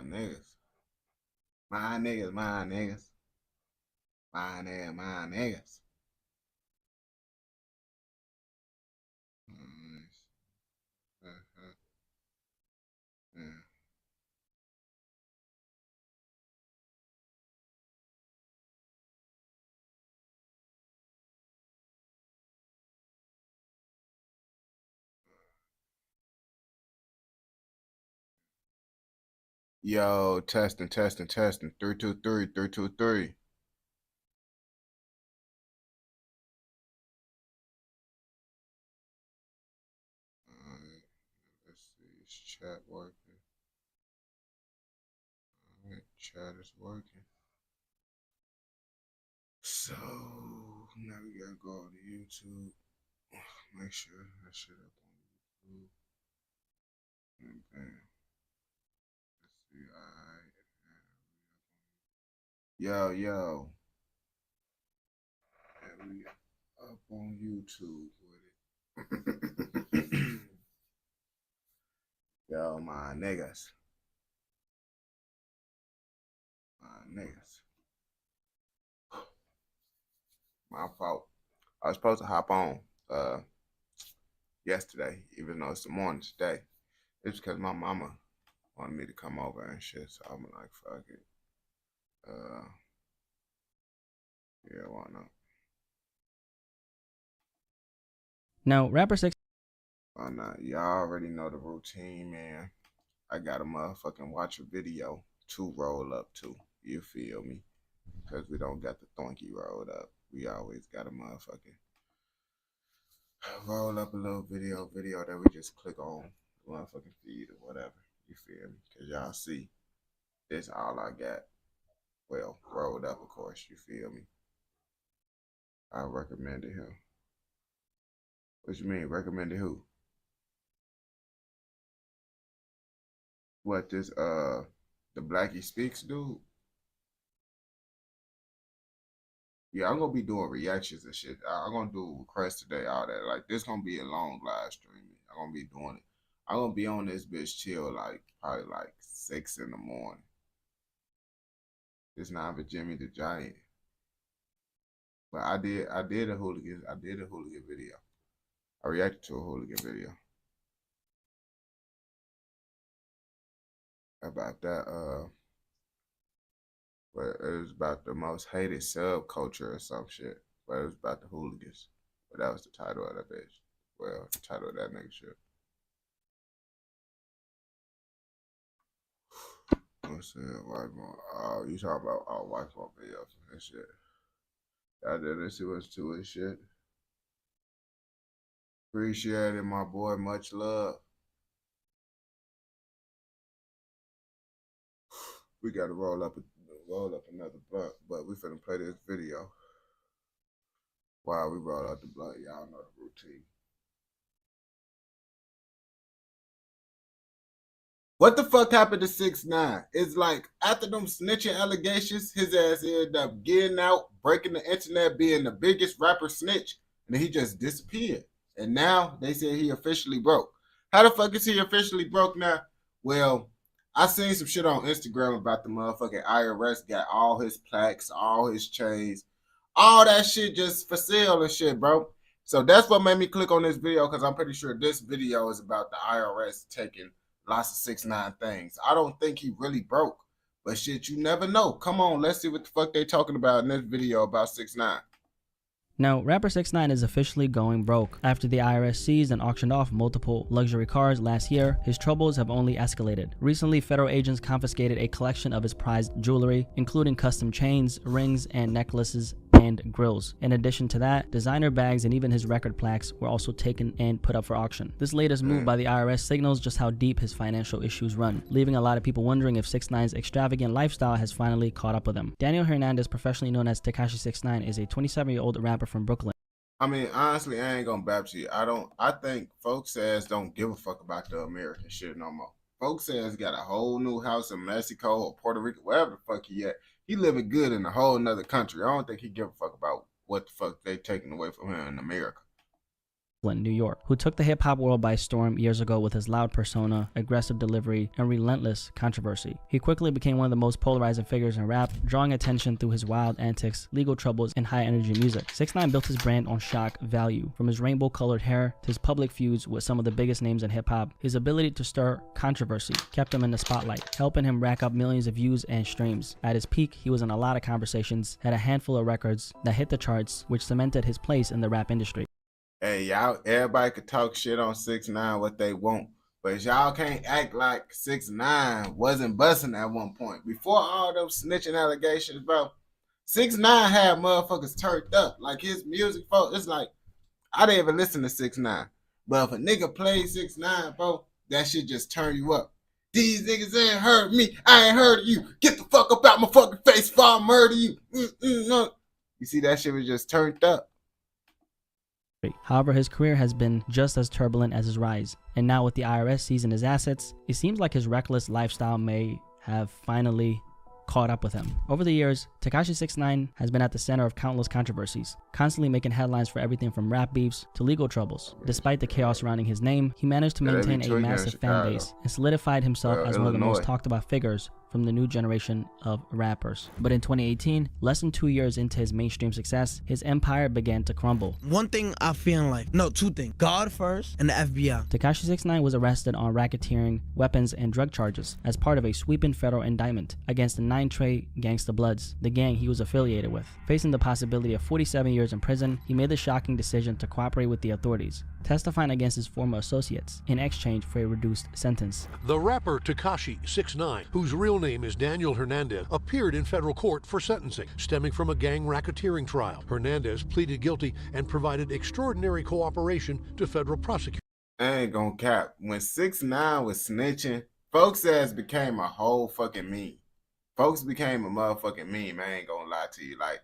niggas. My niggas, my niggas. My niggas, my niggas. Nice. Yeah. Yo, testing, testing, testing. 323, 323. Alright, let's see. Is chat working? Alright, chat is working. So now we gotta go to YouTube. Make sure that shit up on YouTube. And bam. Let's see. Alright. Yo, yo. And we up on YouTube with it. Yo, my niggas. My niggas. My fault. I was supposed to hop on yesterday, even though it's the morning today. It's because my mama wanted me to come over and shit, so I'm like, fuck it. Uh, yeah, why not? Now, rapper Six. Why not? Y'all already know the routine, man. I gotta motherfucking watch a video to roll up to. You feel me? Because we don't got the thonky rolled up. We always gotta motherfucking roll up a little video that we just click on the motherfucking feed or whatever. You feel me? Because y'all see, this all I got. Well, rolled up, of course. You feel me? I recommended him. What you mean? Recommended who? What this the Blackie Speaks dude? Yeah, I'm gonna be doing reactions and shit. I'm gonna do requests today, all that. Like this gonna be a long live stream. I'm gonna be doing it. I'm gonna be on this bitch chill like probably like 6 in the morning. It's not for Jimmy the Giant. But I did a hooligan video. I reacted to a hooligan video about that but it was about the most hated subculture or some shit. But it was about the hooligans. But that was the title of that bitch. Well, the title of that nigga shit. What's that? White boy? Oh, you talking about white boy videos and shit. I didn't see what's to it shit. Appreciate it, my boy. Much love. We gotta roll up another blunt, but we finna play this video while we roll out the blunt. Y'all know the routine. What the fuck happened to 6ix9ine? It's like after them snitching allegations, his ass ended up getting out, breaking the internet, being the biggest rapper snitch, and then he just disappeared. And now they say he officially broke. How the fuck is he officially broke now? Well, I seen some shit on Instagram about the motherfucking IRS got all his plaques, all his chains, all that shit just for sale and shit, bro. So that's what made me click on this video because I'm pretty sure this video is about the IRS taking lots of 6ix9ine things. I don't think he really broke, but shit, you never know. Come on, let's see what the fuck they talking about in this video about 6ix9ine. Now, rapper 6ix9ine is officially going broke. After the IRS seized and auctioned off multiple luxury cars last year, his troubles have only escalated. Recently, federal agents confiscated a collection of his prized jewelry, including custom chains, rings, and necklaces, and grills. In addition to that, designer bags and even his record plaques were also taken and put up for auction. This latest move by the IRS signals just how deep his financial issues run, leaving a lot of people wondering if 6ix9ine's extravagant lifestyle has finally caught up with him. Daniel Hernandez, professionally known as Tekashi 6ix9ine, is a 27-year-old rapper from Brooklyn. I mean, honestly, I ain't gonna bap to you. I think folks ass don't give a fuck about the American shit no more. Folks ass got a whole new house in Mexico or Puerto Rico, wherever the fuck he at. He living good in a whole nother country. I don't think he give a fuck about what the fuck they taking away from him in America. New York, who took the hip-hop world by storm years ago with his loud persona, aggressive delivery, and relentless controversy. He quickly became one of the most polarizing figures in rap, drawing attention through his wild antics, legal troubles, and high-energy music. 6ix9ine built his brand on shock value. From his rainbow-colored hair to his public feuds with some of the biggest names in hip-hop, his ability to stir controversy kept him in the spotlight, helping him rack up millions of views and streams. At his peak, he was in a lot of conversations, had a handful of records that hit the charts, which cemented his place in the rap industry. Hey, y'all, everybody could talk shit on 6ix9ine what they want, but y'all can't act like 6ix9ine wasn't busting at one point. Before all those snitching allegations, bro, 6ix9ine had motherfuckers turned up. Like his music, folks, it's like, I didn't even listen to 6ix9ine, but if a nigga played 6ix9ine, bro, that shit just turn you up. These niggas ain't heard me, I ain't heard of you. Get the fuck up out my fucking face before I murder you. You see, that shit was just turned up. However, his career has been just as turbulent as his rise, and now with the IRS seizing his assets, it seems like his reckless lifestyle may have finally caught up with him. Over the years, Tekashi 6ix9ine has been at the center of countless controversies, constantly making headlines for everything from rap beefs to legal troubles. Despite the chaos surrounding his name, he managed to maintain a massive fan base and solidified himself as one of the most talked about figures from the new generation of rappers. But in 2018, less than 2 years into his mainstream success, his empire began to crumble. One thing I feel like, no, two things. God first and the FBI. Tekashi 6ix9ine was arrested on racketeering, weapons, and drug charges as part of a sweeping federal indictment against the 9 Trey Gangsta Bloods, the gang he was affiliated with. Facing the possibility of 47 years in prison, he made the shocking decision to cooperate with the authorities, testifying against his former associates in exchange for a reduced sentence. The rapper Tekashi 6ix9ine, whose real name is Daniel Hernandez, appeared in federal court for sentencing, stemming from a gang racketeering trial. Hernandez pleaded guilty and provided extraordinary cooperation to federal prosecutors. I ain't gonna cap. When 6ix9ine was snitching, folks ass became a whole fucking meme. Folks became a motherfucking meme, I ain't gonna lie to you. Like,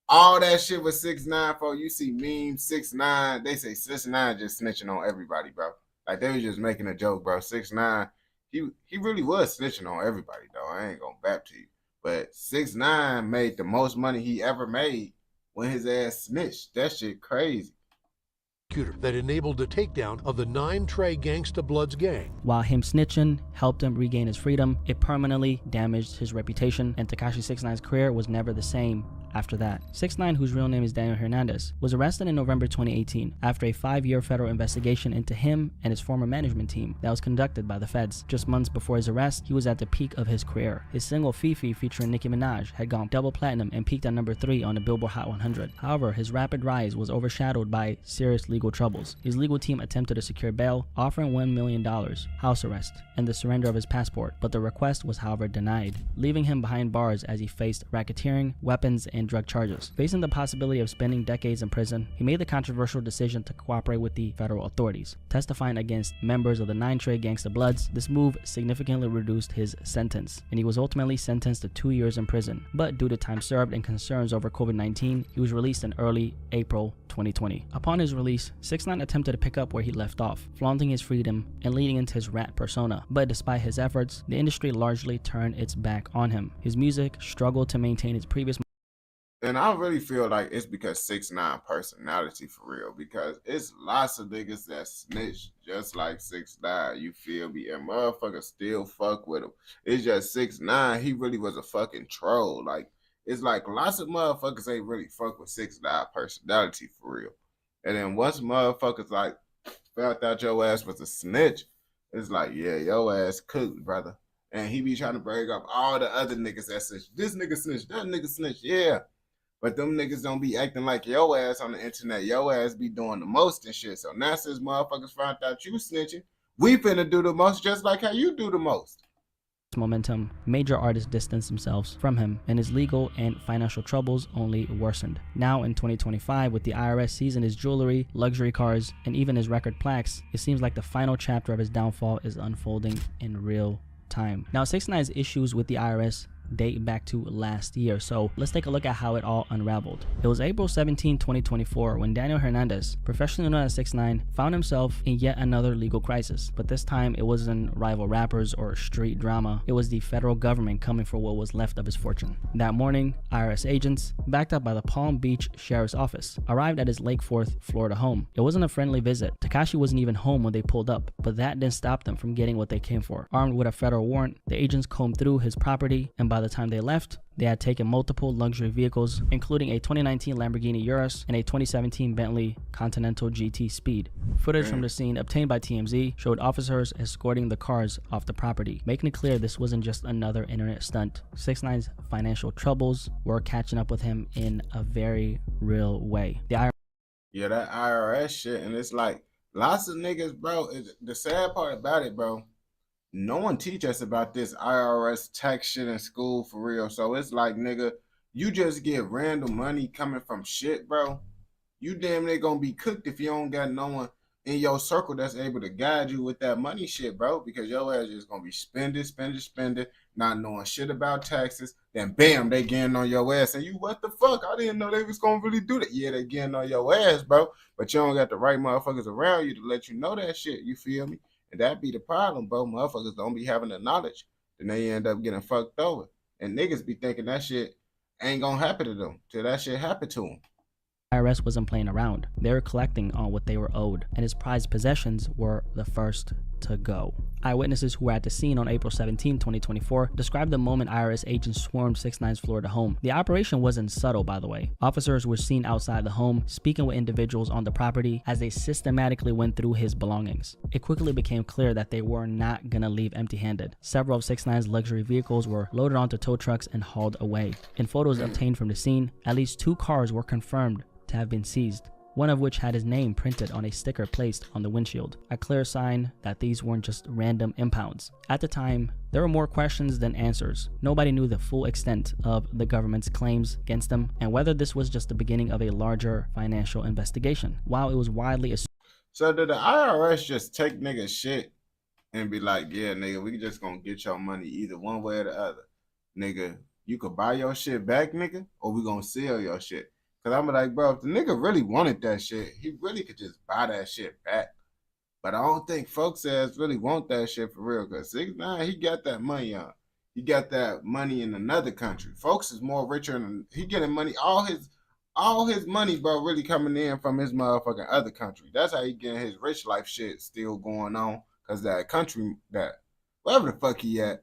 all that shit with 6ix9ine, folks, you see memes, 6ix9ine, they say 6ix9ine just snitching on everybody, bro. Like, they was just making a joke, bro. 6ix9ine, he really was snitching on everybody, though. I ain't gonna bap to you. But 6ix9ine made the most money he ever made when his ass snitched. That shit crazy. That enabled the takedown of the 9 Trey Gangsta Bloods gang. While him snitching helped him regain his freedom, it permanently damaged his reputation, and Tekashi 6ix9ine's career was never the same after that. 6ix9ine, whose real name is Daniel Hernandez, was arrested in November 2018 after a 5-year federal investigation into him and his former management team that was conducted by the feds. Just months before his arrest, he was at the peak of his career. His single Fifi featuring Nicki Minaj had gone double platinum and peaked at number 3 on the Billboard Hot 100. However, his rapid rise was overshadowed by serious legal troubles. His legal team attempted to secure bail, offering $1 million, house arrest, and the surrender of his passport, but the request was however denied, leaving him behind bars as he faced racketeering, weapons, and drug charges. Facing the possibility of spending decades in prison, he made the controversial decision to cooperate with the federal authorities, testifying against members of the 9 Trey Gangsta Bloods. This move significantly reduced his sentence, and he was ultimately sentenced to 2 years in prison. But due to time served and concerns over COVID-19, he was released in early April 2020. Upon his release, 6ix9ine attempted to pick up where he left off, flaunting his freedom and leading into his rap persona. But despite his efforts, the industry largely turned its back on him. His music struggled to maintain its previous. And I really feel like it's because 6ix9ine personality for real, because it's lots of niggas that snitch just like 6ix9ine, you feel me? And motherfuckers still fuck with him. It's just 6ix9ine, he really was a fucking troll. Like, it's like lots of motherfuckers ain't really fuck with 6ix9ine personality for real. And then once motherfuckers like found out your ass was a snitch, it's like, yeah, your ass cooked, brother. And he be trying to bring up all the other niggas that snitch. This nigga snitch, that nigga snitch, yeah. But them niggas don't be acting like your ass on the internet. Your ass be doing the most and shit. So now since motherfuckers found out you snitching, we finna do the most just like how you do the most. Momentum, major artists distanced themselves from him, and his legal and financial troubles only worsened. Now in 2025, with the IRS seizing his jewelry, luxury cars, and even his record plaques, it seems like the final chapter of his downfall is unfolding in real time. Now 6ix9ine's issues with the IRS date back to last year, so let's take a look at how it all unraveled. It was April 17, 2024 when Daniel Hernandez, professionally known as 6ix9ine, found himself in yet another legal crisis, but this time it wasn't rival rappers or street drama. It was the federal government coming for what was left of his fortune. That morning, IRS agents, backed up by the Palm Beach Sheriff's Office, arrived at his Lake Forest, Florida home. It wasn't a friendly visit. Tekashi wasn't even home when they pulled up, but that didn't stop them from getting what they came for. Armed with a federal warrant, the agents combed through his property, and by the time they left, they had taken multiple luxury vehicles, including a 2019 Lamborghini Urus and a 2017 Bentley Continental GT Speed. Footage from the scene obtained by TMZ showed officers escorting the cars off the property, making it clear this wasn't just another internet stunt. 6ix9ine's financial troubles were catching up with him in a very real way. Yeah, that IRS shit, and it's like lots of niggas, bro. The sad part about it, bro, no one teach us about this IRS tax shit in school for real. So it's like, nigga, you just get random money coming from shit, bro. You damn near gonna be cooked if you don't got no one in your circle that's able to guide you with that money shit, bro. Because your ass is gonna be spending, not knowing shit about taxes. Then bam, they getting on your ass. And you, what the fuck? I didn't know they was gonna really do that. Yeah, they getting on your ass, bro. But you don't got the right motherfuckers around you to let you know that shit. You feel me? And that be the problem, bro. Motherfuckers don't be having the knowledge. Then they end up getting fucked over. And niggas be thinking that shit ain't gonna happen to them till that shit happen to them. IRS wasn't playing around. They were collecting on what they were owed, and his prized possessions were the first to go. Eyewitnesses who were at the scene on April 17, 2024 described the moment IRS agents swarmed 6ix9ine's Florida home. The operation wasn't subtle, by the way. Officers were seen outside the home speaking with individuals on the property as they systematically went through his belongings. It quickly became clear that they were not gonna leave empty-handed. Several of 6ix9ine's luxury vehicles were loaded onto tow trucks and hauled away. In photos obtained from the scene, at least 2 cars were confirmed to have been seized, one of which had his name printed on a sticker placed on the windshield, a clear sign that these weren't just random impounds. At the time, there were more questions than answers. Nobody knew the full extent of the government's claims against them and whether this was just the beginning of a larger financial investigation. While it was widely assumed. So did the IRS just take nigga shit and be like, yeah, nigga, we just gonna get your money either one way or the other. Nigga, you could buy your shit back, nigga, or we gonna sell your shit. Cause I'm like, bro, if the nigga really wanted that shit, he really could just buy that shit back. But I don't think folks ass really want that shit for real. Cause 6ix9ine, he got that money on. He got that money in another country. Folks is more richer than he getting money. All his money, bro, really coming in from his motherfucking other country. That's how he getting his rich life shit still going on. Cause that country, that wherever the fuck he at,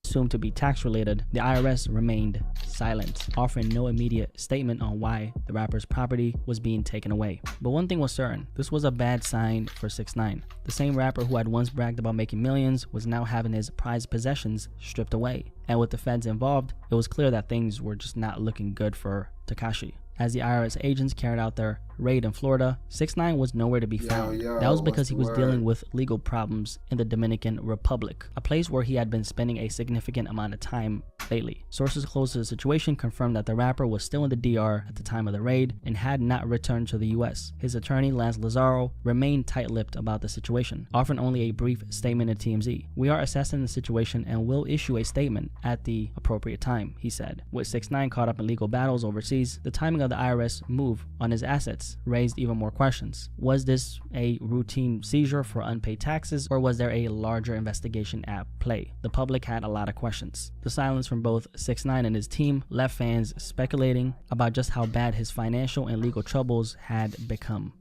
assumed to be tax related, the IRS remained silent, offering no immediate statement on why the rapper's property was being taken away. But one thing was certain, this was a bad sign for 6ix9ine. The same rapper who had once bragged about making millions was now having his prized possessions stripped away. And with the feds involved, it was clear that things were just not looking good for Tekashi. As the IRS agents carried out their raid in Florida, 6ix9ine was nowhere to be found. That was because he was dealing with legal problems in the Dominican Republic, a place where he had been spending a significant amount of time lately. Sources close to the situation confirmed that the rapper was still in the DR at the time of the raid and had not returned to the US. His attorney, Lance Lazaro, remained tight-lipped about the situation, offering only a brief statement to TMZ. "We are assessing the situation and will issue a statement at the appropriate time," he said. With 6ix9ine caught up in legal battles overseas, the timing of the IRS move on his assets raised even more questions. Was this a routine seizure for unpaid taxes, or was there a larger investigation at play? The public had a lot of questions. The silence from both 6ix9ine and his team left fans speculating about just how bad his financial and legal troubles had become.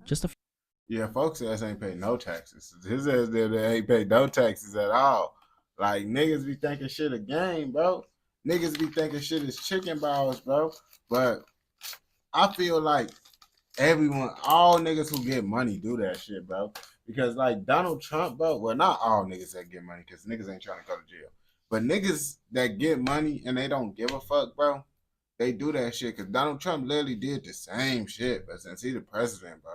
Yeah, folks ass ain't pay no taxes. His ass there ain't pay no taxes at all. Like, niggas be thinking shit a game, bro. Niggas be thinking shit is chicken balls, bro. But I feel like everyone, all niggas who get money do that shit, bro. Because like Donald Trump, bro, well, not all niggas that get money, because niggas ain't trying to go to jail. But niggas that get money and they don't give a fuck, bro, they do that shit. Because Donald Trump literally did the same shit. But since he the president, bro,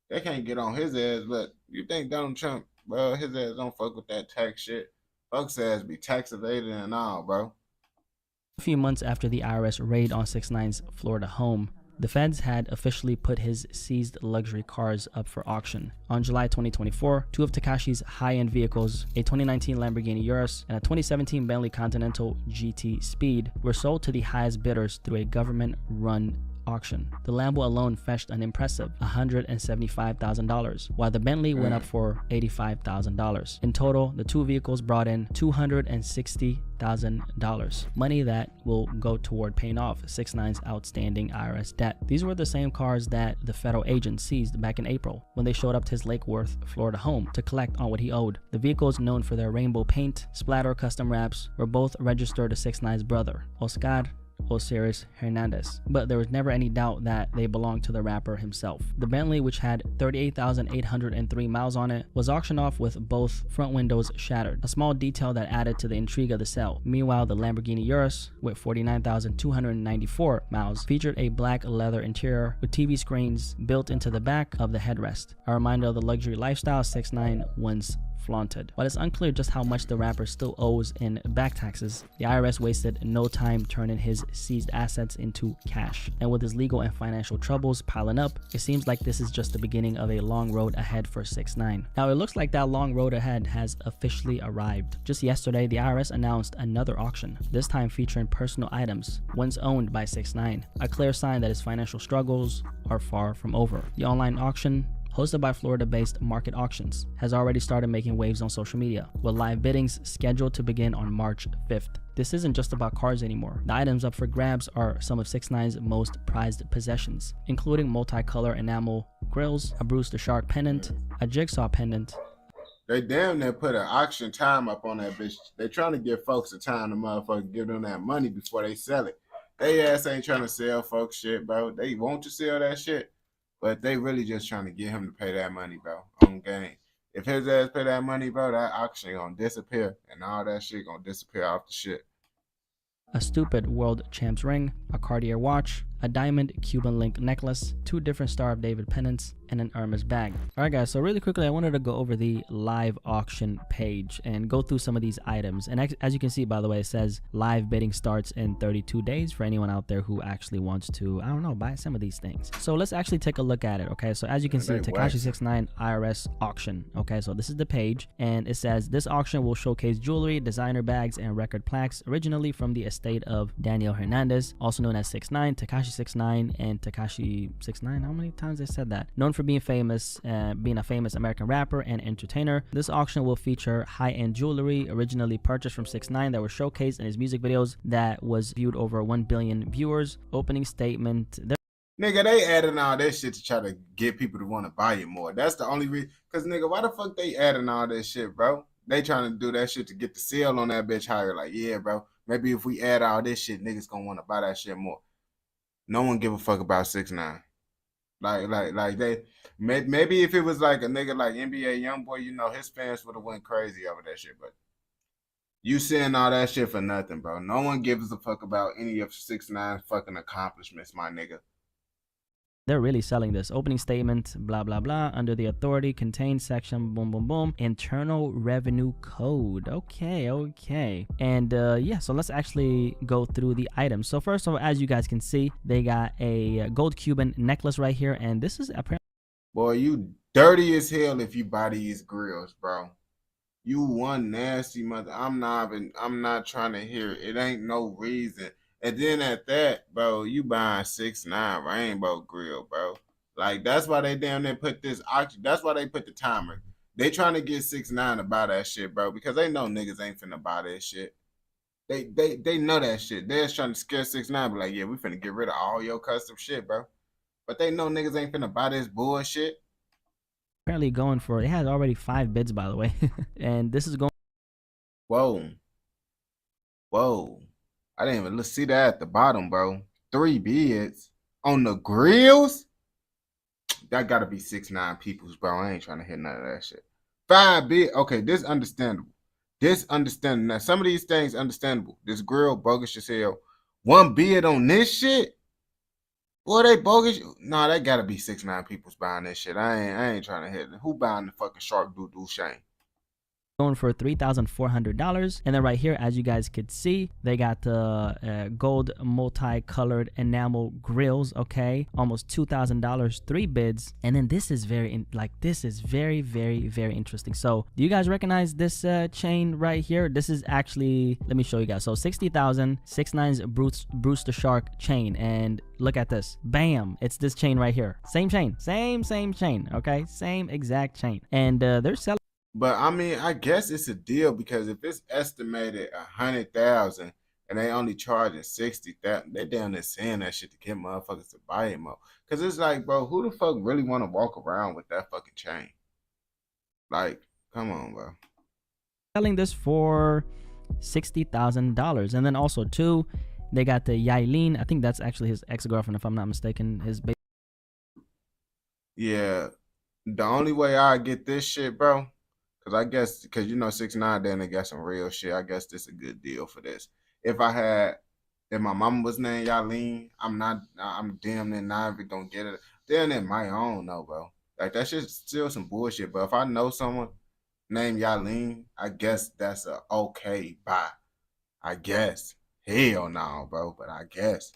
they can't get on his ass. But you think Donald Trump, bro, his ass don't fuck with that tax shit. Folks ass be tax evaded and all, bro. A few months after the IRS raid on 6ix9ine's Florida home, The feds had officially put his seized luxury cars up for auction. On July 2024, two of Tekashi's high-end vehicles, a 2019 Lamborghini Urus and a 2017 Bentley Continental GT Speed, were sold to the highest bidders through a government-run auction. The Lambo alone fetched an impressive $175,000, while the Bentley went up for $85,000. In total, the two vehicles brought in $260,000, money that will go toward paying off 6ix9ine's outstanding IRS debt. These were the same cars that the federal agent seized back in April when they showed up to his Lake Worth, Florida home to collect on what he owed. The vehicles, known for their rainbow paint, splatter custom wraps, were both registered to 6ix9ine's brother, Oscar Osiris Hernandez, but there was never any doubt that they belonged to the rapper himself. The Bentley, which had 38,803 miles on it, was auctioned off with both front windows shattered, a small detail that added to the intrigue of the sale. Meanwhile, the Lamborghini Urus, with 49,294 miles, featured a black leather interior with TV screens built into the back of the headrest, a reminder of the luxury lifestyle 6ix9ine once flaunted. While it's unclear just how much the rapper still owes in back taxes, the IRS wasted no time turning his seized assets into cash. And with his legal and financial troubles piling up, it seems like this is just the beginning of a long road ahead for 6ix9ine. Now, it looks like that long road ahead has officially arrived. Just yesterday, the IRS announced another auction, this time featuring personal items once owned by 6ix9ine, a clear sign that his financial struggles are far from over. The online auction, hosted by Florida-based Market Auctions, has already started making waves on social media, with live biddings scheduled to begin on March 5th. This isn't just about cars anymore. The items up for grabs are some of 6ix9ine's most prized possessions, including multicolor enamel grills, a Bruce the Shark pendant, a jigsaw pendant. They damn near put an auction time up on that bitch. They trying to give folks a time to motherfucker give them that money before they sell it. They ass ain't trying to sell folks shit, bro. They want to sell that shit, but they really just trying to get him to pay that money, bro, on game. If his ass pay that money, bro, that auction gonna disappear, and all that shit gonna disappear off the shit. A stupid world champs ring, a Cartier watch, a diamond Cuban link necklace, two different Star of David pendants, and an Hermes bag. Alright guys, so really quickly I wanted to go over the live auction page and go through some of these items. And as you can see, by the way, it says live bidding starts in 32 days for anyone out there who actually wants to, I don't know, buy some of these things. So let's actually take a look at it, okay? So as you can see, Tekashi 6ix9ine IRS auction, okay? So this is the page, and it says this auction will showcase jewelry, designer bags, and record plaques originally from the estate of Daniel Hernandez, also known as 6ix9ine, Tekashi 6ix9ine, and Tekashi 6ix9ine. How many times they said that? Known for being famous, being a famous American rapper and entertainer. This auction will feature high-end jewelry originally purchased from 6ix9ine that were showcased in his music videos that was viewed over 1 billion viewers. Opening statement. Nigga, they adding all that shit to try to get people to want to buy it more. That's the only reason. Because, nigga, why the fuck they adding all that shit, bro? They trying to do that shit to get the sale on that bitch higher. Like, yeah, bro, maybe if we add all this shit, niggas gonna want to buy that shit more. No one give a fuck about 6ix9ine. Like they maybe if it was like a nigga like NBA Youngboy, you know, his fans would have went crazy over that shit. But you saying all that shit for nothing, bro. No one gives a fuck about any of 6ix9ine's fucking accomplishments, my nigga. They're really selling this. Opening statement, blah, blah, blah. Under the authority contained section, boom, boom, boom. Internal Revenue Code. Okay. And yeah, so let's actually go through the items. So first of all, as you guys can see, they got a gold Cuban necklace right here. And this is apparently... Boy, you dirty as hell if you buy these grills, bro. You one nasty mother. I'm not trying to hear it. It ain't no reason. And then at that, bro, you buying 6ix9ine Rainbow Grill, bro. Like, that's why they damn near put this auction. That's why they put the timer. They trying to get 6ix9ine to buy that shit, bro, because they know niggas ain't finna buy that shit. They know that shit. They're just trying to scare 6ix9ine, be like, yeah, we finna get rid of all your custom shit, bro. But they know niggas ain't finna buy this bullshit. Apparently going for, it has already 5 bids, by the way. And this is going... Whoa. I didn't even see that at the bottom, bro. 3 bids on the grills? That gotta be 6ix9ine peoples, bro. I ain't trying to hit none of that shit. 5 bids. Okay, this understandable. Now, some of these things understandable. This grill bogus as hell. 1 bid on this shit? Boy, they bogus. Nah, that gotta be 6ix9ine peoples buying this shit. I ain't trying to hit it. Who buying the fucking Shark Doo Doo Shane? going for $3,400. And then right here, as you guys could see, they got the gold multicolored enamel grills. Okay, almost $2,000, 3 bids. And then this is very very interesting. So do you guys recognize this chain right here? This is actually, let me show you guys. So 60,000, 6ix9ine's Bruce the Shark chain. And look at this, bam, it's this chain right here. Same chain, same chain. Okay, same exact chain. And they're selling. But I mean, I guess it's a deal because if it's estimated 100,000 and they only charging 60,000, they down there saying that shit to get motherfuckers to buy it more. Cause it's like, bro, who the fuck really want to walk around with that fucking chain? Like, come on, bro. Selling this for $60,000. And then also too, they got the Yailin. I think that's actually his ex-girlfriend, if I'm not mistaken. His baby. Yeah, the only way I get this shit, bro, because I guess, because you know 6ix9ine then they got some real shit. I guess this is a good deal for this. If my mama was named Yailin, I'm damn near not even gonna get it. Damn near my own, no, bro. Like that shit's still some bullshit. But if I know someone named Yailin, I guess that's a okay buy. I guess. Hell no, bro, but I guess.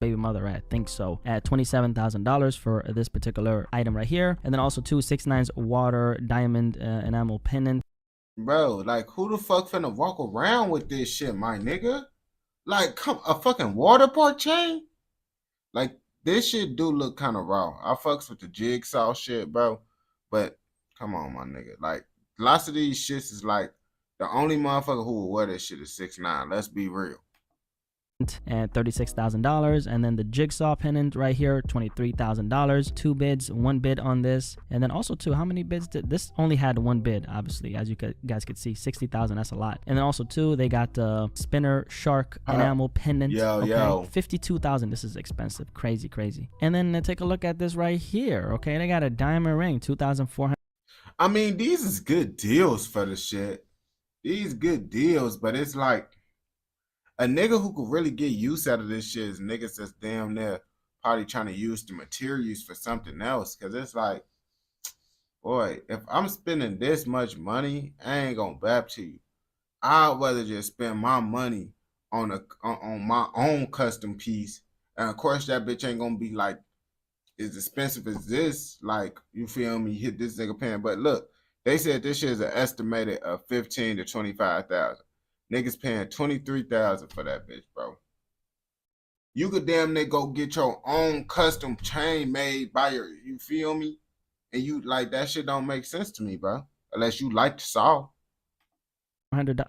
Baby mother, I think so, at $27,000 for this particular item right here. And then also too, 6ix9ine's water diamond enamel pendant. Bro, like who the fuck finna walk around with this shit, my nigga? Like, come, a fucking water park chain? Like, this shit do look kind of raw. I fucks with the jigsaw shit, bro. But come on, my nigga. Like, lots of these shits is like the only motherfucker who will wear this shit is 6ix9ine. Let's be real. And $36,000. And then the jigsaw pendant right here, $23,000. 2 bids, 1 bid on this. And then also too, how many bids did this? Only had 1 bid, obviously, as you guys could see. 60,000, that's a lot. And then also too, they got the spinner shark enamel pendant. Yo. 52,000. This is expensive, crazy. And then take a look at this right here. Okay, they got a diamond ring, 2,400. I mean, these is good deals for the shit. These good deals, but it's like a nigga who could really get use out of this shit is niggas that's damn near probably trying to use the materials for something else. Cause it's like, boy, if I'm spending this much money, I ain't gonna bap to you. I'd rather just spend my money on my own custom piece. And of course that bitch ain't gonna be like as expensive as this. Like, you feel me? Hit this nigga pen. But look, they said this shit is an estimated of 15 to 25,000. Niggas paying 23,000 for that bitch, bro. You could damn near go get your own custom chain made by you feel me? And you like that shit don't make sense to me, bro. Unless you like the saw.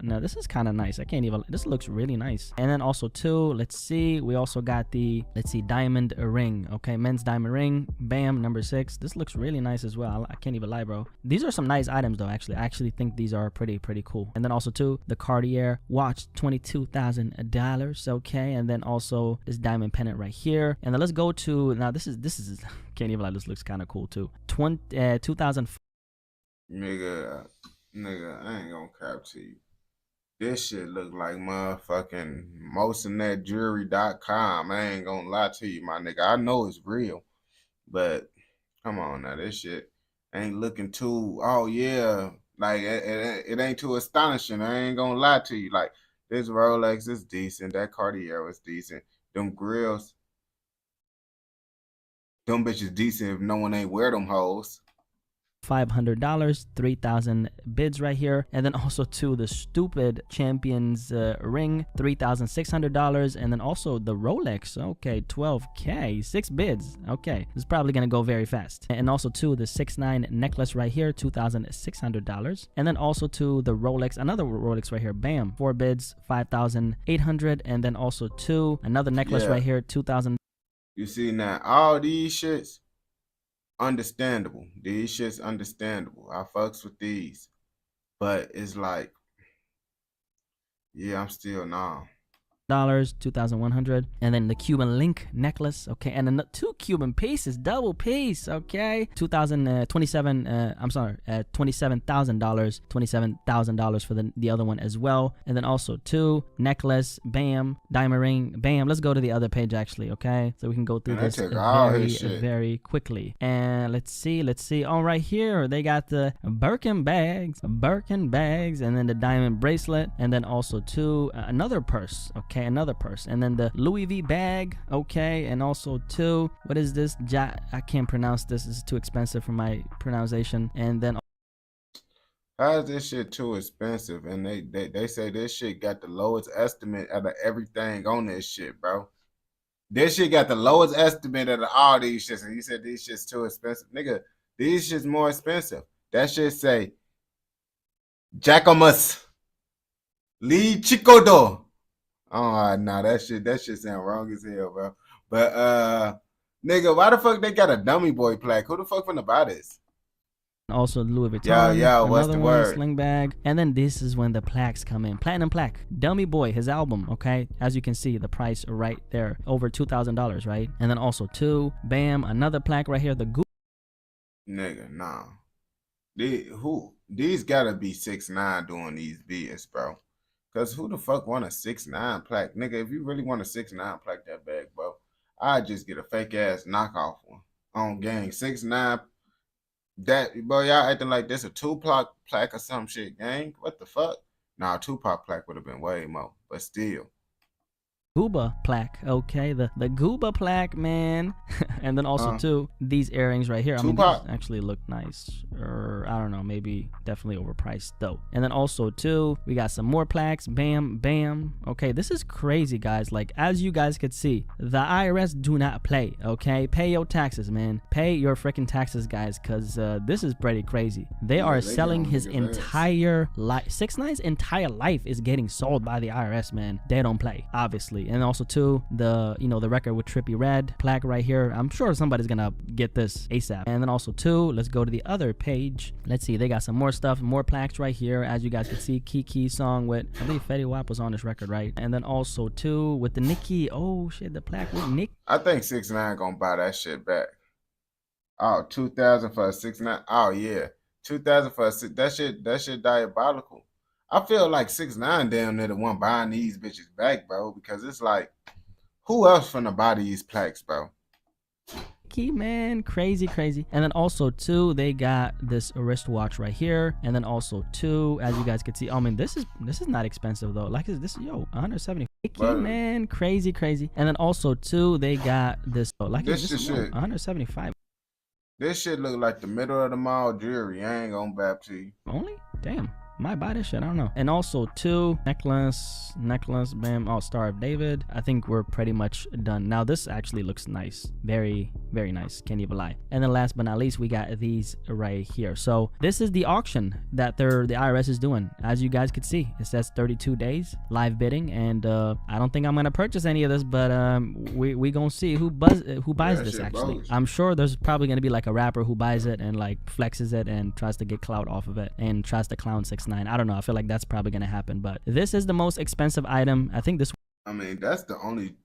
No, this is kind of nice. I can't even, this looks really nice. And then also too, let's see, we also got the, diamond ring. Okay, men's diamond ring, bam, number 6. This looks really nice as well. I can't even lie, bro. These are some nice items though. Actually, I actually think these are pretty cool. And then also too, the Cartier watch, $22,000. Okay, and then also this diamond pendant right here. And then let's go to, now this is can't even lie, this looks kind of cool too. 2000. Nigga, I ain't gonna cap to you. This shit look like motherfucking mostofnetjewelry.com. I ain't gonna lie to you, my nigga. I know it's real, but come on now, this shit ain't looking too, oh yeah, like it ain't too astonishing. I ain't gonna lie to you. Like, this Rolex is decent, that Cartier was decent. Them grills, them bitches decent if no one ain't wear them hoes. $500, 3,000 bids right here. And then also to the stupid champions ring, $3,600. And then also the Rolex, okay, 12K, 6 bids. Okay, this is probably gonna go very fast. And also to the 6ix9ine necklace right here, $2,600. And then also to the Rolex, another Rolex right here, bam, 4 bids, 5,800. And then also to another necklace right here, 2,000. You see now, all these shits understandable. These shit's understandable. I fucks with these. But it's like, yeah, I'm still nah. $2,100. And then the Cuban link necklace, okay, and 2 Cuban pieces, double piece, okay, $27,000 for the other one as well. And then also 2 necklace, bam, diamond ring, bam. Let's go to the other page actually, okay, so we can go through this very quickly. And let's see. Oh, right here they got the Birkin bags, and then the diamond bracelet, and then also 2 another purse, okay, and then the Louis V bag, okay, and also 2, what is this, I can't pronounce this, it's too expensive for my pronunciation. And then how is this shit too expensive? And they say this shit got the lowest estimate out of everything on this shit, bro. This shit got the lowest estimate out of all these shits, and you said these shit's too expensive, nigga. These shit's more expensive. That shit say Jacquemus Lee Chicodo. Oh, nah, that shit sound wrong as hell, bro. But nigga, why the fuck they got a dummy boy plaque? Who the fuck finna buy this? Also Louis Vuitton, yo, what's the word? Sling bag. And then this is when the plaques come in. Platinum plaque, Dummy Boy, his album, okay, as you can see the price right there, over $2,000, right? And then also 2, bam, another plaque right here, the nigga, nah. These gotta be 6ix9ine doing these beats, bro. Cause who the fuck want a 6ix9ine plaque? Nigga, if you really want a 6ix9ine plaque that bag, bro, I'd just get a fake ass knockoff one. On gang. 6ix9ine, that, bro, y'all acting like this a Tupac plaque or some shit, gang. What the fuck? Nah, Tupac plaque would have been way more, but still. Gooba plaque, okay, the Gooba plaque, man. And then also 2, these earrings right here, I mean, these actually look nice, or I don't know, maybe definitely overpriced though. And then also 2, we got some more plaques, bam, bam. Okay, this is crazy, guys. Like, as you guys could see, the IRS do not play, okay? Pay your taxes, man. Pay your freaking taxes, guys, because this is pretty crazy. They are selling his entire life. 6ix9ine's entire life is getting sold by the IRS, man. They don't play, obviously. And also 2, the the record with Trippie Redd plaque right here. I'm sure somebody's gonna get this ASAP. And then also 2, let's go to the other page. Let's see, they got some more stuff, more plaques right here, as you guys can see. Kiki song with, I believe Fetty Wap was on this record, right? And then also 2 with the Nicki. Oh shit, the plaque with Nick. I think 6ix9ine gonna buy that shit back. Oh, 2,000 for a 6ix9ine. Oh yeah, 2,000 for a that shit diabolical. I feel like 6ix9ine damn near the one buying these bitches back, bro, because it's like, who else finna buy these plaques, bro? Man, crazy. And then also 2, they got this wristwatch right here. And then also 2, as you guys can see, I mean, this is not expensive though. Like, this, yo, 170. Man, crazy. And then also 2, they got this, like, this is 175. This shit look like the middle of the mall jewelry. I ain't gonna bap to you. Only? Damn. Might buy this shit, I don't know. And also 2, necklace, bam, oh, Star of David. I think we're pretty much done. Now this actually looks nice. Very, very nice. Can't even lie. And then last but not least, we got these right here. So this is the auction that the IRS is doing. As you guys could see, it says 32 days live bidding. And I don't think I'm gonna purchase any of this, but we gonna see who buys this actually. I'm sure there's probably gonna be like a rapper who buys it and like flexes it and tries to get clout off of it and tries to clown 6ix9ine. I don't know. I feel like that's probably gonna happen, but this is the most expensive item. I think this. I mean, that's the only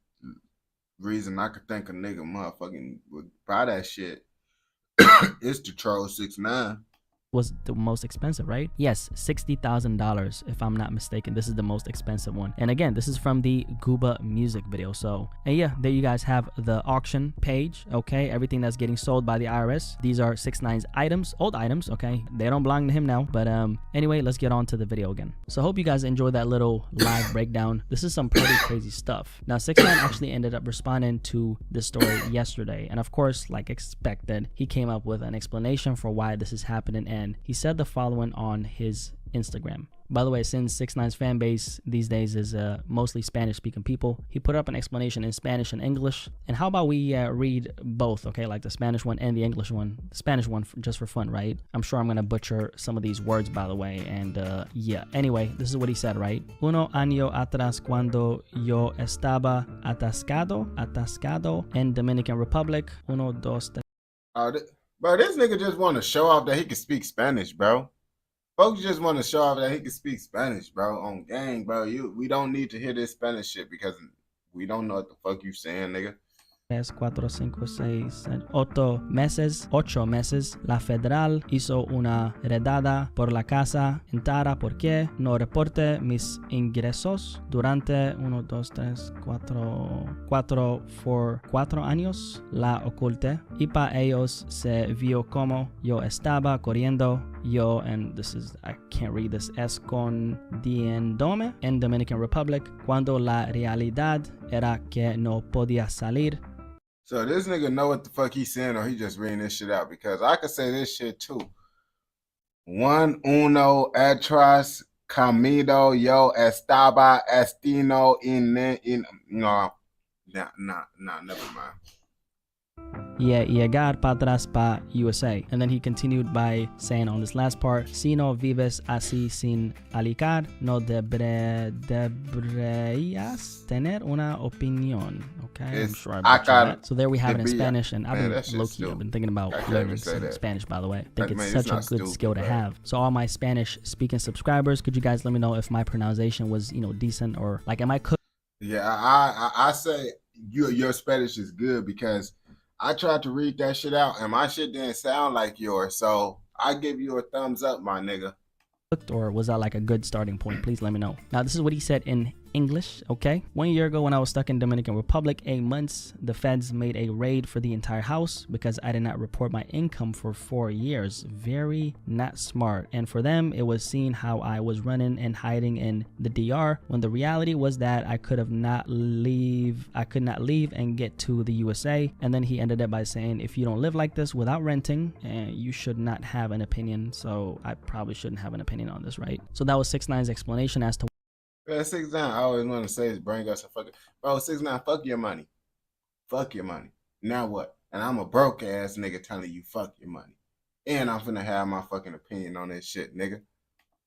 reason I could think a nigga motherfucking would buy that shit. It's to troll 6ix9ine. Was the most expensive, right? Yes, $60,000 if I'm not mistaken. This is the most expensive one. And again, this is from the Gooba music video. So, and yeah, there you guys have the auction page, okay? Everything that's getting sold by the IRS. These are 6ix9ine's items, old items, okay? They don't belong to him now, but anyway, let's get on to the video again. So I hope you guys enjoyed that little live breakdown. This is some pretty crazy stuff. Now, 6ix9ine actually ended up responding to this story yesterday. And of course, like expected, he came up with an explanation for why this is happening, and he said the following on his Instagram. By the way, since 6ix9ine's fan base these days is mostly Spanish-speaking people, he put up an explanation in Spanish and English. And how about we read both, okay? Like the Spanish one and the English one. The Spanish one just for fun, right? I'm sure I'm going to butcher some of these words, by the way. And yeah, anyway, this is what he said, right? Uno año atrás cuando yo estaba atascado en Dominican Republic. Uno, dos, tres. Bro, this nigga just want to show off that he can speak Spanish, bro. Folks just want to show off that he can speak Spanish, bro. On gang, bro. We don't need to hear this Spanish shit because we don't know what the fuck you saying, nigga. 3, 4, 5, 6, 8 meses, 8 meses, la federal hizo una redada por la casa entera porque no reporte mis ingresos durante 1, 2, 3, 4 años. La oculté y para ellos se vio como yo estaba corriendo. Yo, and this is, I can't read this, escondiéndome en Dominican Republic cuando la realidad era que no podía salir. So this nigga know what the fuck he's saying, or he just reading this shit out, because I could say this shit too. 1, 1, atrás, camino, yo estaba estino no, never mind. Llegar para atrás pa USA. And then he continued by saying on this last part, si no vives así sin alicar, no deberías tener una opinión. Okay, I'm sure I butchered that. So there we have it in Spanish, and I've been low-key, I've been thinking about learning some Spanish, by the way. I think it's such a good skill to have. So all my Spanish-speaking subscribers, could you guys let me know if my pronunciation was, decent, or like, am I cooked? Yeah, I say your Spanish is good because I tried to read that shit out and my shit didn't sound like yours. So I give you a thumbs up, my nigga. Or was that like a good starting point? Please let me know. Now, this is what he said in English, okay? 1 year ago when I was stuck in Dominican Republic, 8 months, the feds made a raid for the entire house because I did not report my income for 4 years. Very not smart. And for them, it was seeing how I was running and hiding in the DR when the reality was that I could not leave and get to the USA. And then he ended up by saying, if you don't live like this without renting, you should not have an opinion. So I probably shouldn't have an opinion on this, right? So that was 6ix9ine's explanation as to 6ix9ine, I always want to say is bring us a fucking bro. 6ix9ine, fuck your money. Fuck your money. Now what? And I'm a broke ass nigga telling you fuck your money. And I'm finna have my fucking opinion on this shit, nigga.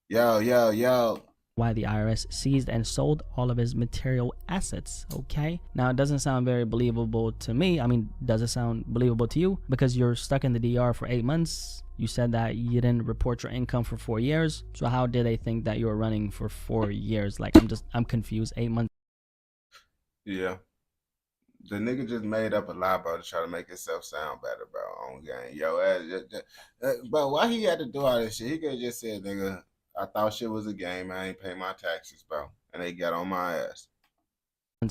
Yo. Why the IRS seized and sold all of his material assets, okay? Now, it doesn't sound very believable to me. I mean, does it sound believable to you? Because you're stuck in the DR for 8 months. You said that you didn't report your income for 4 years. So how did they think that you were running for 4 years? Like, I'm confused. 8 months. Yeah. The nigga just made up a lie, bro, to try to make himself sound better, bro, on game. Yo, bro, why he had to do all this shit? He could have just said, nigga, I thought shit was a game. I ain't pay my taxes, bro. And they got on my ass.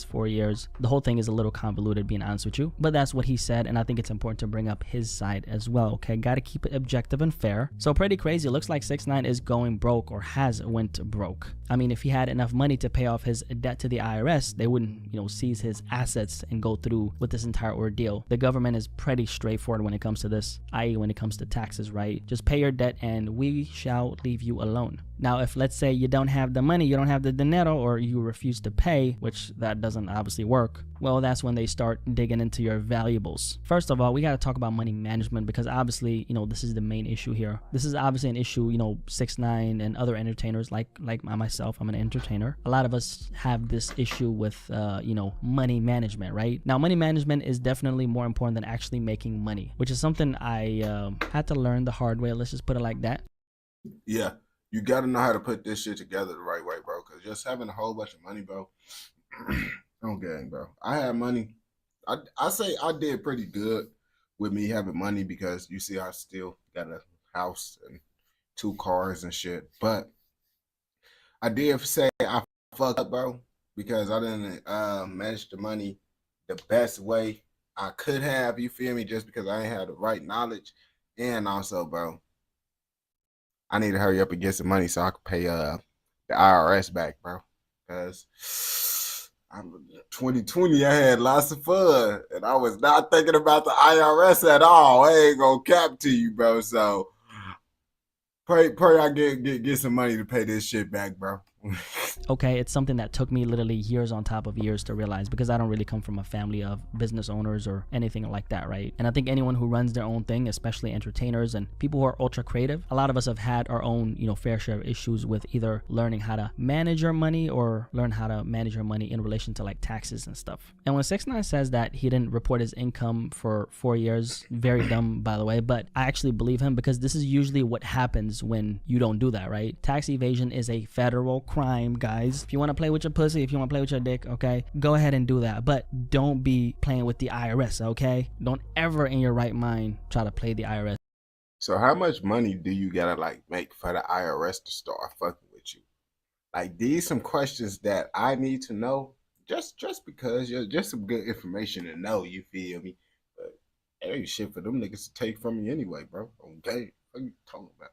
4 years. The whole thing is a little convoluted, being honest with you, but that's what he said, and I think it's important to bring up his side as well, okay? Gotta keep it objective and fair. So pretty crazy. It looks like 6ix9ine is going broke, or has went broke. I mean, if he had enough money to pay off his debt to the IRS, they wouldn't, seize his assets and go through with this entire ordeal. The government is pretty straightforward when it comes to this, i.e. when it comes to taxes, right? Just pay your debt and we shall leave you alone. Now, if let's say you don't have the money, you don't have the dinero, or you refuse to pay, which that doesn't obviously work, well, that's when they start digging into your valuables. First of all, we got to talk about money management because obviously, this is the main issue here. This is obviously an issue, 6ix9ine and other entertainers like myself, I'm an entertainer. A lot of us have this issue with, money management, right? Now, money management is definitely more important than actually making money, which is something I had to learn the hard way. Let's just put it like that. Yeah. You got to know how to put this shit together the right way, bro. Because just having a whole bunch of money, bro. Okay, bro. I had money. I say I did pretty good with me having money because you see I still got a house and 2 cars and shit. But I did say I fucked up, bro. Because I didn't manage the money the best way I could have. You feel me? Just because I ain't had the right knowledge. And also, bro, I need to hurry up and get some money so I can pay the IRS back, bro. Because 2020, I had lots of fun. And I was not thinking about the IRS at all. I ain't going to cap to you, bro. So pray I get some money to pay this shit back, bro. Okay, it's something that took me literally years on top of years to realize, because I don't really come from a family of business owners or anything like that, right? And I think anyone who runs their own thing, especially entertainers and people who are ultra creative, a lot of us have had our own, fair share of issues with either learning how to manage your money or learn how to manage your money in relation to like taxes and stuff. And when 6ix9ine says that he didn't report his income for 4 years, very dumb by the way, but I actually believe him, because this is usually what happens when you don't do that, right? Tax evasion is a federal crime, guys. If you want to play with your pussy, if you want to play with your dick, okay, go ahead and do that, but don't be playing with the IRS, okay? Don't ever in your right mind try to play the IRS. So how much money do you gotta like make for the IRS to start fucking with you? Like, these some questions that I need to know, just because you're just some good information to know, you feel me? But it ain't shit for them niggas to take from me anyway, bro. Okay, what are you talking about?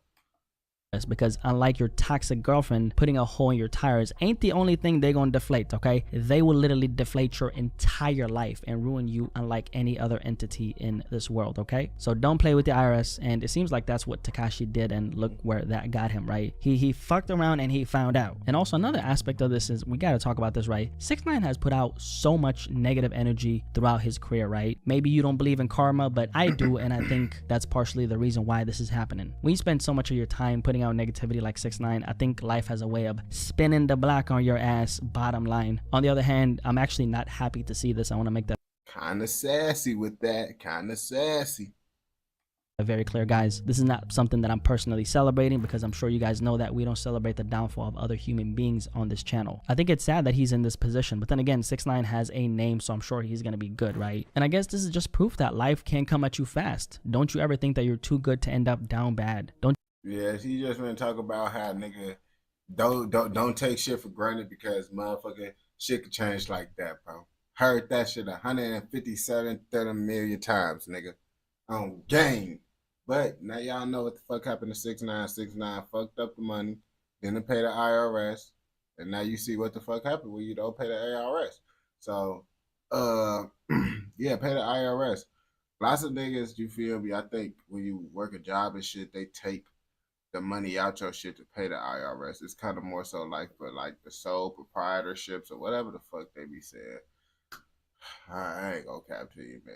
Because unlike your toxic girlfriend, putting a hole in your tires ain't the only thing they're gonna deflate, okay? They will literally deflate your entire life and ruin you unlike any other entity in this world, okay? So don't play with the IRS, and it seems like that's what Tekashi did, and look where that got him, right? He fucked around and he found out. And also another aspect of this is, we gotta talk about this, right? 6ix9ine has put out so much negative energy throughout his career, right? Maybe you don't believe in karma, but I do, and I think that's partially the reason why this is happening. When you spend so much of your time putting out negativity like 6ix9ine, I think life has a way of spinning the block on your ass, bottom line. On the other hand, I'm actually not happy to see this. I want to make that Kind of sassy with that. Kind of sassy. very clear, guys. This is not something that I'm personally celebrating, because I'm sure you guys know that we don't celebrate the downfall of other human beings on this channel. I think it's sad that he's in this position, but then again, 6ix9ine has a name, so I'm sure he's gonna be good, right? And I guess this is just proof that life can come at you fast. Don't you ever think that you're too good to end up down bad. Yeah, he just been talking about how nigga don't take shit for granted, because motherfucking shit could change like that, bro. Heard that shit 157 million times, nigga. On game. But now y'all know what the fuck happened to 6ix9ine. 6ix9ine fucked up the money, didn't pay the IRS, and now you see what the fuck happened when you don't pay the IRS. So, yeah, pay the IRS. Lots of niggas, you feel me? I think when you work a job and shit, they take the money out your shit to pay the IRS. It's kind of more so like for like the sole proprietorships or whatever the fuck they be saying. I ain't gonna cap to you, man.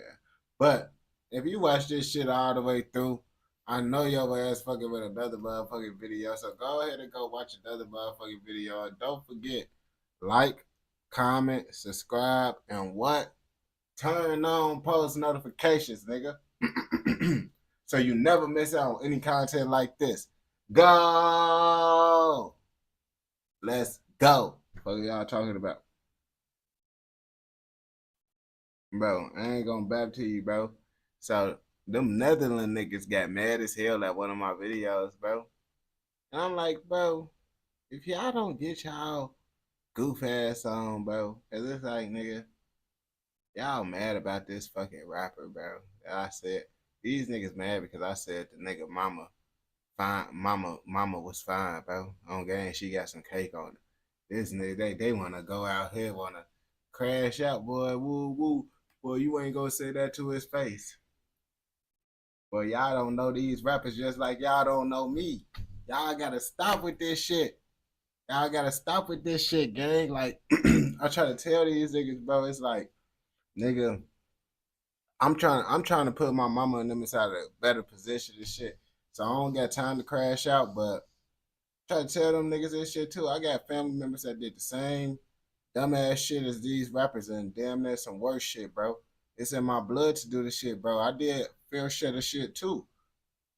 But if you watch this shit all the way through, I know your ass fucking with another motherfucking video. So go ahead and go watch another motherfucking video. And don't forget, like, comment, subscribe, and what? Turn on post notifications, nigga. So you never miss out on any content like this. Go! Let's go. What are y'all talking about? Bro, I ain't gonna bab to you, bro. So them Netherlands niggas got mad as hell at one of my videos, bro. And I'm like, bro, if y'all don't get y'all goof ass on, bro, cause it's like, nigga, y'all mad about this fucking rapper, bro. And I said, these niggas mad because I said the nigga mama fine, mama was fine, bro. On game, she got some cake on it. This nigga, they wanna go out here, wanna crash out, boy, woo woo. Boy, you ain't gonna say that to his face. Well, y'all don't know these rappers just like y'all don't know me. Y'all gotta stop with this shit. Y'all gotta stop with this shit, gang. Like, I try to tell these niggas, bro, it's like, nigga, I'm trying to put my mama and them inside a better position and shit. So I don't got time to crash out, but try to tell them niggas this shit too. I got family members that did the same dumbass shit as these rappers, and damn near some worse shit, bro. It's in my blood to do the shit, bro. I did fair share of shit too.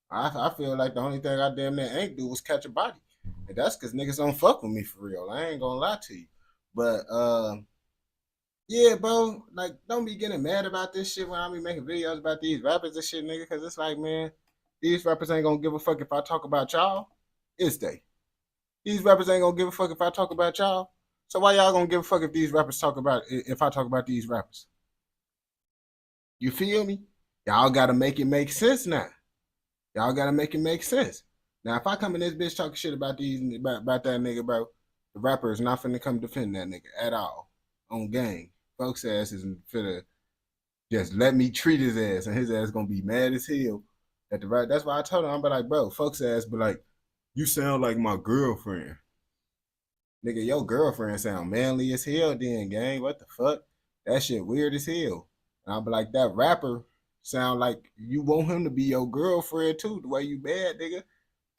I feel like the only thing I damn near ain't do was catch a body. And that's because niggas don't fuck with me for real. I ain't gonna lie to you. But yeah, bro, like, don't be getting mad about this shit when I be making videos about these rappers and shit, nigga, because it's like, man, these rappers ain't gonna give a fuck if I talk about y'all. Is they? These rappers ain't gonna give a fuck if I talk about y'all. So why y'all gonna give a fuck if these rappers talk about, if I talk about these rappers? You feel me? Y'all gotta make it make sense now. Y'all gotta make it make sense. Now, if I come in this bitch talking shit about about that nigga, bro, the rapper is not finna come defend that nigga at all. On game. Folks' ass is finna just let me treat his ass, and his ass gonna be mad as hell at the right. That's why I told him, I'm like, bro, folks' ass be like, you sound like my girlfriend. Nigga, your girlfriend sound manly as hell then, gang. What the fuck? That shit weird as hell. And I'll be like, that rapper sound like you want him to be your girlfriend too, the way you bad, nigga.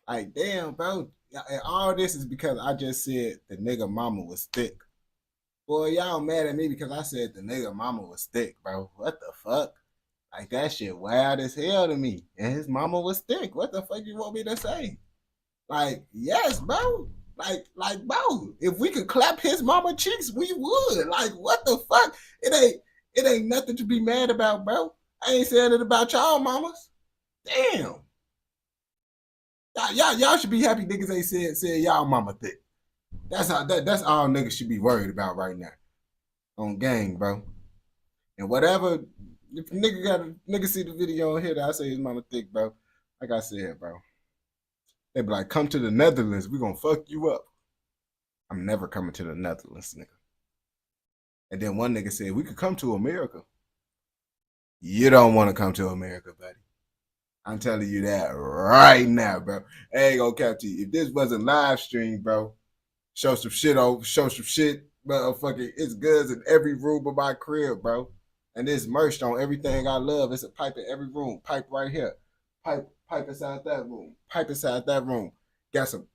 Like, damn, bro. And all this is because I just said the nigga mama was thick. Boy, y'all mad at me because I said the nigga mama was thick, bro. What the fuck? Like, that shit wild as hell to me. And his mama was thick. What the fuck you want me to say? Like, yes, bro. Like, bro, if we could clap his mama cheeks, we would. Like, what the fuck? It ain't nothing to be mad about, bro. I ain't saying it about y'all mamas. Damn. Y'all should be happy niggas ain't said y'all mama thick. That's all niggas should be worried about right now. On gang, bro. And whatever, if nigga see the video on here that I say his mama thick, bro. Like I said, bro. They be like, come to the Netherlands, we gonna fuck you up. I'm never coming to the Netherlands, nigga. And then one nigga said, we could come to America. You don't want to come to America, buddy. I'm telling you that right now, bro. I ain't gonna cap to you. If this wasn't live stream, bro, show some shit, motherfucking, it's goods in every room of my crib, bro. And it's merched on everything I love. It's a pipe in every room. Pipe right here. Pipe inside that room. Pipe inside that room. Got some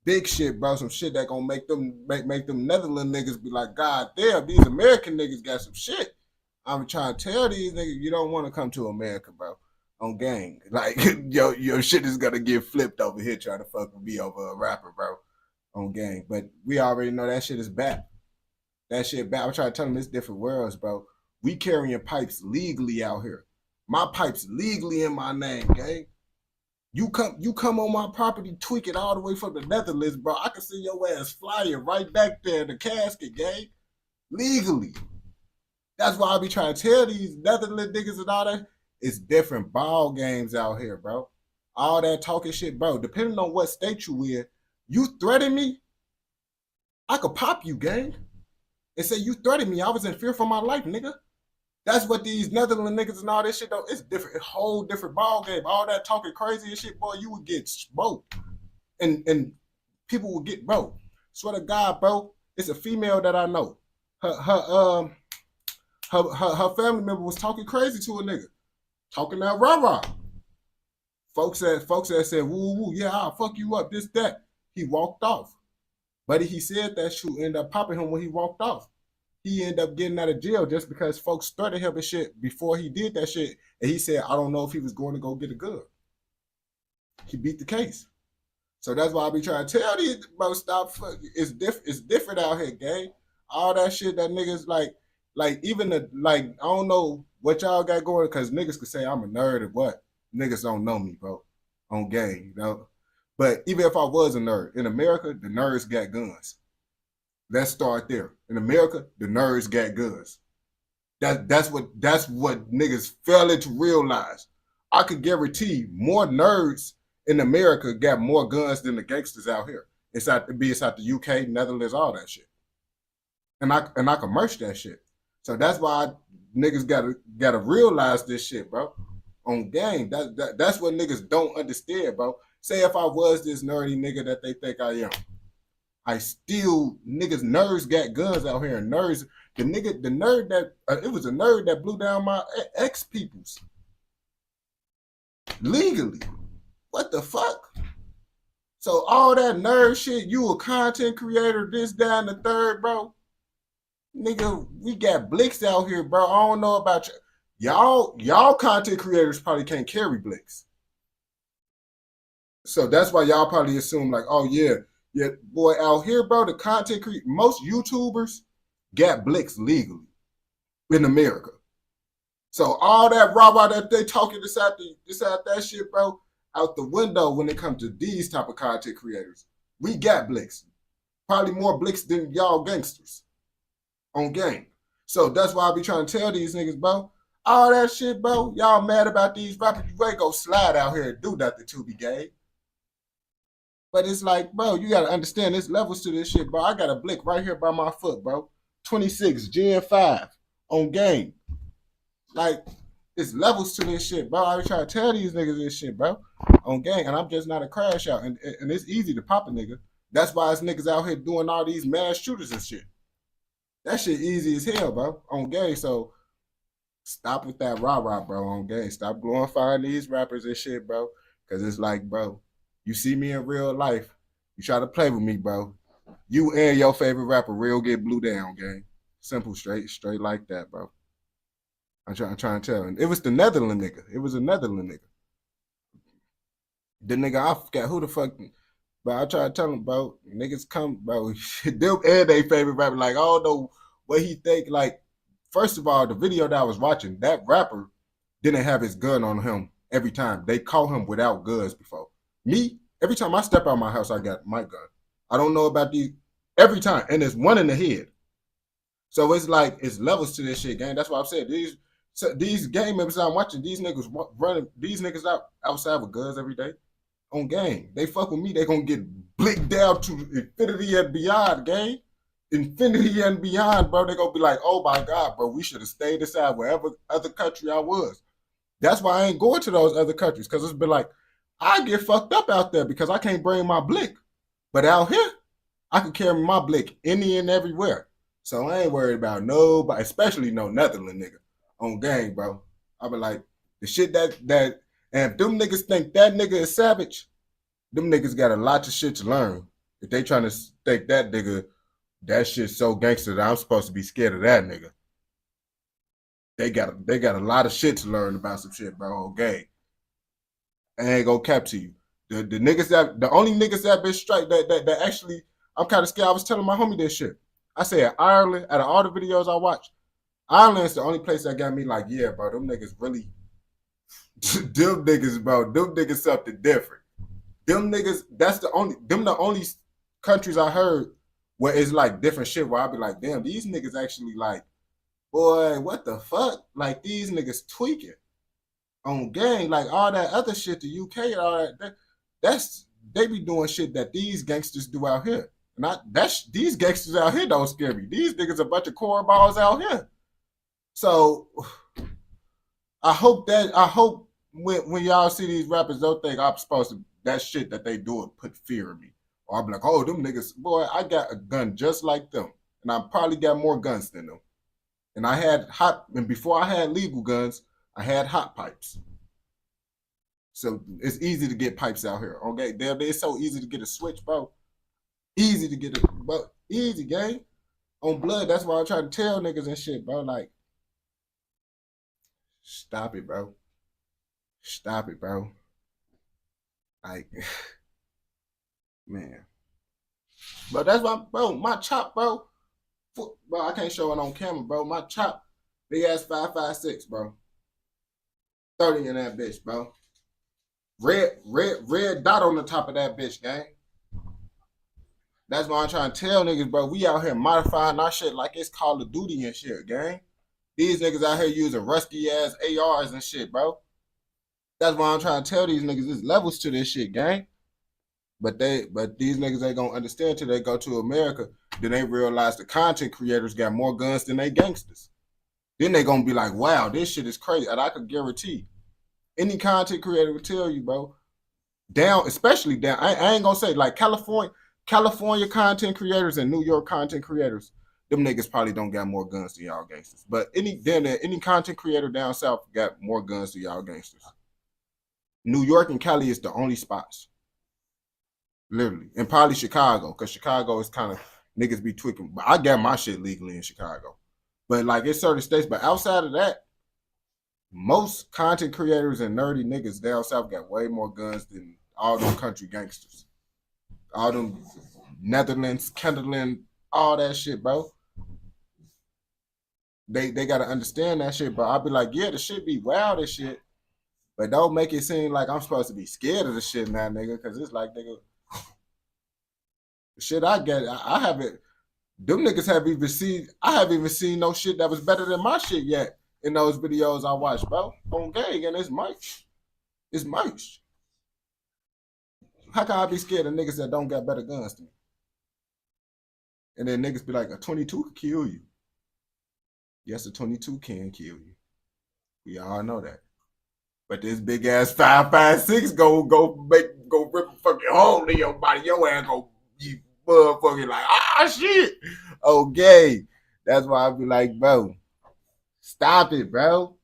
big shit, bro. Some shit that gonna make them Netherlands niggas be like, God damn, these American niggas got some shit. I'm trying to tell these niggas, you don't want to come to America, bro. On gang. Like, your shit is gonna get flipped over here trying to fuck with me over a rapper, bro. On gang. But we already know that shit is bad. That shit bad. I'm trying to tell them it's different worlds, bro. We carrying pipes legally out here. My pipes legally in my name, gang. You come on my property, tweak it all the way from the Netherlands, bro. I can see your ass flying right back there in the casket, gang. Legally. That's why I be trying to tell these Netherlands niggas and all that. It's different ball games out here, bro. All that talking shit, bro. Depending on what state you in, you threaten me, I could pop you, gang. And say you threatened me. I was in fear for my life, nigga. That's what these Netherlands niggas and all this shit, though. It's different. It's a whole different ball game. All that talking crazy and shit, boy, you would get smoked. And people would get, bro. Swear to God, bro. It's a female that I know. Her family member was talking crazy to a nigga. Talking that rah-rah. Folks that said, woo, woo, yeah, I'll fuck you up, this, that. He walked off. Buddy, he said that shit ended up popping him when he walked off. He ended up getting out of jail just because folks threatened him and shit before he did that shit. And he said, I don't know if he was going to go get a gun. He beat the case. So that's why I be trying to tell these, bro, stop fucking. It's different out here, gang. All that shit that niggas like even the, like, I don't know what y'all got going, because niggas could say I'm a nerd or what. Niggas don't know me, bro. On gang, you know. But even if I was a nerd, in America, the nerds got guns. Let's start there. In America, the nerds got guns. That's what niggas fail to realize. I could guarantee more nerds in America got more guns than the gangsters out here. It's out the UK, Netherlands, all that shit. And I can merch that shit. So that's why niggas gotta realize this shit, bro. On game. That's what niggas don't understand, bro. Say if I was this nerdy nigga that they think I am. I still, niggas, nerds got guns out here. And nerds, it was a nerd that blew down my ex-peoples. Legally. What the fuck? So all that nerd shit, you a content creator, this, that, and the third, bro. Nigga, we got blicks out here, bro. I don't know about y'all content creators probably can't carry blicks. So that's why y'all probably assume like, oh yeah, boy, out here, bro, the content most YouTubers got blicks legally in America. So all that rah-rah that they talking this out that shit, bro, out the window when it comes to these type of content creators. We got blicks. Probably more blicks than y'all gangsters on game. So that's why I be trying to tell these niggas, bro, all that shit, bro, y'all mad about these rappers, you ain't go slide out here and do nothing to be gay. But it's like, bro, you got to understand there's levels to this shit, bro. I got a blick right here by my foot, bro. 26, Gen 5 on game. Like, it's levels to this shit, bro. I be trying to tell these niggas this shit, bro, on game. And I'm just not a crash out. And it's easy to pop a nigga. That's why it's niggas out here doing all these mass shooters and shit. That shit easy as hell, bro, on game. So stop with that rah-rah, bro, on game. Stop glorifying these rappers and shit, bro. Because it's like, bro, you see me in real life, you try to play with me, bro. You and your favorite rapper real get blew down, gang. Simple, straight like that, bro. I'm trying to tell him. It was the Netherlands nigga. It was a Netherlands nigga. The nigga, I forgot who the fuck. But I try to tell him, bro, niggas come, bro. Them and they favorite rapper, like, I don't know what he think. Like, first of all, the video that I was watching, that rapper didn't have his gun on him every time. They caught him without guns before. Me, every time I step out of my house, I got my gun. I don't know about these every time, and there's one in the head. So it's like it's levels to this shit, gang. That's why I'm saying these game members I'm watching, these niggas running, these niggas outside with guns every day on game. They fuck with me, they gonna get blicked down to infinity and beyond, gang. Infinity and beyond, bro. They gonna be like, oh my God, bro, we should have stayed inside wherever other country I was. That's why I ain't going to those other countries, because it's been like, I get fucked up out there because I can't bring my blick. But out here, I can carry my blick any and everywhere. So I ain't worried about nobody, especially no Netherlands nigga on gang, bro. I be like, the shit that and if them niggas think that nigga is savage, them niggas got a lot of shit to learn. If they trying to think that nigga, that shit's so gangster that I'm supposed to be scared of that nigga. They got a lot of shit to learn about some shit, bro, on gang. I ain't gonna cap to you. The niggas that, the only niggas that been straight that actually, I'm kind of scared. I was telling my homie this shit. I said Ireland, out of all the videos I watched, Ireland's the only place that got me like, yeah, bro, them niggas really, them niggas something different. Them niggas, the only countries I heard where it's like different shit where I be like, damn, these niggas actually like, boy, what the fuck? Like these niggas tweaking on gang, like all that other shit, the UK and all that's they be doing shit that these gangsters do out here. These gangsters out here don't scare me. These niggas a bunch of cornballs out here. So I hope when y'all see these rappers, don't think I'm supposed to, that shit that they do it put fear in me. Or I'll be like, oh, them niggas, boy, I got a gun just like them. And I probably got more guns than them. And before I had legal guns, I had hot pipes. So it's easy to get pipes out here. Okay, it's so easy to get a switch, bro. Easy to get easy, gang. On blood, that's why I'm trying to tell niggas and shit, bro. Like, stop it, bro. Stop it, bro. Like, man. But that's why, bro, my chop, bro. Bro, I can't show it on camera, bro. My chop, big ass 5.56, bro. 30 in that bitch, bro. Red dot on the top of that bitch, gang. That's why I'm trying to tell niggas, bro. We out here modifying our shit like it's Call of Duty and shit, gang. These niggas out here using rusty ass ARs and shit, bro. That's why I'm trying to tell these niggas there's levels to this shit, gang. But these niggas ain't gonna understand till they go to America. Then they realize the content creators got more guns than they gangsters. Then they gonna be like, wow, this shit is crazy. And I could guarantee any content creator will tell you, bro, especially down, I ain't gonna say like California content creators and New York content creators, them niggas probably don't got more guns than y'all gangsters. But any content creator down south got more guns than y'all gangsters. New York and Cali is the only spots. Literally. And probably Chicago, because Chicago is kind of, niggas be tweaking. But I got my shit legally in Chicago. But like it's certain states, but outside of that, most content creators and nerdy niggas down south got way more guns than all them country gangsters. All them Netherlands, Kenderland, all that shit, bro. They gotta understand that shit, bro. I'll be like, yeah, the shit be wild as shit. But don't make it seem like I'm supposed to be scared of the shit now, nigga, because it's like, nigga, the shit I get, I haven't, them niggas I haven't even seen no shit that was better than my shit yet in those videos I watched, bro. On gang, and it's Mike. It's Mike. How can I be scared of niggas that don't got better guns than me? And then niggas be like, a 22 can kill you. Yes, a 22 can kill you. We all know that. But this big ass 5.56 go rip a fucking hole in your body. Your ass You motherfucker like, shit. Okay. That's why I be like, bro, stop it, bro.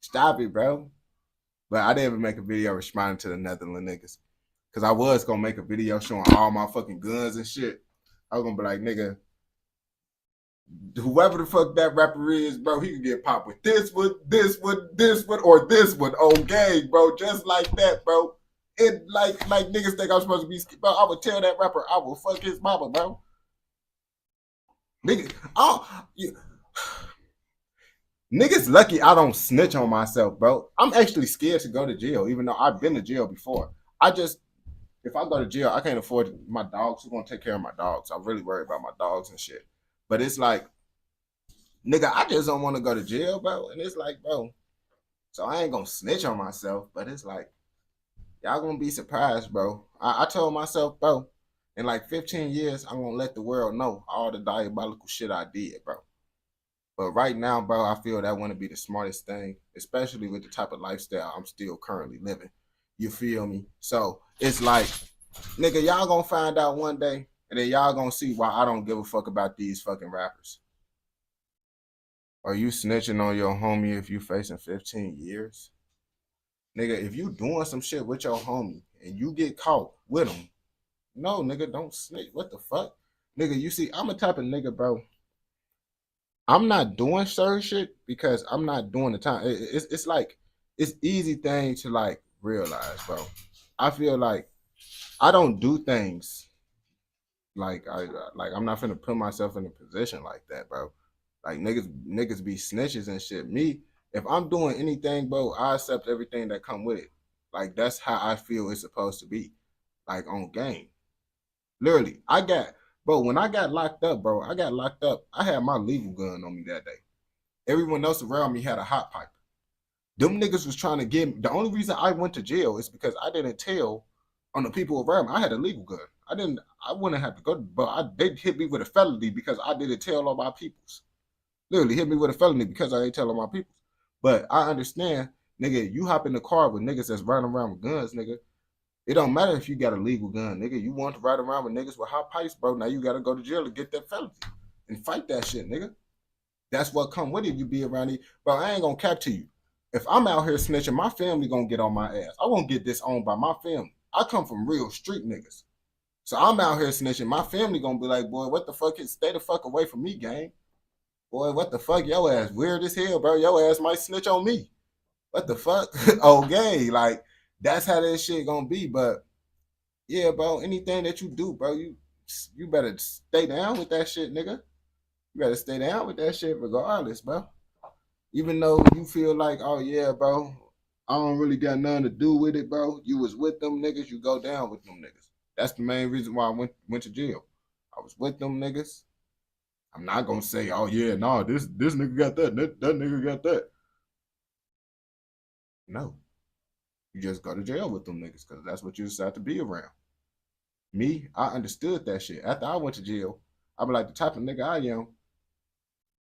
Stop it, bro. But I didn't even make a video responding to the Netherlands niggas. Cause I was gonna make a video showing all my fucking guns and shit. I was gonna be like, nigga, whoever the fuck that rapper is, bro, he can get popped with this one, this one, this one, or this one on game, bro. Just like that, bro. It like niggas think I'm supposed to be, bro. I would tell that rapper I will fuck his mama, bro. Nigga, niggas lucky I don't snitch on myself, bro. I'm actually scared to go to jail, even though I've been to jail before. If I go to jail, I can't afford my dogs. Who's gonna take care of my dogs? I really worry about my dogs and shit. But it's like, nigga, I just don't want to go to jail, bro. And it's like, bro, so I ain't gonna snitch on myself. But it's like, y'all gonna be surprised, bro. I told myself, bro, in like 15 years, I'm gonna let the world know all the diabolical shit I did, bro. But right now, bro, I feel that wouldn't be the smartest thing, especially with the type of lifestyle I'm still currently living. You feel me? So it's like, nigga, y'all gonna find out one day, and then y'all gonna see why I don't give a fuck about these fucking rappers. Are you snitching on your homie if you facing 15 years? Nigga, if you doing some shit with your homie and you get caught with him, no, nigga, don't snitch. What the fuck? Nigga, you see, I'm a type of nigga, bro. I'm not doing certain shit because I'm not doing the time. It's like, it's easy thing to like realize, bro. I feel like I don't do things like I'm not finna put myself in a position like that, bro. Like niggas be snitches and shit. Me, if I'm doing anything, bro, I accept everything that come with it. Like that's how I feel it's supposed to be. Like on game. Literally, bro, when I got locked up, bro, I had my legal gun on me that day. Everyone else around me had a hot pipe. Them niggas was trying to get me. The only reason I went to jail is because I didn't tell on the people around me. I had a legal gun. I wouldn't have to go, but they hit me with a felony because I didn't tell all my peoples. Literally hit me with a felony because I ain't telling my peoples. But I understand, nigga, you hop in the car with niggas that's running around with guns, nigga. It don't matter if you got a legal gun, nigga. You want to ride around with niggas with hot pipes, bro. Now you got to go to jail to get that felony and fight that shit, nigga. That's what come with it. You be around it. Bro, I ain't going to cap to you. If I'm out here snitching, my family going to get on my ass. I won't get disowned by my family. I come from real street niggas. So I'm out here snitching. My family going to be like, boy, what the fuck? Stay the fuck away from me, gang. Boy, what the fuck? Your ass weird as hell, bro. Your ass might snitch on me. What the fuck? Okay, like, that's how that shit going to be. But, yeah, bro, anything that you do, bro, you better stay down with that shit, nigga. You better stay down with that shit regardless, bro. Even though you feel like, oh, yeah, bro, I don't really got nothing to do with it, bro. You was with them niggas, you go down with them niggas. That's the main reason why I went to jail. I was with them niggas. I'm not going to say, oh, yeah, no, this nigga got that nigga got that. No. You just go to jail with them niggas because that's what you decide to be around. Me, I understood that shit. After I went to jail, I be like, the type of nigga I am,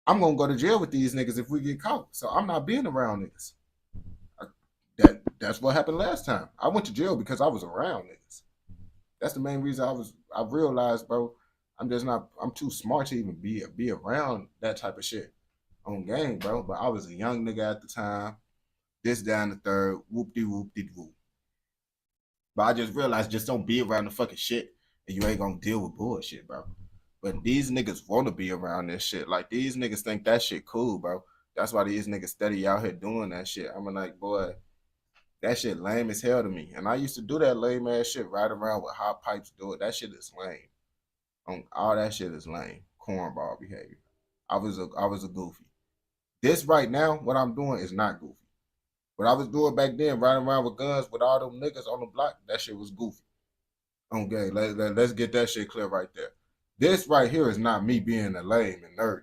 I'm going to go to jail with these niggas if we get caught. So I'm not being around niggas. That's what happened last time. I went to jail because I was around niggas. That's the main reason I realized, bro, I'm too smart to even be around that type of shit on game, bro. But I was a young nigga at the time. This down the third, whoop-de-whoop-de-whoop. But I just realized just don't be around the fucking shit and you ain't gonna deal with bullshit, bro. But these niggas want to be around this shit. Like, these niggas think that shit cool, bro. That's why these niggas steady out here doing that shit. I'm like, boy, that shit lame as hell to me. And I used to do that lame ass shit, ride around with hot pipes, do it. That shit is lame. All that shit is lame. Cornball behavior. I was a goofy. This right now, what I'm doing is not goofy. What I was doing back then, riding around with guns with all them niggas on the block, that shit was goofy. Okay, let's get that shit clear right there. This right here is not me being a lame and nerdy.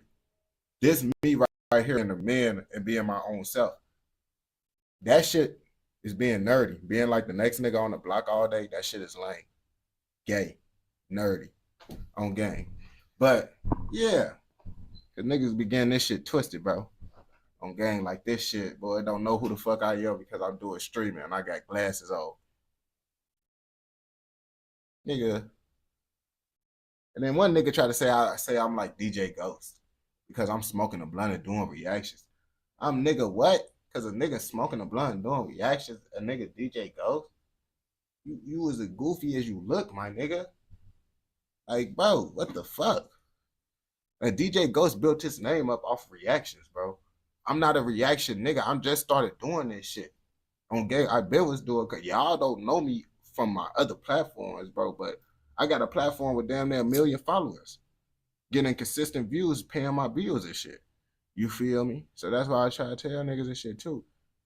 This me right here and a man and being my own self. That shit is being nerdy. Being like the next nigga on the block all day, that shit is lame. Gay. Nerdy. On game. But, yeah. Cause niggas be getting this shit twisted, bro. On game like this shit, boy, don't know who the fuck I am because I'm doing streaming and I got glasses on. Nigga, And then one nigga try to say I'm like DJ Ghost because I'm smoking a blunt and doing reactions. I'm nigga what? Because a nigga smoking a blunt and doing reactions, a nigga DJ Ghost? You was as goofy as you look, my nigga. Like, bro, what the fuck? And DJ Ghost built his name up off reactions, bro. I'm not a reaction nigga. I'm just started doing this shit. On gay, I been was doing, cause y'all don't know me from my other platforms, bro. But I got a platform with damn near 1 million followers, getting consistent views, paying my bills and shit. You feel me? So that's why I try to tell niggas and shit too.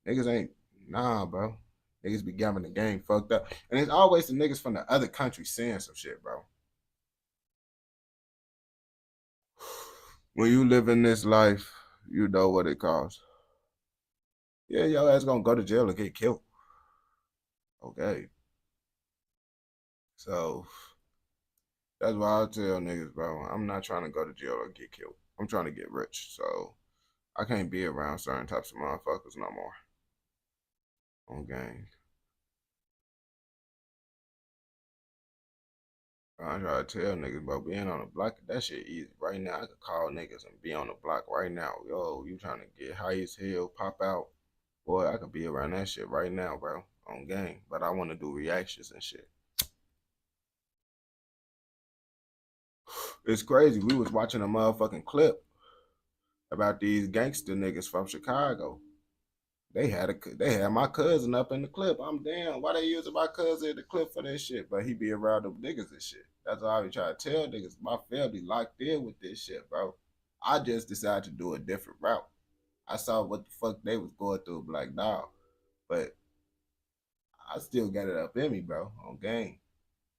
Niggas ain't, nah, bro. Niggas be giving the game fucked up. And it's always the niggas from the other country saying some shit, bro. When you live in this life, you know what it costs. Yeah, your ass gonna go to jail or get killed. Okay. So that's why I tell niggas, bro, I'm not trying to go to jail or get killed. I'm trying to get rich. So I can't be around certain types of motherfuckers no more. On gang. I try to tell niggas about being on the block. That shit easy. Right now, I could call niggas and be on the block right now. Yo, you trying to get high as hell, pop out. Boy, I could be around that shit right now, bro. On gang. But I want to do reactions and shit. It's crazy. We was watching a motherfucking clip about these gangster niggas from Chicago. They had my cousin up in the clip. I'm damn. Why they using my cousin in the clip for this shit? But he be around them niggas and shit. That's all I be trying to tell niggas. My family locked in with this shit, bro. I just decided to do a different route. I saw what the fuck they was going through, like, nah. But I still got it up in me, bro, on game.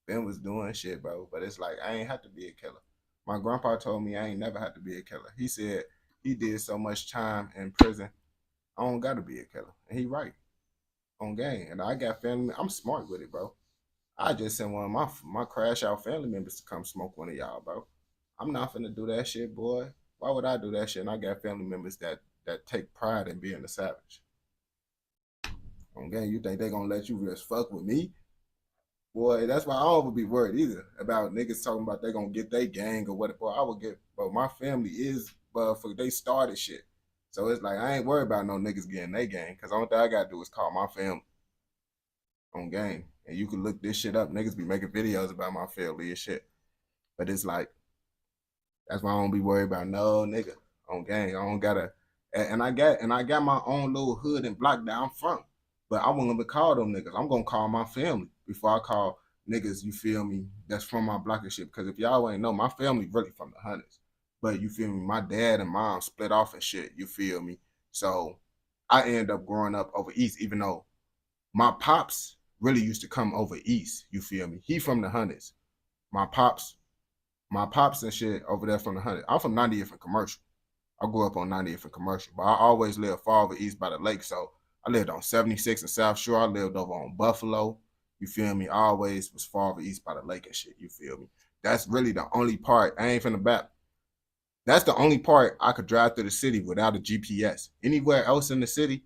Ben was doing shit, bro. But it's like, I ain't have to be a killer. My grandpa told me I ain't never had to be a killer. He said he did so much time in prison, I don't gotta be a killer. And he right. On game. And I got family. I'm smart with it, bro. I just sent one of my crash out family members to come smoke one of y'all, bro. I'm not finna do that shit, boy. Why would I do that shit? And I got family members that take pride in being a savage. On game, you think they gonna let you just fuck with me? Boy, that's why I don't be worried either about niggas talking about they gonna get their gang or what. Boy, I would get, bro, my family is, for they started shit. So it's like, I ain't worried about no niggas getting their gang, because the only thing I gotta do is call my family on game. And you can look this shit up. Niggas be making videos about my family and shit. But it's like, that's why I don't be worried about no nigga on gang. I don't gotta, and I got my own little hood and block that I'm from. But I won't even call them niggas. I'm gonna call my family before I call niggas, you feel me, that's from my block and shit. Because if y'all ain't know, my family really from the hundreds. But you feel me, my dad and mom split off and shit, you feel me? So I end up growing up over east, even though my pops really used to come over east, you feel me? He from the hundreds. My pops and shit over there from the hundreds. I'm from 90th and Commercial. I grew up on 90th and Commercial, but I always lived far over east by the lake. So I lived on 76 and South Shore. I lived over on Buffalo. You feel me? I always was far over east by the lake and shit. You feel me? That's really the only part. I ain't finna back. That's the only part I could drive through the city without a GPS. Anywhere else in the city,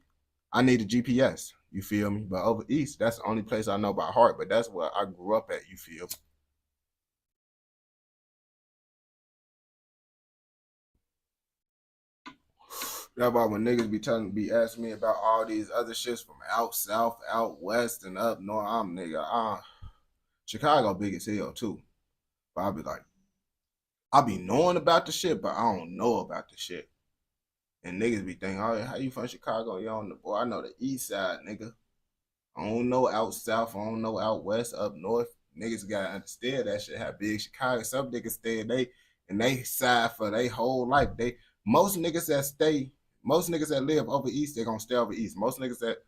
I need a GPS. You feel me? But over east, that's the only place I know by heart. But that's where I grew up at. You feel me? That's why when niggas be asking me about all these other shits from out south, out west, and up north, I'm nigga. Chicago big as hell too. But I be knowing about the shit, but I don't know about the shit. And niggas be thinking, oh, how you from Chicago? You on the boy? I know the east side, nigga. I don't know out south. I don't know out west, up north. Niggas gotta understand that shit. How big Chicago? Some niggas stay in they side for their whole life. Most niggas that live over east, they gonna stay over east. Most niggas that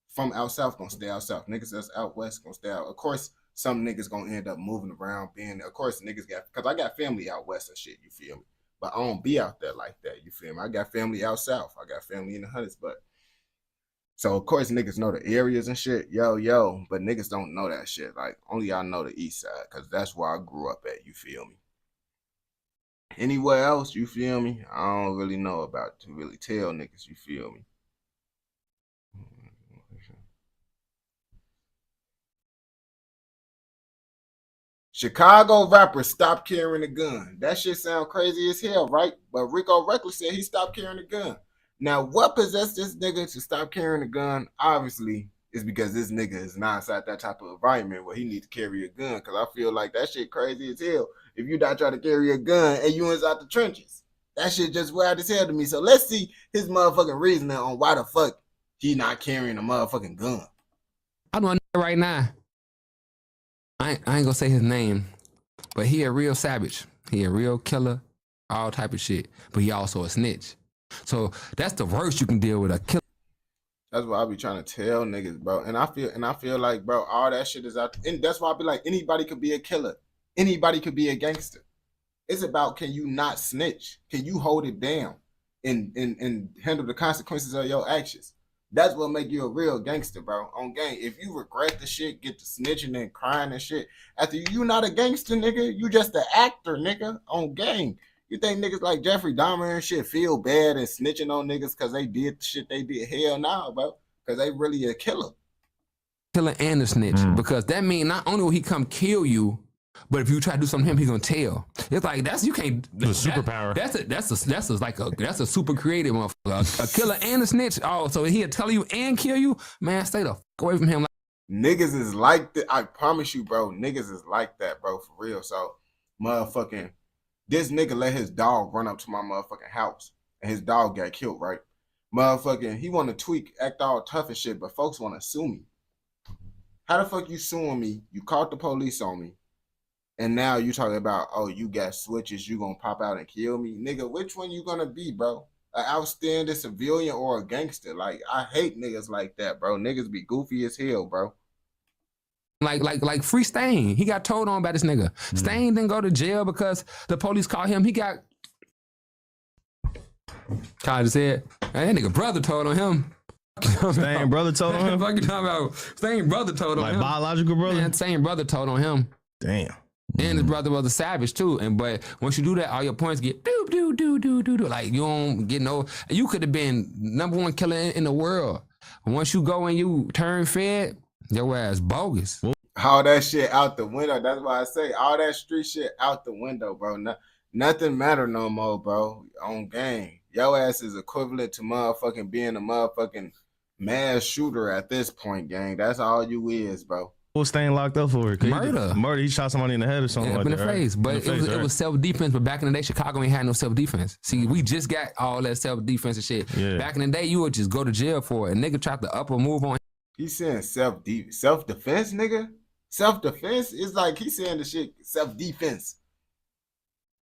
from out south gonna stay out south. Niggas that's out west gonna stay out. Of course, some niggas gonna end up moving around. Of course, niggas because I got family out west and shit. You feel me? But I don't be out there like that. You feel me? I got family out south. I got family in the hundreds, but. So of course niggas know the areas and shit, yo, but niggas don't know that shit. Like only y'all know the east side, cause that's where I grew up at. You feel me? Anywhere else, you feel me? I don't really know about to really tell niggas. You feel me? Chicago rappers stop carrying a gun. That shit sound crazy as hell, right? But Rico Reckless said he stopped carrying a gun. Now, what possessed this nigga to stop carrying a gun? Obviously, it's because this nigga is not inside that type of environment where he needs to carry a gun. Because I feel like that shit crazy as hell. If you not trying to carry a gun and you inside the trenches, that shit just wild as hell to me. So let's see his motherfucking reasoning on why the fuck he not carrying a motherfucking gun. I know right now. I ain't gonna say his name, but he a real savage. He a real killer, all type of shit. But he also a snitch. So that's the worst you can deal with, a killer. That's what I be trying to tell niggas, bro. And I feel like, bro, all that shit is out. And that's why I be like, anybody could be a killer. Anybody could be a gangster. It's about, can you not snitch? Can you hold it down and handle the consequences of your actions? That's what make you a real gangster, bro. On game, if you regret the shit, get to snitching and crying and shit, after you not a gangster, nigga, you just an actor, nigga. On game, you think niggas like Jeffrey Dahmer and shit feel bad and snitching on niggas because they did the shit they did? Hell no, bro, because they really a killer. Killer and a snitch, because that mean not only will he come kill you, but if you try to do something to him, he's gonna tell. It's like you can't. It's a superpower. That's a super creative motherfucker. A killer and a snitch. Oh, so he'll tell you and kill you, man. Stay the fuck away from him. Niggas is like that. I promise you, bro. Niggas is like that, bro, for real. So, motherfucking, this nigga let his dog run up to my motherfucking house, and his dog got killed, right? Motherfucking, he want to tweak, act all tough and shit, but folks want to sue me. How the fuck you suing me? You called the police on me. And now you talking about, oh, you got switches, you gonna pop out and kill me? Nigga, which one you gonna be, bro? An outstanding civilian or a gangster? Like, I hate niggas like that, bro. Niggas be goofy as hell, bro. Like Free Stain. He got told on by this nigga. Stain didn't go to jail because the police called him. He got... Kyle just said, that nigga brother told on him. Stain brother told on him? Fuck you talking about? Stain brother told on him. Like biological brother? Man, Stain brother told on him. Damn. And his brother was a savage too. But once you do that, all your points get do. Like you don't get no. You could have been #1 killer in the world. Once you go and you turn fed, your ass bogus. All that shit out the window. That's why I say all that street shit out the window, bro. Nothing matter no more, bro. On game, your ass is equivalent to motherfucking being a motherfucking mass shooter at this point, gang. That's all you is, bro. What Stain locked up for? Murder. He shot somebody in the head or something like in that. the face. But it was self-defense. But back in the day, Chicago ain't had no self-defense. See, we just got all that self-defense and shit. Yeah. Back in the day, you would just go to jail for it. A nigga tried to up or move on. He's saying self-defense, nigga? Self-defense? It's like he's saying the shit self-defense.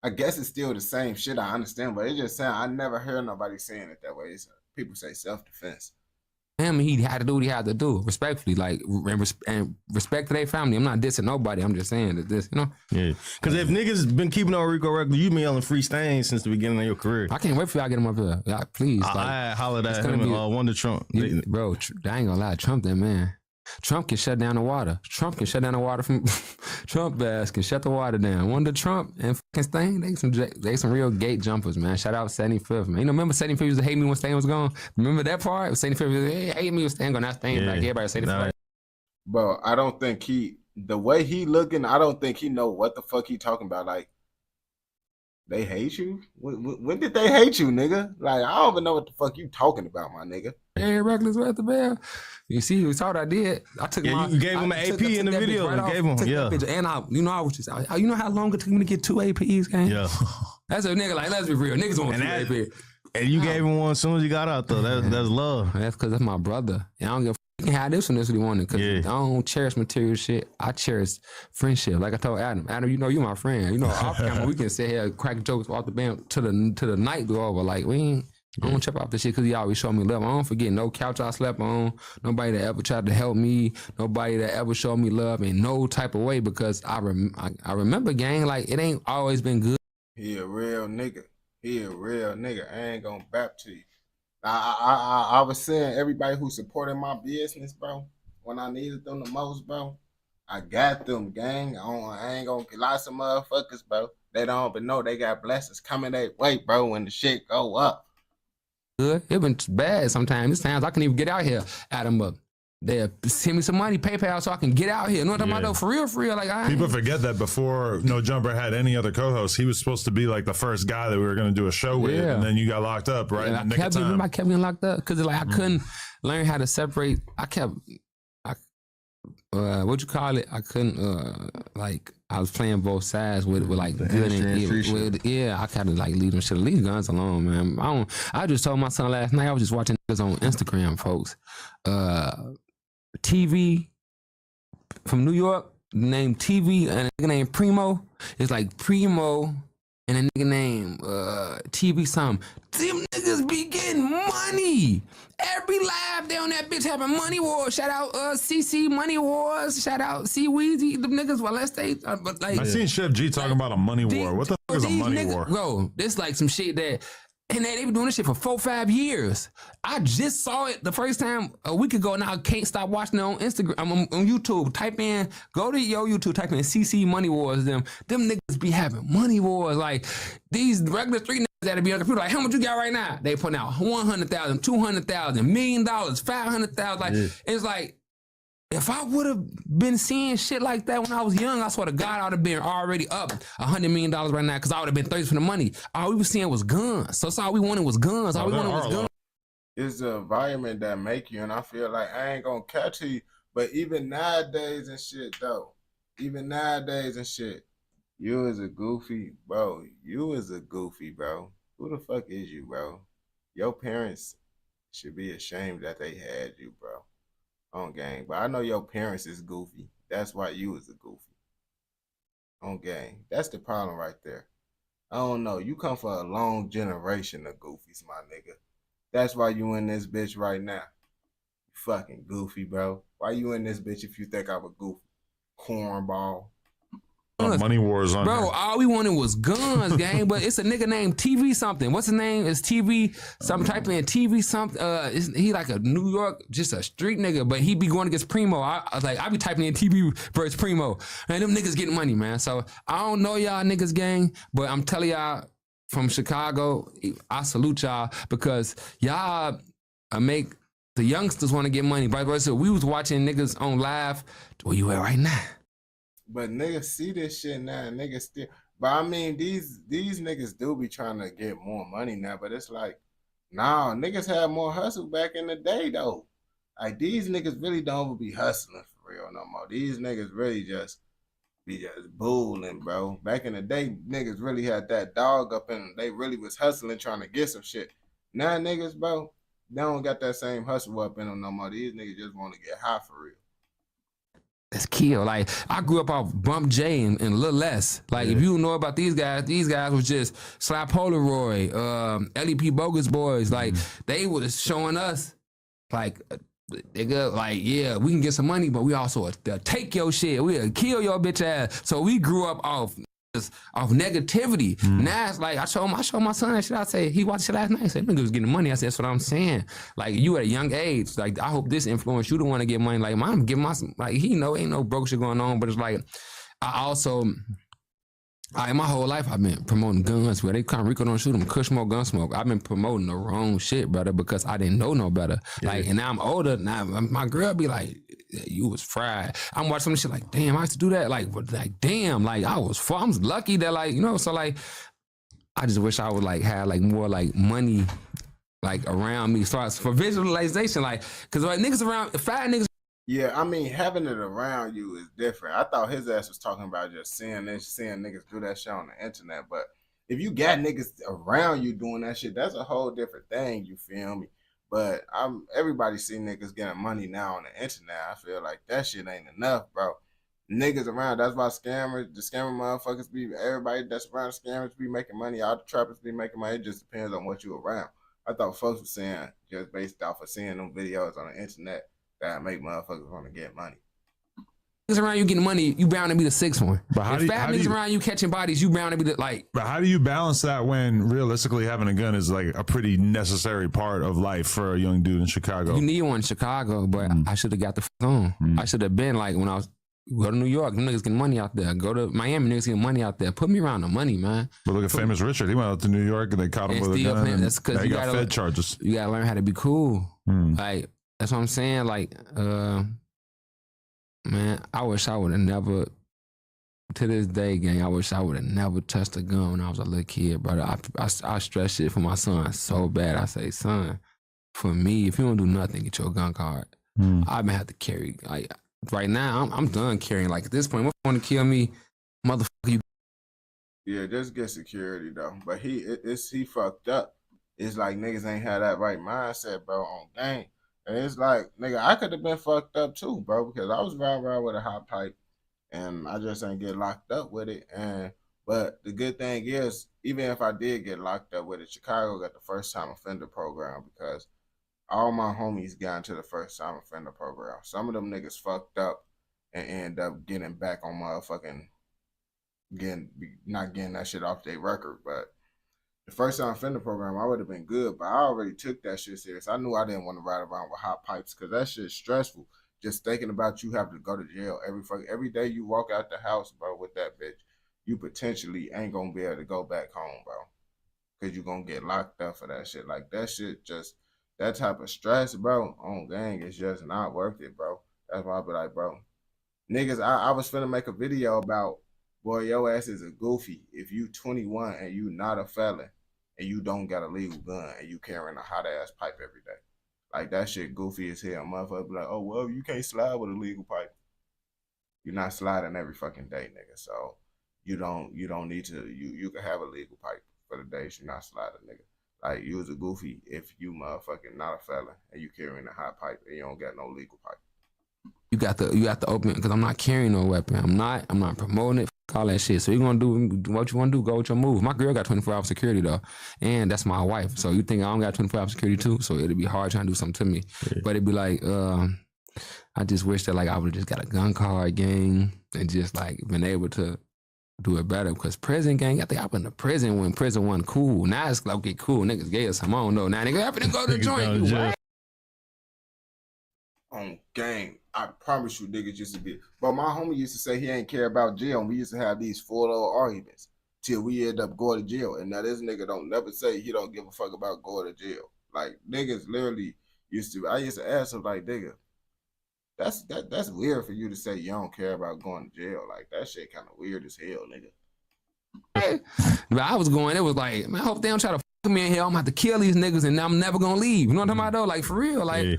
I guess it's still the same shit, I understand, but it just sounds, I never heard nobody saying it that way. People say self-defense. Him, he had to do what he had to do, respectfully, like, and respect to their family. I'm not dissing nobody. I'm just saying that this, you know? Yeah. Because if niggas been keeping on Rico Reckless, you been yelling Free Stain since the beginning of your career. I can't wait for y'all to get him up here. Y'all, please. I hollered at him and Wonder Trump. Bro, I ain't gonna lie. Trump, that man. Trump can shut down the water. Trump can shut down the water from Trump ass can shut the water down. Wonder Trump and fucking Stain, they some real gate jumpers, man. Shout out 75th, man. You know, remember 75th used to hate me when Stain was gone? Remember that part? 75th used to hate me when Stain gone. Now Stain back. Everybody 75th. Bro, I don't think the way he looking, I don't think he know what the fuck he talking about. Like, they hate you? When did they hate you, nigga? Like, I don't even know what the fuck you talking about, my nigga. Hey, Reckless at the bell. You see, you saw what I did. I took you gave him an AP in the video. Right gave him, and I was just, you know how long it took me to get 2 APs, gang? Yeah. That's a nigga, like, let's be real. Niggas want 2 AP. And you gave him one as soon as he got out, though. That's love. That's because that's my brother. And I don't give a fuck. He can have this one if he wanted, because I don't cherish material shit. I cherish friendship. Like I told Adam, you know you my friend. You know, off camera, we can sit here crack jokes off the band to the night go over. Like, we ain't, I don't trip off this shit because he always showed me love. I don't forget no couch I slept on, nobody that ever tried to help me, nobody that ever showed me love in no type of way, because I remember, gang, like, it ain't always been good. He a real nigga. I ain't gonna bap to you. I was saying, everybody who supported my business, bro, when I needed them the most, bro, I got them, gang. I ain't gonna lie to some motherfuckers, bro. They don't even know they got blessings coming their way, bro, when the shit go up. Good. It been bad sometimes. There's times I can't even get out here, Adam up. They send me some money, PayPal, so I can get out here. You know what I'm talking about? Though? For real. Like People forget that before No Jumper had any other co-host, he was supposed to be like the first guy that we were going to do a show with, and then you got locked up, right? I kept getting locked up because like I couldn't learn how to separate. What you call it? I couldn't like I was playing both sides with like good and evil. I kind of like leave them shit. Leave guns alone, man. I just told my son last night. I was just watching niggas on Instagram, folks. TV from New York, named TV, and a nigga named Primo. It's like Primo and a nigga named TV something. Them niggas be getting money. Every live they on that bitch having money wars. Shout out CC Money Wars. Shout out C Weezy. Them niggas, well, let's stay. But like, I seen Chef G talking about a money war. What the fuck is a money war? Bro, this like some shit that. And they been doing this shit for 4-5 years. I just saw it the first time a week ago, and I can't stop watching it on Instagram. I'm on YouTube. Go to your YouTube, type in CC Money Wars. Them niggas be having money wars. Like these regular street niggas that be on the computer, like, how much you got right now? They putting out 100,000, 200,000, $1 million, 500,000. Like it's like, if I would have been seeing shit like that when I was young, I swear to God, I would have been already up $100 million right now because I would have been thirsty for the money. All we was seeing was guns. So that's all we wanted was guns. All we wanted was guns. It's the environment that make you, and I feel like I ain't gonna catch you. But even nowadays and shit, though, you is a goofy, bro. Who the fuck is you, bro? Your parents should be ashamed that they had you, bro. On gang, but I know your parents is goofy. That's why you is a goofy. On gang, that's the problem right there. I don't know. You come for a long generation of goofies, my nigga. That's why you in this bitch right now. You fucking goofy, bro. Why you in this bitch if you think I'm a goofy cornball? Money wars on bro. there. All we wanted was guns, gang. But it's a nigga named TV something. What's his name? It's TV something. Type in TV something. He like a New York, just a street nigga. But he be going against Primo. I was like, I be typing in TV versus Primo, and them niggas getting money, man. So I don't know y'all niggas, gang. But I'm telling y'all from Chicago, I salute y'all because y'all make the youngsters want to get money. But so we was watching niggas on live. Where you at right now? But niggas see this shit now, niggas still. But I mean, these niggas do be trying to get more money now. But it's like, nah, niggas had more hustle back in the day though. Like these niggas really don't be hustling for real no more. These niggas really just be bulling, bro. Back in the day, niggas really had that dog up in them. They really was hustling, trying to get some shit. Now niggas, bro, they don't got that same hustle up in them no more. These niggas just want to get high for real. That's kill. Like I grew up off Bump J and Lil S. Like if you know about these guys was just Slap Polaroid, LEP Bogus Boys. Like they was showing us like nigga, like yeah, we can get some money, but we also take your shit. We'll kill your bitch ass. So we grew up off negativity. Now it's like I show my son that shit. I say he watched it last night. I said nigga was getting money. I said that's what I'm saying. Like you at a young age. Like I hope this influenced you to want to get money. Like mom give my like he know ain't no broke shit going on. But it's like I also my whole life I've been promoting guns. Where they come Rico don't shoot them. Kushmo gun smoke. I've been promoting the wrong shit, brother, because I didn't know no better. Like and now I'm older. Now my girl be like, you was fried. I'm watching some shit like, damn, I used to do that. Like damn, like I'm lucky that like, you know, so like I just wish I would like have like more like money like around me. So for visualization, like cause like niggas around fat niggas. Yeah, I mean, having it around you is different. I thought his ass was talking about just seeing niggas do that shit on the internet. But if you got niggas around you doing that shit, that's a whole different thing, you feel me? But everybody see niggas getting money now on the internet. I feel like that shit ain't enough, bro. Niggas around, that's why the scammer motherfuckers be, everybody that's around the scammers be making money. All the trappers be making money. It just depends on what you around. I thought folks were saying just based off of seeing them videos on the internet that make motherfuckers want to get money. Niggas around you getting money, you bound to be the sixth one. But if five niggas around you catching bodies, you bound to be the like. But how do you balance that when realistically having a gun is like a pretty necessary part of life for a young dude in Chicago? You need one in Chicago, but I should have got the on. I should have been like when I was go to New York, them niggas getting money out there. Go to Miami, niggas getting money out there. Put me around the money, man. But look at Famous Richard. He went out to New York and they caught him with a gun. That's because you got fed charges. You gotta learn how to be cool. Like That's what I'm saying. Like, man, I wish I would have never. To this day, gang, I wish I would have never touched a gun when I was a little kid, brother. I stress shit for my son so bad. I say, son, for me, if you don't do nothing, get your gun card. I've been have to carry. Like right now, I'm done carrying. Like at this point, what want to kill me, motherfucker? You. Yeah, just get security though. But he fucked up. It's like niggas ain't had that right mindset, bro. On gang, and it's like nigga, I could have been fucked up too, bro, because I was riding around with a hot pipe. And I just ain't get locked up with it. But the good thing is, even if I did get locked up with it, Chicago got the first time offender program because all my homies got into the first time offender program. Some of them niggas fucked up and end up getting back on motherfucking not getting that shit off their record. But the first time offender program, I would have been good, but I already took that shit serious. I knew I didn't want to ride around with hot pipes because that shit's stressful. Just thinking about you having to go to jail every day you walk out the house, bro, with that bitch, you potentially ain't gonna be able to go back home, bro, because you're gonna get locked up for that shit. Like that shit, just that type of stress, bro, on gang is just not worth it, bro. That's why I be like, bro, niggas, I was finna make a video about, boy, your ass is a goofy if you 21 and you not a felon and you don't got a legal gun and you carrying a hot ass pipe every day. Like that shit goofy as hell. Motherfucker be like, oh well, you can't slide with a legal pipe. You're not sliding every fucking day, nigga. So you don't need to. You can have a legal pipe for the days you're not sliding, nigga. Like you was a goofy if you motherfucking not a felon and you carrying a hot pipe and you don't got no legal pipe. You got to open it because I'm not carrying no weapon. I'm not promoting it. All that shit. So you're gonna do what you want to do. Go with your move. My girl got 24-hour security though, and that's my wife. So you think I don't got 24-hour security too? So it'd be hard trying to do something to me. Yeah. But it'd be like, I just wish that like I would have just got a gun card, gang, and just like been able to do it better. Because prison, gang, I think I went to prison when prison wasn't cool. Now it's like, okay, cool, niggas gay or something. I don't know. Now niggas happen to go to the joint. On gang, I promise you niggas used to be, but my homie used to say he ain't care about jail, and we used to have these full-on arguments till we end up going to jail. And now this nigga don't never say he don't give a fuck about going to jail. Like niggas literally I used to ask him like, nigga, that's weird for you to say you don't care about going to jail. Like that shit kind of weird as hell, nigga. But I was going, it was like, man, I hope they don't try to fuck me in here. I'm gonna have to kill these niggas and I'm never gonna leave. You know what I'm talking about though? Like for real, like. Yeah.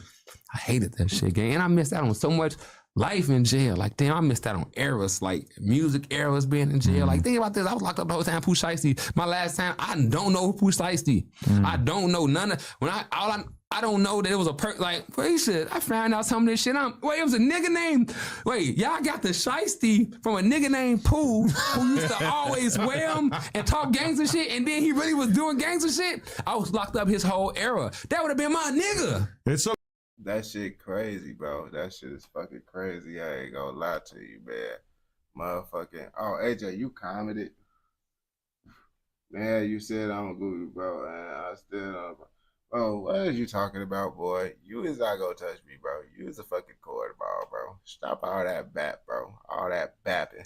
I hated that shit, gang. And I missed out on so much life in jail. Like, damn, I missed out on eras, like music eras being in jail. Like, think about this. I was locked up the whole time, Pooh Shiesty. My last time, I don't know Pooh Shiesty. I don't know none of, I don't know that it was a like, wait, shit, I found out some of this shit. It was a nigga named, y'all got the Shiesty from a nigga named Pooh who used to always wear him and talk gangster shit, and then he really was doing gangster shit. I was locked up his whole era. That would have been my nigga. It's so that shit crazy, bro. That shit is fucking crazy. I ain't gonna lie to you, man. Motherfucking. Oh, AJ, you commented. Man, you said I'm a goofy, bro. And I still bro, what is you talking about, boy? You is not gonna touch me, bro. You is a fucking cornball, bro. Stop all that bap, bro. All that bapping.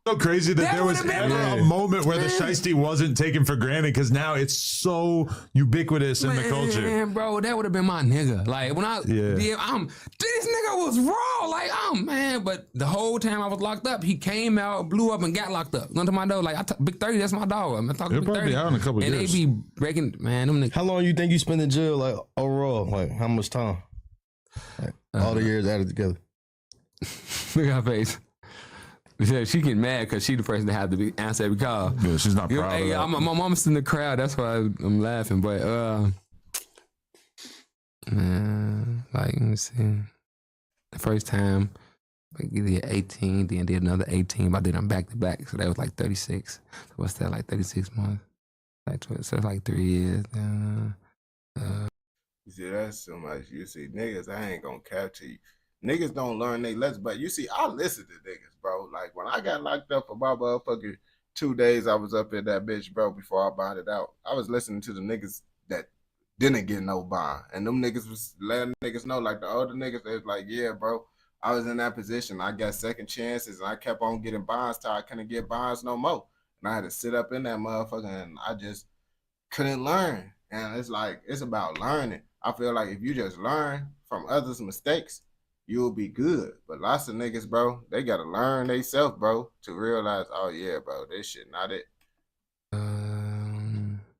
So crazy that there was ever a moment where the Shiesty wasn't taken for granted because now it's so ubiquitous in the culture. Man, bro, that would have been my nigga. Like when this nigga was raw. Like, man, but the whole time I was locked up, he came out, blew up, and got locked up. None to my dog. Like Big 30, that's my dog. I'm talking Big 30. Out in a couple and years. They be breaking, man. Them niggas. How long you think you spent in jail? Like overall, like how much time? Like, all the years added together. Look at her face. Yeah, she get mad because she the person that had to answer every call. Yeah, she's not proud of that. My mom's in the crowd. That's why I'm laughing. But man, like let me see. The first time, like you did 18, then did another 18. But I did them back to back, so that was like 36. So what's that? Like 36 months. Like so it's like 3 years. You see, that's so much. You see, niggas, I ain't gonna cap to you. Niggas don't learn they lessons, but you see, I listen to niggas, bro. Like when I got locked up for my motherfucking 2 days, I was up in that bitch, bro, before I bonded out. I was listening to the niggas that didn't get no bond. And them niggas was letting niggas know, like the older niggas, they was like, yeah, bro, I was in that position. I got second chances and I kept on getting bonds till I couldn't get bonds no more. And I had to sit up in that motherfucker and I just couldn't learn. And it's like, it's about learning. I feel like if you just learn from others' mistakes, you'll be good. But lots of niggas, bro, they gotta learn themselves, bro, to realize, oh yeah, bro, this shit not it.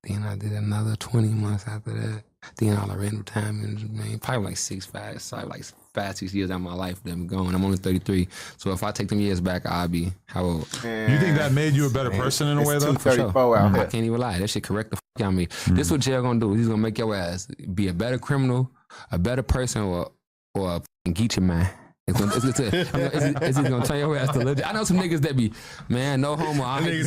Then I did another 20 months after that. Then all I ran retirement, man, probably like 5, 6 years out of my life them gone. I'm only 33. So if I take them years back, I'll be how old? You think that made you a better person in a way, though? 234 out I here. can't even lie. That shit correct the fuck out of me. This what jail gonna do. He's gonna make your ass be a better criminal, a better person, or a Geechee man. It's gonna turn your ass to legit. I know some niggas that be, man, no homo. I know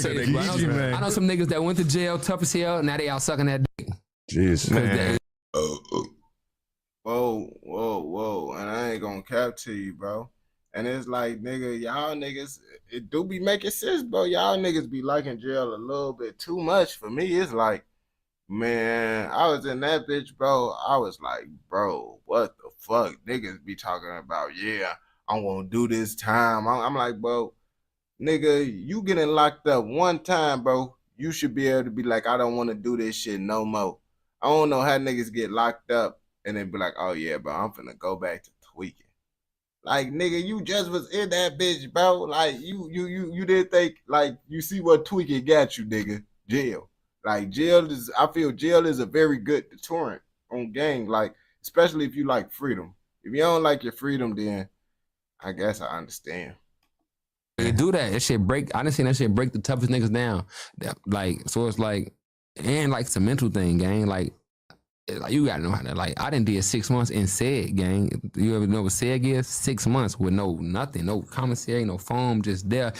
some niggas that went to jail, tough as hell. Now they out sucking that dick. Jeez, man. Whoa, and I ain't gonna cap to you, bro. And it's like, nigga, y'all niggas, it do be making sense, bro. Y'all niggas be liking jail a little bit too much. For me, it's like, man, I was in that bitch, bro. I was like, bro, what the fuck? Niggas be talking about, yeah, I'm gonna do this time. I'm like, bro, nigga, you getting locked up one time, bro. You should be able to be like, I don't want to do this shit no more. I don't know how niggas get locked up and then be like, oh yeah, bro, I'm finna go back to tweaking. Like, nigga, you just was in that bitch, bro. Like, you didn't think, like, you see what tweaking got you, nigga. Jail. Like, I feel jail is a very good deterrent on gang, like, especially if you like freedom. If you don't like your freedom, then I guess I understand. You do that. That shit break. I done seen that shit break the toughest niggas down. Like, so it's like, and like it's a mental thing, gang. Like you gotta know how to, like, I done did 6 months in SEG, gang. You ever know what SEG is? 6 months with nothing, no commissary, no phone, just there.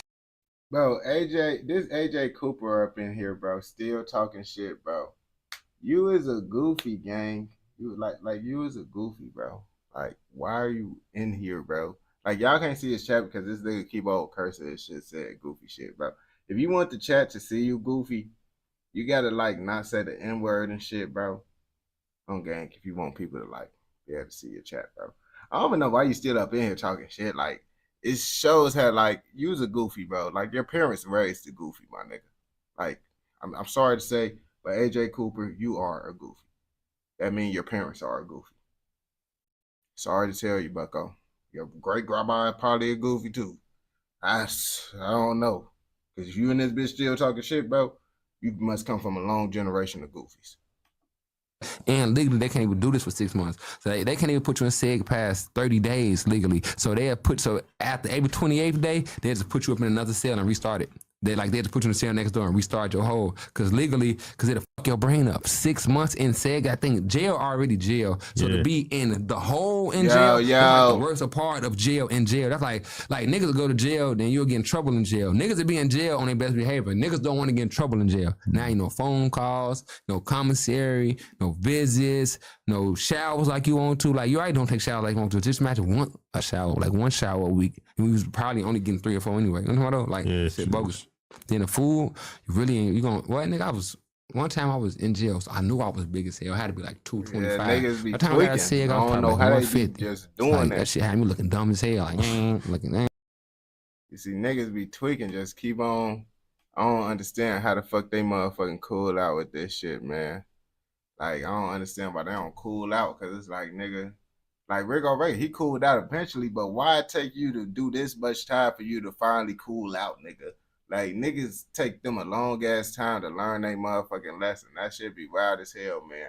Bro, this AJ Cooper up in here, bro, still talking shit, bro. You is a goofy, gang. You like you is a goofy, bro. Like, why are you in here, bro? Like, y'all can't see his chat because this nigga keep on cursing and shit, said goofy shit, bro. If you want the chat to see you goofy, you gotta like not say the N-word and shit, bro. On gang, if you want people to like be able to see your chat, bro. I don't even know why you still up in here talking shit. Like, it shows how like you's a goofy, bro. Like, your parents raised you goofy, my nigga. Like, I'm sorry to say, but AJ Cooper, you are a goofy. That means your parents are a goofy. Sorry to tell you, bucko. Your great grandma probably a goofy too. I don't know. Cause if you and this bitch still talking shit, bro, you must come from a long generation of goofies. And legally, they can't even do this for 6 months. So they can't even put you in SEG past 30 days legally. So after every 28th day, they just put you up in another cell and restart it. They had to put you in the cell next door and restart your whole. Because legally, because it'll fuck your brain up. 6 months in SEG, I think jail already jail. So to be in the hole in jail, that's like the worst part of jail in jail. That's like niggas will go to jail, then you'll get in trouble in jail. Niggas will be in jail on their best behavior. Niggas don't want to get in trouble in jail. Now you no phone calls, no commissary, no visits, no showers like you want to. Like, you already don't take showers like you want to. Just imagine one shower a week. And we was probably only getting 3 or 4 anyway. You know what I mean? Like, shit bogus. Then the food, you gonna, what, nigga, one time I was in jail, so I knew I was big as hell. I had to be like 225. Yeah, niggas be By the time tweaking. I said, I don't know like how 150. they be just doing like, that. That shit had me looking dumb as hell. Like, looking. You see, niggas be tweaking, just keep on. I don't understand how the fuck they motherfucking cool out with this shit, man. Like, I don't understand why they don't cool out, because it's like, nigga, like Rick O'Reilly, he cooled out eventually, but why it take you to do this much time for you to finally cool out, nigga? Like, niggas take them a long ass time to learn their motherfucking lesson. That shit be wild as hell, man.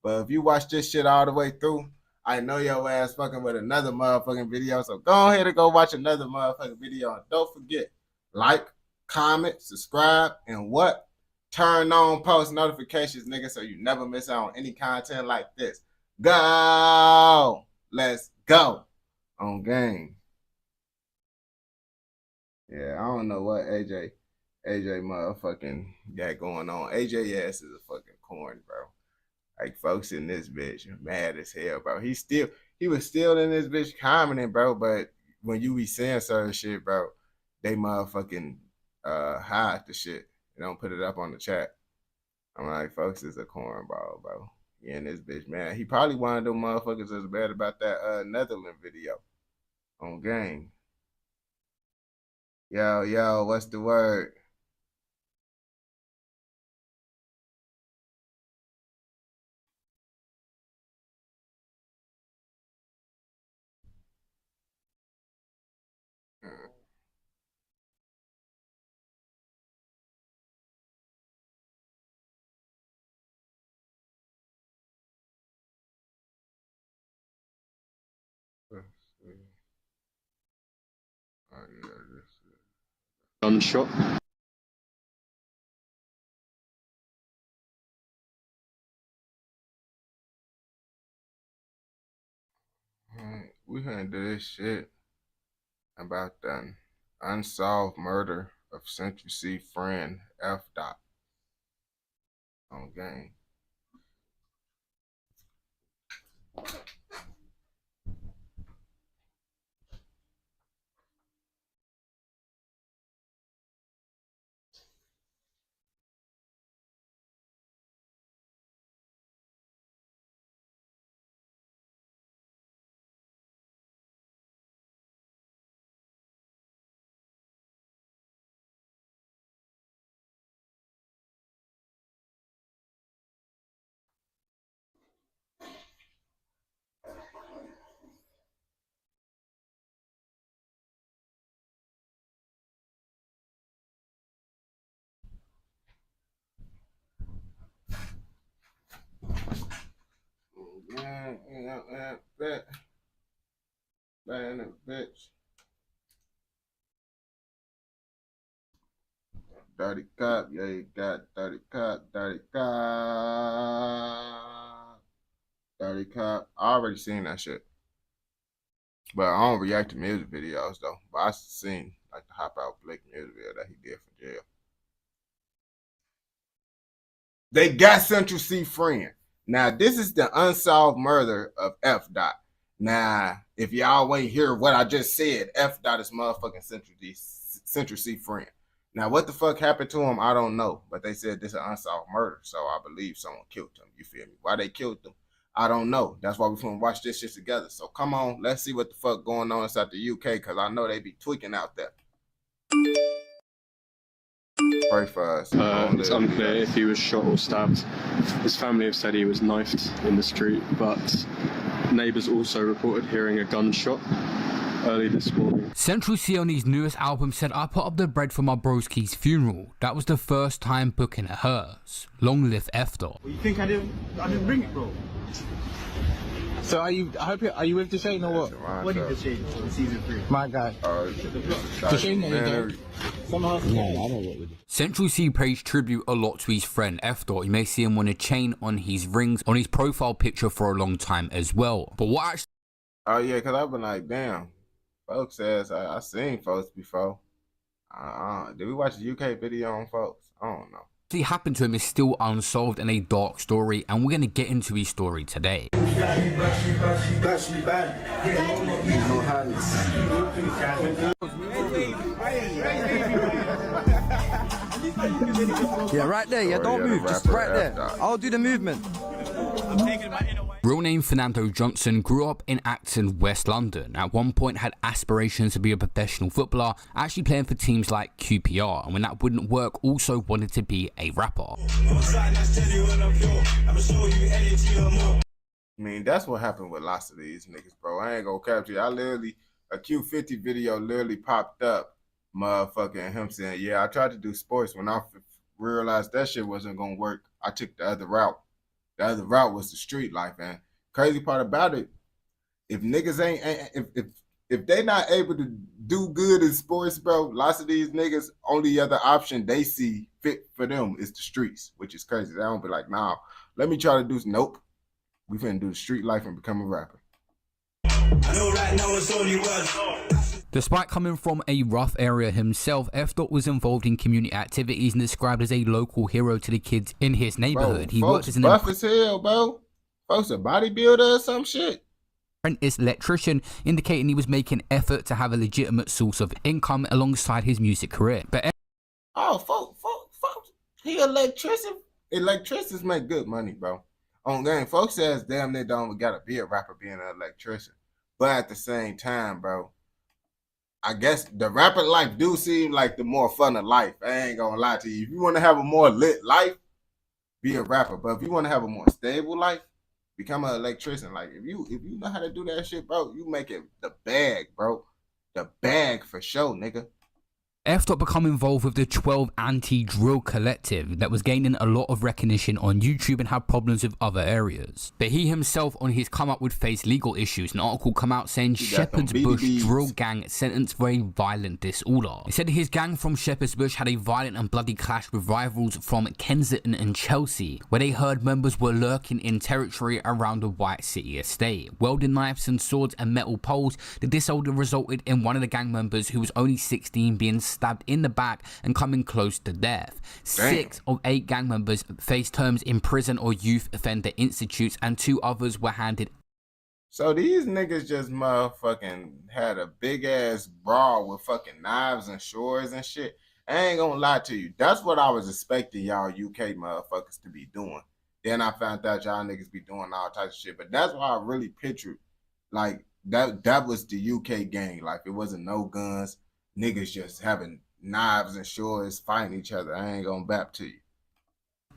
But if you watch this shit all the way through, I know your ass fucking with another motherfucking video. So go ahead and go watch another motherfucking video. And don't forget, like, comment, subscribe, and what? Turn on post notifications, nigga, so you never miss out on any content like this. Go! Let's go! On game. Yeah, I don't know what AJ motherfucking got going on. AJ ass is a fucking corn, bro. Like, folks in this bitch mad as hell, bro. He was still in this bitch commenting, bro, but when you be saying certain shit, bro, they motherfucking hide the shit. They don't put it up on the chat. I'm like, folks is a cornball, bro. Yeah, in this bitch, man. He probably one of them motherfuckers that's bad about that Netherlands video on game. Yo, what's the word? Let's see. Oh, yeah, this is... Gunshot. We handle this shit about the unsolved murder of Central C friend F. Dot on game. Yeah, bet. Man, bitch. Dirty cop, yeah, you got dirty cop, dirty cop. Dirty cop. I already seen that shit. But I don't react to music videos though. But I seen like the Hop Out Blake music video that he did for jail. They got Central C friend. Now this is the unsolved murder of F. Dot. Now, if y'all ain't hear what I just said, F. Dot is motherfucking Central C friend. Now, what the fuck happened to him, I don't know. But they said this is an unsolved murder, so I believe someone killed him. You feel me? Why they killed him, I don't know. That's why we're going to watch this shit together. So come on, let's see what the fuck going on inside the UK, because I know they be tweaking out there. Pray for us. It's unclear if he was shot or stabbed. His family have said he was knifed in the street, but neighbours also reported hearing a gunshot early this morning. Central C on his newest album said, "I put up the bread for my broski's funeral. That was the first time booking at hers. Long live F. Dot." Well, you think I didn't bring it, bro? So are you with Deshane or what? What is Deshane in season 3? My guy. Deshane ain't somehow. No, I don't work with him. Central C pays tribute a lot to his friend F. Dot. You may see him on a chain on his rings on his profile picture for a long time as well. But what actually... Oh yeah, because I've been like, damn. Folks says I seen folks before. Did we watch the UK video on folks? I don't know. What happened to him is still unsolved and a dark story, and we're going to get into his story today. Yeah, right there. Yeah, don't move. Just right there. I'll do the movement. Real name Fernando Johnson grew up in Acton, West London. At one point had aspirations to be a professional footballer, actually playing for teams like QPR, and when that wouldn't work, also wanted to be a rapper. I mean, that's what happened with lots of these niggas, bro. I ain't gonna capture you. I literally, a Q50 video literally popped up, motherfucking him saying, yeah, I tried to do sports. When I realized that shit wasn't gonna work, I took the other route. The other route was the street life, and crazy part about it, if niggas if they not able to do good in sports, bro, lots of these niggas, only other option they see fit for them is the streets, which is crazy. They don't be like, nah, let me try to do, nope. We finna do the street life and become a rapper. I know right now it's only words. Despite coming from a rough area himself, F. Dot was involved in community activities and described as a local hero to the kids in his neighborhood. Bro, he worked as an buff as hell, bro. Folks a bodybuilder or some shit. Apprentice electrician, indicating he was making effort to have a legitimate source of income alongside his music career. But folks, he electrician. Electricians make good money, bro. On game, folks says damn they don't gotta be a rapper being an electrician. But at the same time, bro, I guess the rapper life do seem like the more fun of life. I ain't gonna lie to you. If you want to have a more lit life, be a rapper. But if you want to have a more stable life, become an electrician. Like if you know how to do that shit, bro, you make it the bag, bro. The bag for sure, nigga. F-Dot become involved with the 12 Anti-Drill Collective that was gaining a lot of recognition on YouTube and had problems with other areas. But he himself on his come up would face legal issues. An article come out saying Shepherd's Bush drill gang sentenced for a violent disorder. It said his gang from Shepherd's Bush had a violent and bloody clash with rivals from Kensington and Chelsea, where they heard members were lurking in territory around the White City estate. Welding knives and swords and metal poles, the disorder resulted in one of the gang members, who was only 16, being stabbed in the back and coming close to death. Damn. 6 of 8 gang members faced terms in prison or youth offender institutes, and 2 others were handed. So these niggas just motherfucking had a big ass brawl with fucking knives and swords and shit. I ain't gonna lie to you. That's what I was expecting y'all UK motherfuckers to be doing. Then I found out y'all niggas be doing all types of shit. But that's why I really pictured like that was the UK gang. Like it wasn't no guns. Niggas just having knives and swords fighting each other. I ain't gonna bap to you.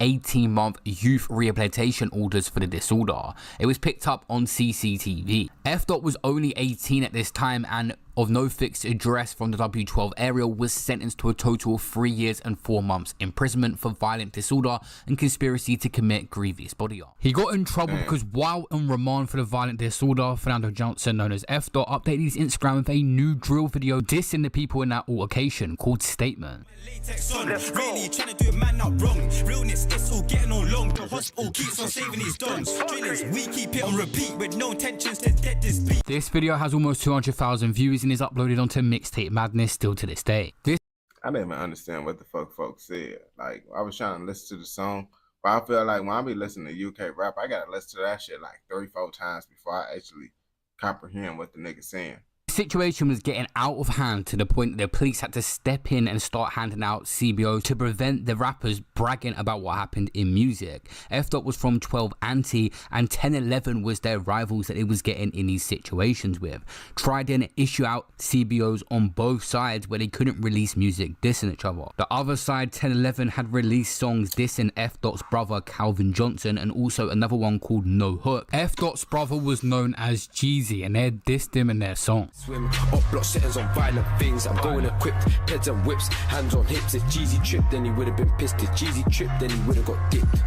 18-month youth rehabilitation orders for the disorder. It was picked up on CCTV. F-Dot was only 18 at this time and of no fixed address from the W12 area, was sentenced to a total of 3 years and 4 months imprisonment for violent disorder and conspiracy to commit grievous body art. He got in trouble because while on remand for the violent disorder, Fernando Johnson, known as F-Dot, updated his Instagram with a new drill video dissing the people in that altercation called Statement. Really trying to do a man not wrong. Realness, it's all getting all long. The hospital keeps on saving these dons. Drillers, we keep it on repeat with no intentions to dead this beat. This video has almost 200,000 views and is uploaded onto Mixtape Madness still to this day. I didn't even understand what the fuck folks said. Like, I was trying to listen to the song, but I feel like when I be listening to UK rap, I gotta listen to that shit like 3-4 times before I actually comprehend what the nigga's saying. The situation was getting out of hand to the point that the police had to step in and start handing out CBO to prevent the rappers bragging about what happened in music. F-Dot was from 12 Anti and 1011 was their rivals that it was getting in these situations with. Tried to issue out CBOs on both sides where they couldn't release music dissing each other. The other side, 1011, had released songs dissing F-Dot's brother Calvin Johnson and also another one called No Hook. F-Dot's brother was known as Jeezy and they dissed him in their song. Swim, up block settings on violent things. I'm going equipped, peds and whips, hands on hips. If Jeezy tripped, then he would have been pissed. If Jeezy tripped, then he would have got dipped.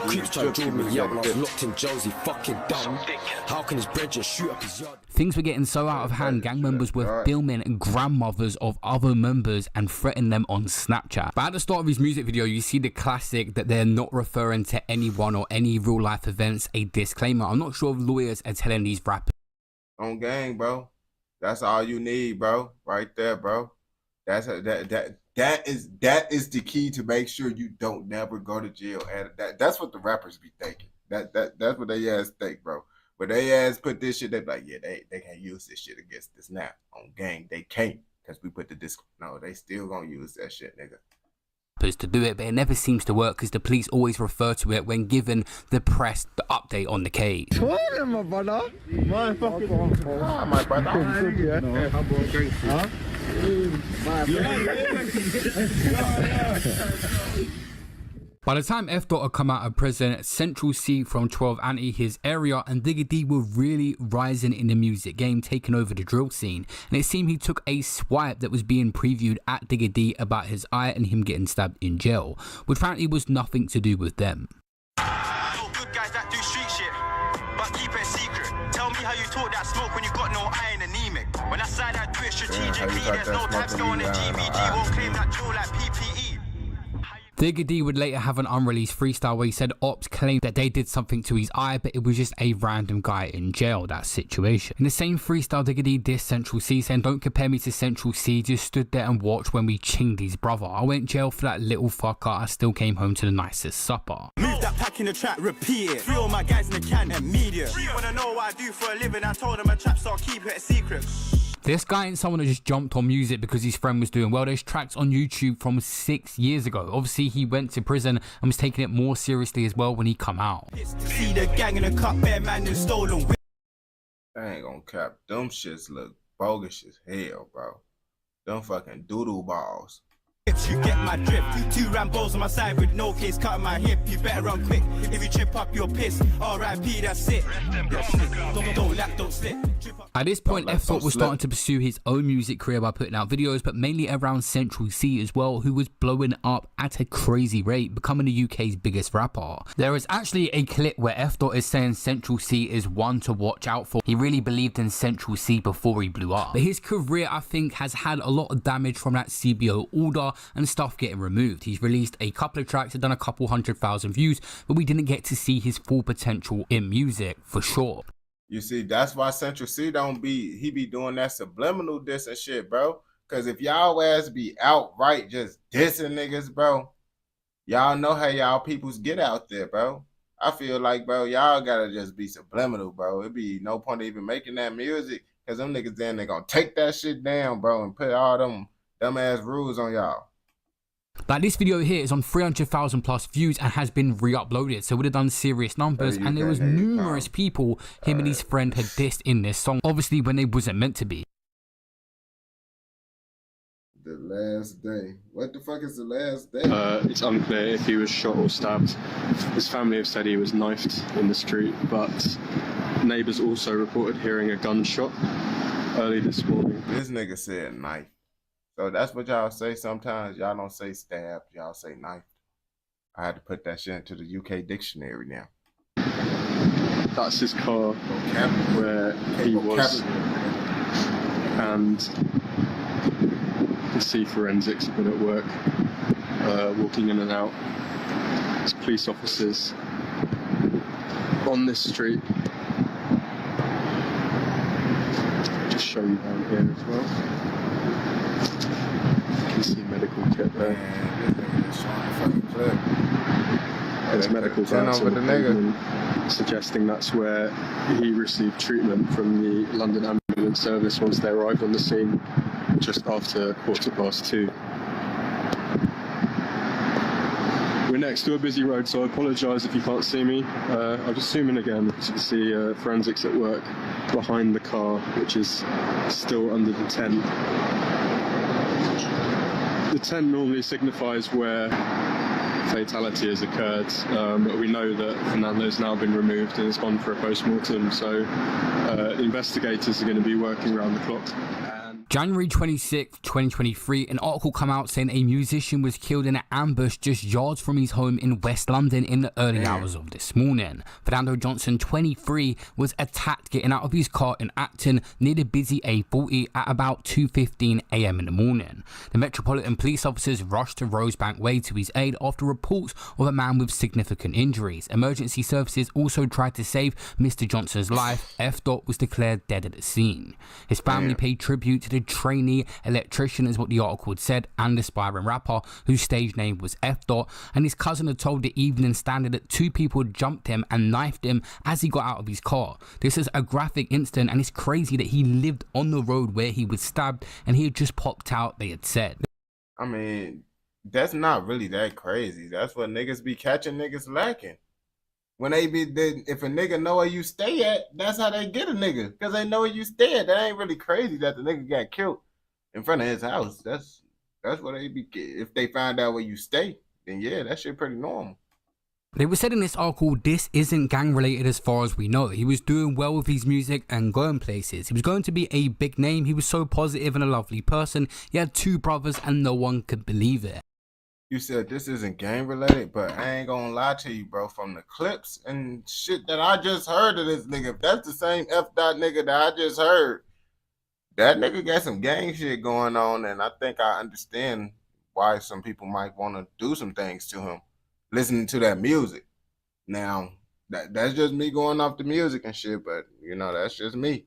Creeps try to draw me out, like locked in Jonesy, fucking dumb. How can his bread just shoot up his yard? Things were getting so out of hand, gang members were filming grandmothers of other members and threatening them on Snapchat. But at the start of his music video, you see the classic that they're not referring to anyone or any real life events, a disclaimer. I'm not sure if lawyers are telling these rappers. On gang, bro. That's all you need, bro. Right there, bro. That is the key to make sure you don't never go to jail. And that's what the rappers be thinking. That's what they ass think, bro. But they ass put this shit, they be like, yeah, they can't use this shit against this now. On gang, they can't. Because we put the disc. No, they still gonna use that shit, nigga. To do it, but it never seems to work because the police always refer to it when given the press the update on the case. What, my brother? My fucking my brother. By the time F-Dot had come out of prison, Central C from 12 Anti, his area, and Digga D were really rising in the music game, taking over the drill scene. And it seemed he took a swipe that was being previewed at Digga D about his eye and him getting stabbed in jail, which apparently was nothing to do with them. Good guys that do street shit, but keep it secret. Tell me how you talk that smoke when you got no eye and anemic. When I say that do it strategically, there's no time to go on the GBG. Won't claim that drill like PPE. Digga D would later have an unreleased freestyle where he said Ops claimed that they did something to his eye, but it was just a random guy in jail, that situation. In the same freestyle, Digga D dissed Central C, saying, don't compare me to Central C, just stood there and watched when we chinged his brother. I went jail for that little fucker, I still came home to the nicest supper. Move that pack in the trap, repeat it. 3 of my guys in the can and media. You wanna know what I do for a living? I told them a trap, so I'll keep it a secret. This guy ain't someone that just jumped on music because his friend was doing well. There's tracks on YouTube from 6 years ago. Obviously, he went to prison and was taking it more seriously as well when he come out. See the gang in the cup, bear man and stolen. I ain't gonna cap. Them shits look bogus as hell, bro. Them fucking doodle balls. You get my drift. 2 Rambos on my side with no case cutting my hip. You better run quick. If you trip up, you're pissed. R.I.P. That's it. Don't lack, don't slip. At this point, F Thought was starting to pursue his own music career by putting out videos, but mainly around Central C as well, who was blowing up at a crazy rate, becoming the UK's biggest rapper. There is actually a clip where F Thought is saying Central C is one to watch out for. He really believed in Central C before he blew up. But his career, I think, has had a lot of damage from that CBO order and stuff getting removed. He's released a couple of tracks, had done a couple 100,000 views, but we didn't get to see his full potential in music, for sure. You see, that's why Central C he be doing that subliminal diss and shit, bro. Cause if y'all ass be outright just dissing niggas, bro, y'all know how y'all peoples get out there, bro. I feel like, bro, y'all gotta just be subliminal, bro. It'd be no point even making that music, cause them niggas then they gonna take that shit down, bro, and put all them dumbass rules on y'all. Like, this video here is on 300,000 plus views and has been re-uploaded, so it would have done serious numbers, and there was numerous people him and his friend had dissed in this song, obviously when it wasn't meant to be. The last day. What the fuck is the last day? It's unclear if he was shot or stabbed. His family have said he was knifed in the street, but neighbours also reported hearing a gunshot early this morning. This nigga said knife. So that's what y'all say sometimes. Y'all don't say stabbed, y'all say knife. I had to put that shit into the UK dictionary now. That's his car where he was. And you can see forensics have been at work, walking in and out. There's police officers on this street. Just show you down here as well. You can see medical kit there. There's medical bags on the pavement, suggesting that's where he received treatment from the London Ambulance Service once they arrived on the scene just after 2:15. We're next to a busy road, so I apologise if you can't see me. I'm just zooming again, as you can see forensics at work behind the car, which is still under the tent. The tent normally signifies where fatality has occurred, but we know that Fernando's now been removed and has gone for a post-mortem, so investigators are going to be working around the clock. January 26, 2023, an article come out saying a musician was killed in an ambush just yards from his home in West London in the early hours of this morning. Fernando Johnson, 23, was attacked getting out of his car in Acton near the busy A40 at about 2:15 a.m. in the morning. The Metropolitan Police officers rushed to Rosebank Way to his aid after reports of a man with significant injuries. Emergency services also tried to save Mr. Johnson's life. F. was declared dead at the scene. His family paid tribute to the trainee electrician, is what the article had said, and aspiring rapper whose stage name was F. And his cousin had told the Evening Standard that 2 people had jumped him and knifed him as he got out of his car. This is a graphic incident, and it's crazy that he lived on the road where he was stabbed and he had just popped out, they had said. I mean, that's not really that crazy. That's what niggas be catching niggas lacking. When if a nigga know where you stay at, that's how they get a nigga. Because they know where you stay at. That ain't really crazy that the nigga got killed in front of his house. That's what they be. If they find out where you stay, then yeah, that shit pretty normal. They were said in this article, this isn't gang related as far as we know. He was doing well with his music and going places. He was going to be a big name. He was so positive and a lovely person. He had 2 brothers and no one could believe it. You said this isn't gang related, but I ain't gonna lie to you, bro. From the clips and shit that I just heard of this nigga, if that's the same F. nigga that I just heard, that nigga got some gang shit going on, and I think I understand why some people might want to do some things to him, listening to that music. Now, that's just me going off the music and shit, but, you know, that's just me.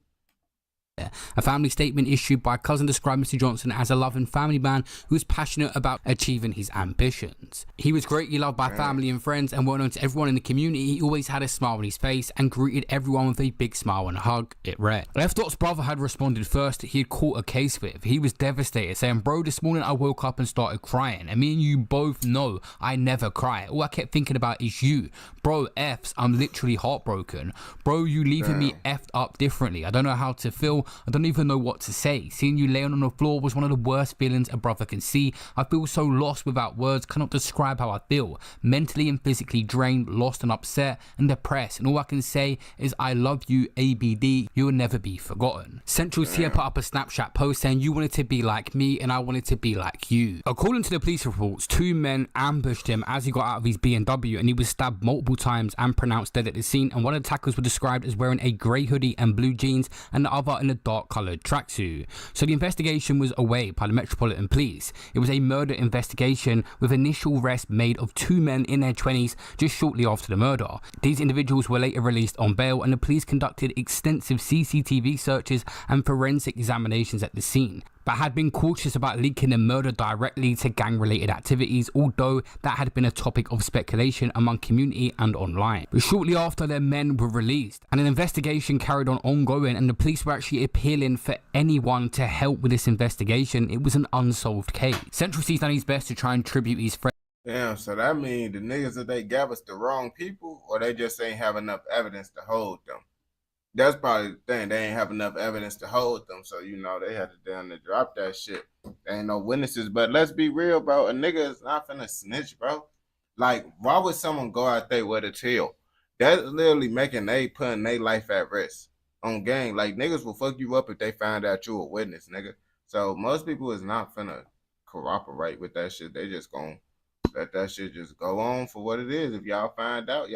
A family statement issued by cousin described Mr. Johnson as a loving family man who was passionate about achieving his ambitions. He was greatly loved by family and friends and well known to everyone in the community. He always had a smile on his face and greeted everyone with a big smile and a hug, it read. F. brother had responded first. He had caught a case with. He was devastated, saying, "Bro, this morning I woke up and started crying, and me and you both know I never cry. All I kept thinking about is you. Bro, F's, I'm literally heartbroken. Bro, you leaving me effed up differently. I don't know how to feel. I don't even know what to say. Seeing you laying on the floor was one of the worst feelings a brother can see. I feel so lost without words, cannot describe how I feel. Mentally and physically drained, lost and upset and depressed. And all I can say is I love you, ABD. You will never be forgotten. Central C put up a Snapchat post saying you wanted to be like me and I wanted to be like you. According to the police reports, 2 men ambushed him as he got out of his BMW and he was stabbed multiple times and pronounced dead at the scene, and one of the attackers were described as wearing a grey hoodie and blue jeans and the other in a dark coloured tracksuit. So the investigation was away by the Metropolitan Police. It was a murder investigation with initial arrest made of 2 men in their 20s just shortly after the murder. These individuals were later released on bail and the police conducted extensive CCTV searches and forensic examinations at the scene, but had been cautious about linking the murder directly to gang-related activities, although that had been a topic of speculation among community and online. But shortly after, their men were released and an investigation carried on ongoing, and the police were actually appealing for anyone to help with this investigation. It was an unsolved case. Central C's done his best to try and tribute his friends. Damn, so that means the niggas that they gave us the wrong people, or they just ain't have enough evidence to hold them? That's probably the thing. They ain't have enough evidence to hold them, so you know they had to down to drop that shit. There ain't no witnesses, but let's be real, bro. A nigga is not finna snitch, bro. Like, why would someone go out there with a tell? That's literally putting their life at risk on gang. Like, niggas will fuck you up if they find out you a witness, nigga. So most people is not finna cooperate with that shit. They just gonna let that shit just go on for what it is. If y'all find out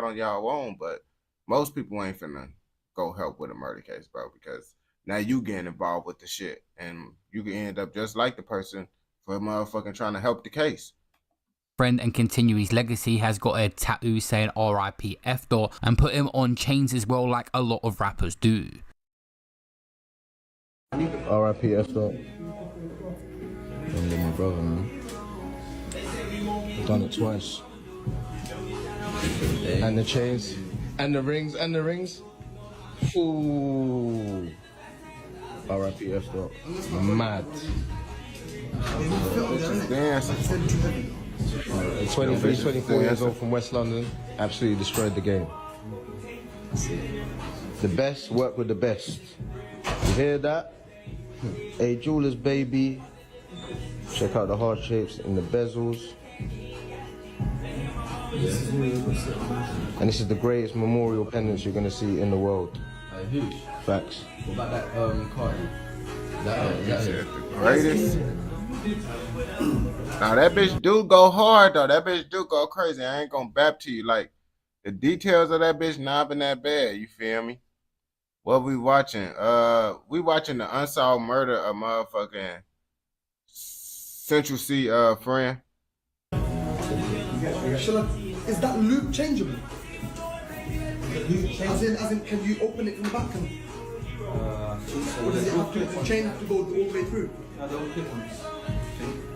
on y'all own, but most people ain't finna go help with a murder case, bro, because now you getting involved with the shit and you can end up just like the person for motherfucking trying to help the case. Friend and continue his legacy, has got a tattoo saying RIP F Dot and put him on chains as well, like a lot of rappers do. RIP F Dot. Don't let my brother, man. I've done it twice. And the chains. And the rings. Ooh. R.I.P. F Dot. Mad. 23, 24 years old from West London. Absolutely destroyed the game. The best work with the best. You hear that? A jeweler's baby. Check out the heart shapes and the bezels. And this is the greatest memorial pendants you're gonna see in the world. Huge. Facts. What about that Cardi? The greatest. Now that bitch do go hard though. That bitch do go crazy. I ain't gonna bap to you. Like, the details of that bitch not been that bad. You feel me? What we watching? We watching the unsolved murder of motherfucking Central C friend. Is that loop changeable? As in, can you open it from the back? Or does it have to chain have to go all the way through?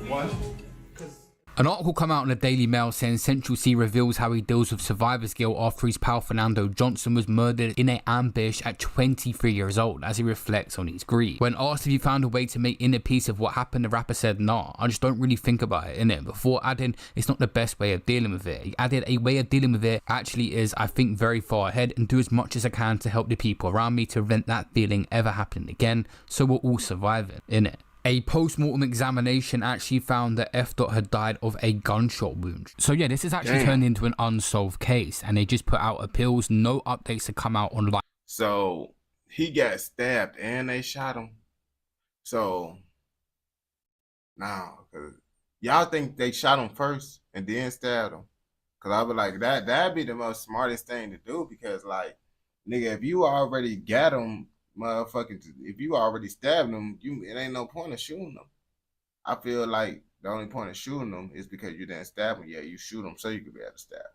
Why? An article come out in the Daily Mail saying Central C reveals how he deals with survivor's guilt after his pal Fernando Johnson was murdered in an ambush at 23 years old, as he reflects on his grief. When asked if he found a way to make inner peace of what happened, the rapper said, "Nah, I just don't really think about it, innit?" Before adding, "It's not the best way of dealing with it." He added, "A way of dealing with it actually is, I think, very far ahead and do as much as I can to help the people around me to prevent that feeling ever happening again, so we're all surviving, innit?" A post-mortem examination actually found that F. had died of a gunshot wound. So yeah, this is actually turned into an unsolved case, and they just put out appeals, no updates to come out online. So he got stabbed and they shot him. So now, y'all think they shot him first and then stabbed him? Cause I was like, that'd be the most smartest thing to do, because like, nigga, if you already got him, motherfucking, if you already stabbed them, it ain't no point of shooting them. I feel like the only point of shooting them is because you didn't stab them. Yeah, you shoot them so you can be able to stab.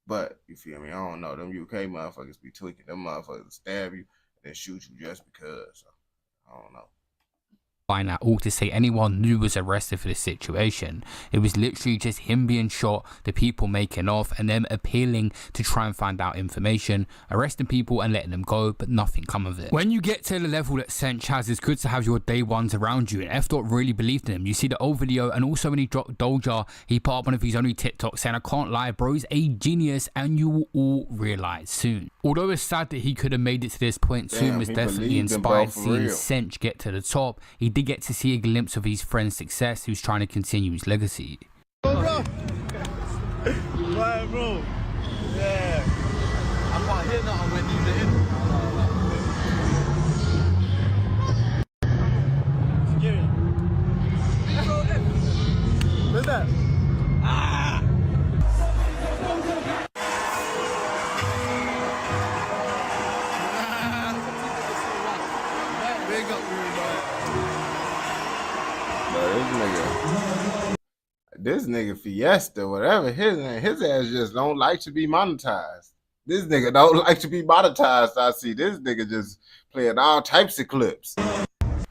But you feel me? I don't know. Them UK motherfuckers be tweaking. Them motherfuckers stab you and then shoot you just because. So, I don't know. find out all to say anyone knew was arrested for this situation. It was literally just him being shot, the people making off, and them appealing to try and find out information, arresting people and letting them go, but nothing come of it. When you get to the level that Cench has, it's good to have your day ones around you, and F. Dot really believed in him. You see the old video, and also when he dropped Doja, he put up one of his only TikToks saying, "I can't lie, bro's a genius," and you will all realize soon. Although it's sad that he could have made it to this point, Soon was definitely inspired seeing Cench get to the top. He did get to see a glimpse of his friend's success, who's trying to continue his legacy. Bro. Right, bro. Yeah. I can't hear nothing when you in. Where's that? Ah! Big up, This nigga Fiesta, whatever his ass just don't like to be monetized. This nigga don't like to be monetized. I see this nigga just playing all types of clips.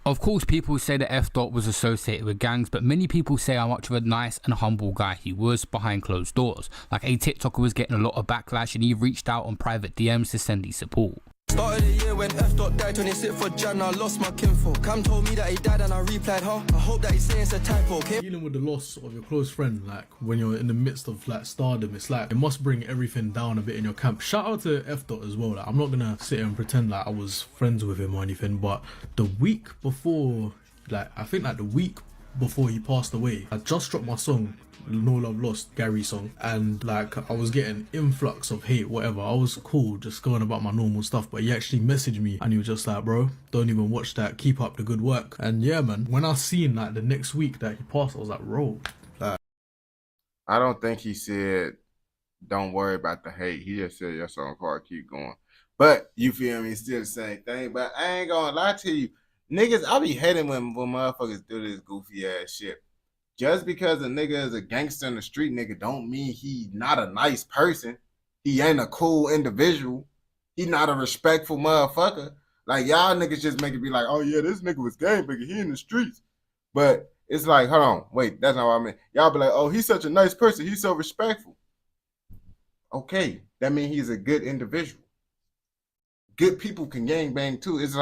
Of course, people say that F. Dot was associated with gangs, but many people say how much of a nice and humble guy he was behind closed doors. Like, a TikToker was getting a lot of backlash, and he reached out on private DMs to send his support. Started the year when F. Dot died, 26th for Jan, I lost my kinfolk. Cam told me that he died and I replied, huh? I hope that he's saying it's a typo, okay? Dealing with the loss of your close friend, like when you're in the midst of like stardom, it's like it must bring everything down a bit in your camp. Shout out to F. Dot as well. Like, I'm not gonna sit here and pretend like I was friends with him or anything, but the week before, like I think like the week before he passed away, I just dropped my song No Love Lost, Gary song, and like I was getting influx of hate, whatever. I was cool, just going about my normal stuff, but he actually messaged me and he was just like, "Bro, don't even watch that, keep up the good work." And yeah, man, when I seen like the next week that he passed, I was like, "Bro, like." I don't think he said don't worry about the hate. He just said your song hard, keep going. But you feel me, still the same thing. But I ain't gonna lie to you, niggas, I be hating when motherfuckers do this goofy ass shit. Just because a nigga is a gangster in the street, nigga, don't mean he not a nice person. He ain't a cool individual. He not a respectful motherfucker. Like, y'all niggas just make it be like, "Oh yeah, this nigga was gangbanging, he in the streets." But it's like, hold on, wait, that's not what I mean. Y'all be like, "Oh, he's such a nice person, he's so respectful." Okay, that means he's a good individual. Good people can gangbang too. It's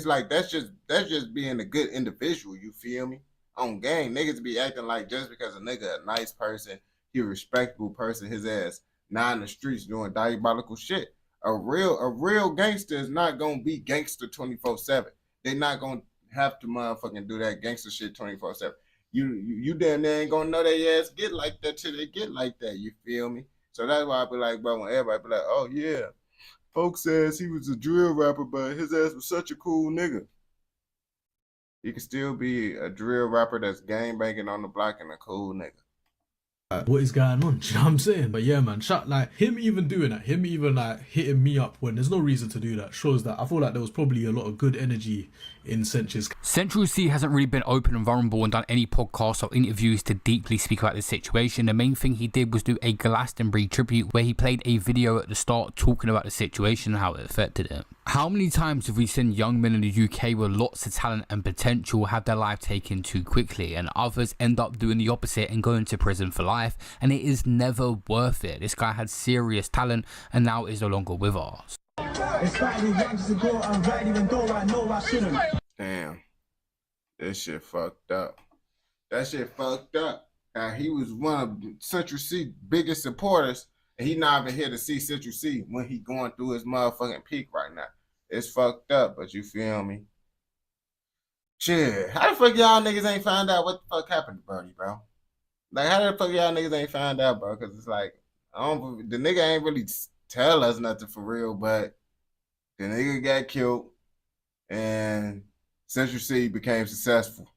like that's just being a good individual, you feel me? On gang, niggas be acting like just because a nigga a nice person, he a respectable person, his ass not in the streets doing diabolical shit. A real gangster is not gonna be gangster 24/7. They not gonna have to motherfucking do that gangster shit 24/7. You damn near ain't gonna know their ass get like that till they get like that. You feel me? So that's why I be like, bro, when everybody be like, "Oh yeah, folks says he was a drill rapper, but his ass was such a cool nigga." You can still be a drill rapper that's gang banging on the block and a cool nigga. What is going on? Do you know what I'm saying? But yeah, man, like him even doing that, him even like hitting me up when there's no reason to do that, shows that I feel like there was probably a lot of good energy in Cench's. Central C hasn't really been open and vulnerable and done any podcasts or interviews to deeply speak about the situation. The main thing he did was do a Glastonbury tribute where he played a video at the start talking about the situation and how it affected him. How many times have we seen young men in the UK with lots of talent and potential have their life taken too quickly, and others end up doing the opposite and going to prison for life, and it is never worth it. This guy had serious talent and now is no longer with us. Damn, this shit fucked up. That shit fucked up. He was one of Central C biggest supporters, and he not even here to see Central C when he going through his motherfucking peak right now. It's fucked up, but you feel me? Shit, how the fuck y'all niggas ain't find out what the fuck happened to Birdie, bro? Like, how the fuck y'all niggas ain't find out, bro? Because it's like, the nigga ain't really tell us nothing for real, but the nigga got killed, and Central C became successful.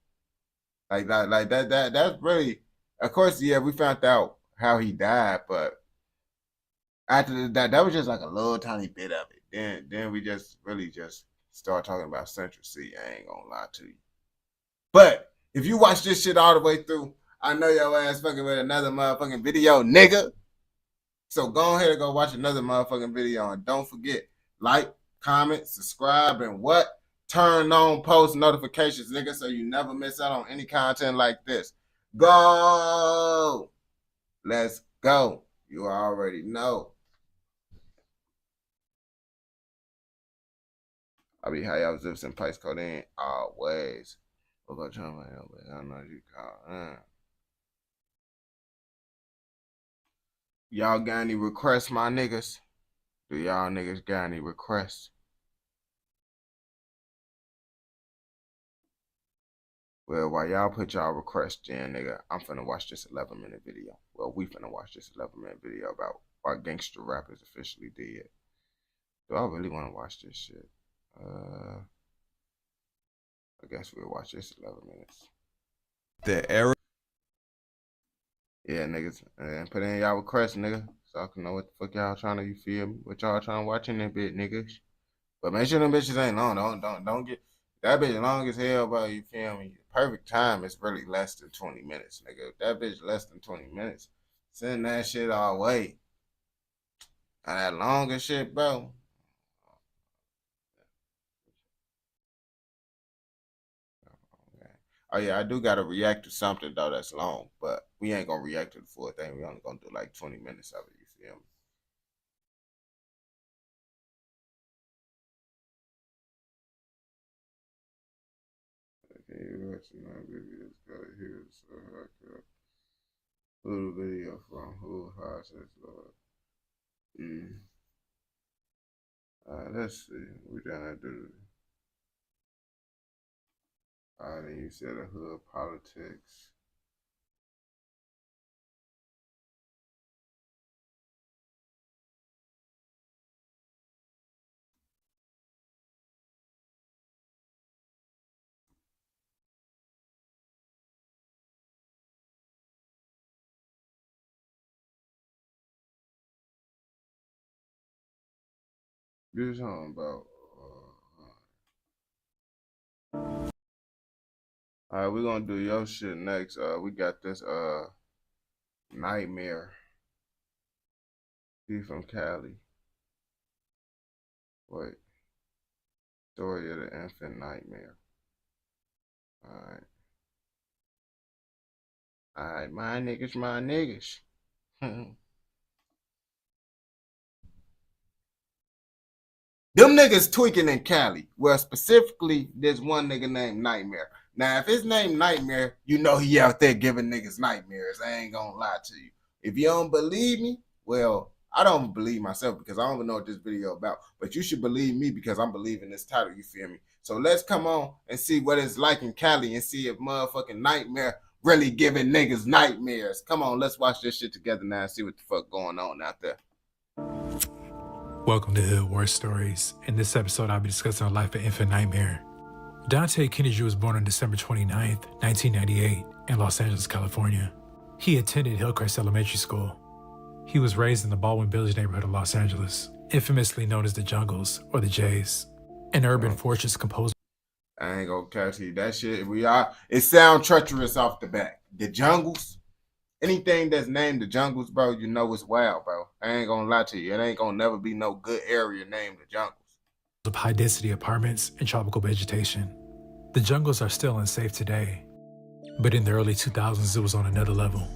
Like that's really, of course, yeah, we found out how he died, but after that was just like a little tiny bit of it. Then we just really just start talking about Central C. I ain't gonna lie to you. But if you watch this shit all the way through, I know your ass fucking with another motherfucking video, nigga. So go ahead and go watch another motherfucking video, and don't forget, like, comment, subscribe, and what? turn on post notifications, nigga, so you never miss out on any content like this. Go. Let's go. You already know. I be high out zips and place code in always. We'll go try my elbow. I know you call. Y'all got any requests, my niggas? Do y'all niggas got any requests? Well, while y'all put y'all requests in, nigga, I'm finna watch this 11-minute video. Well, we finna watch this 11-minute video about why gangster rap is officially dead. Do I really want to watch this shit? I guess we'll watch this 11 minutes. The era. Yeah, niggas. And put in y'all requests, nigga. So I can know what the fuck y'all trying to, you feel me? What y'all trying to watch in that bit, niggas. But make sure them bitches ain't long. Don't get that bitch long as hell, bro. You feel me? Perfect time is really less than 20 minutes, nigga. If that bitch less than 20 minutes, send that shit our way. And that longer shit, bro. Oh yeah, I do gotta react to something though that's long, but we ain't gonna react to the full thing. We only gonna do like 20 minutes of it, you feel me? Okay, watching my videos, gotta hear it, so I could pull the video from who has it, Lord. Let's see. We done do. Then you said a hood politics. Do something about. All right, we're gonna do your shit next. We got this Nightmare. He from Cali. Wait. Story of the Infant Nightmare. Alright, my niggas. Them niggas tweaking in Cali. Well, specifically, there's one nigga named Nightmare. Now, if his name Nightmare, you know he out there giving niggas nightmares. I ain't gonna lie to you. If you don't believe me, well, I don't believe myself because I don't even know what this video about. But you should believe me because I'm believing this title, you feel me? So let's come on and see what it's like in Cali and see if motherfucking Nightmare really giving niggas nightmares. Come on, let's watch this shit together now and see what the fuck going on out there. Welcome to Hood War Stories. In this episode, I'll be discussing the life of Infant Nightmare. Dante Kennedy was born on December 29th, 1998, in Los Angeles, California. He attended Hillcrest Elementary School. He was raised in the Baldwin Village neighborhood of Los Angeles, infamously known as the Jungles, or the Jays, an urban fortress composed. I ain't gonna catch you. That shit, it sound treacherous off the bat. The Jungles, anything that's named the Jungles, bro, you know it's wild, bro. I ain't gonna lie to you. It ain't gonna never be no good area named the Jungles. Of high-density apartments and tropical vegetation. The Jungles are still unsafe today, but in the early 2000s, it was on another level.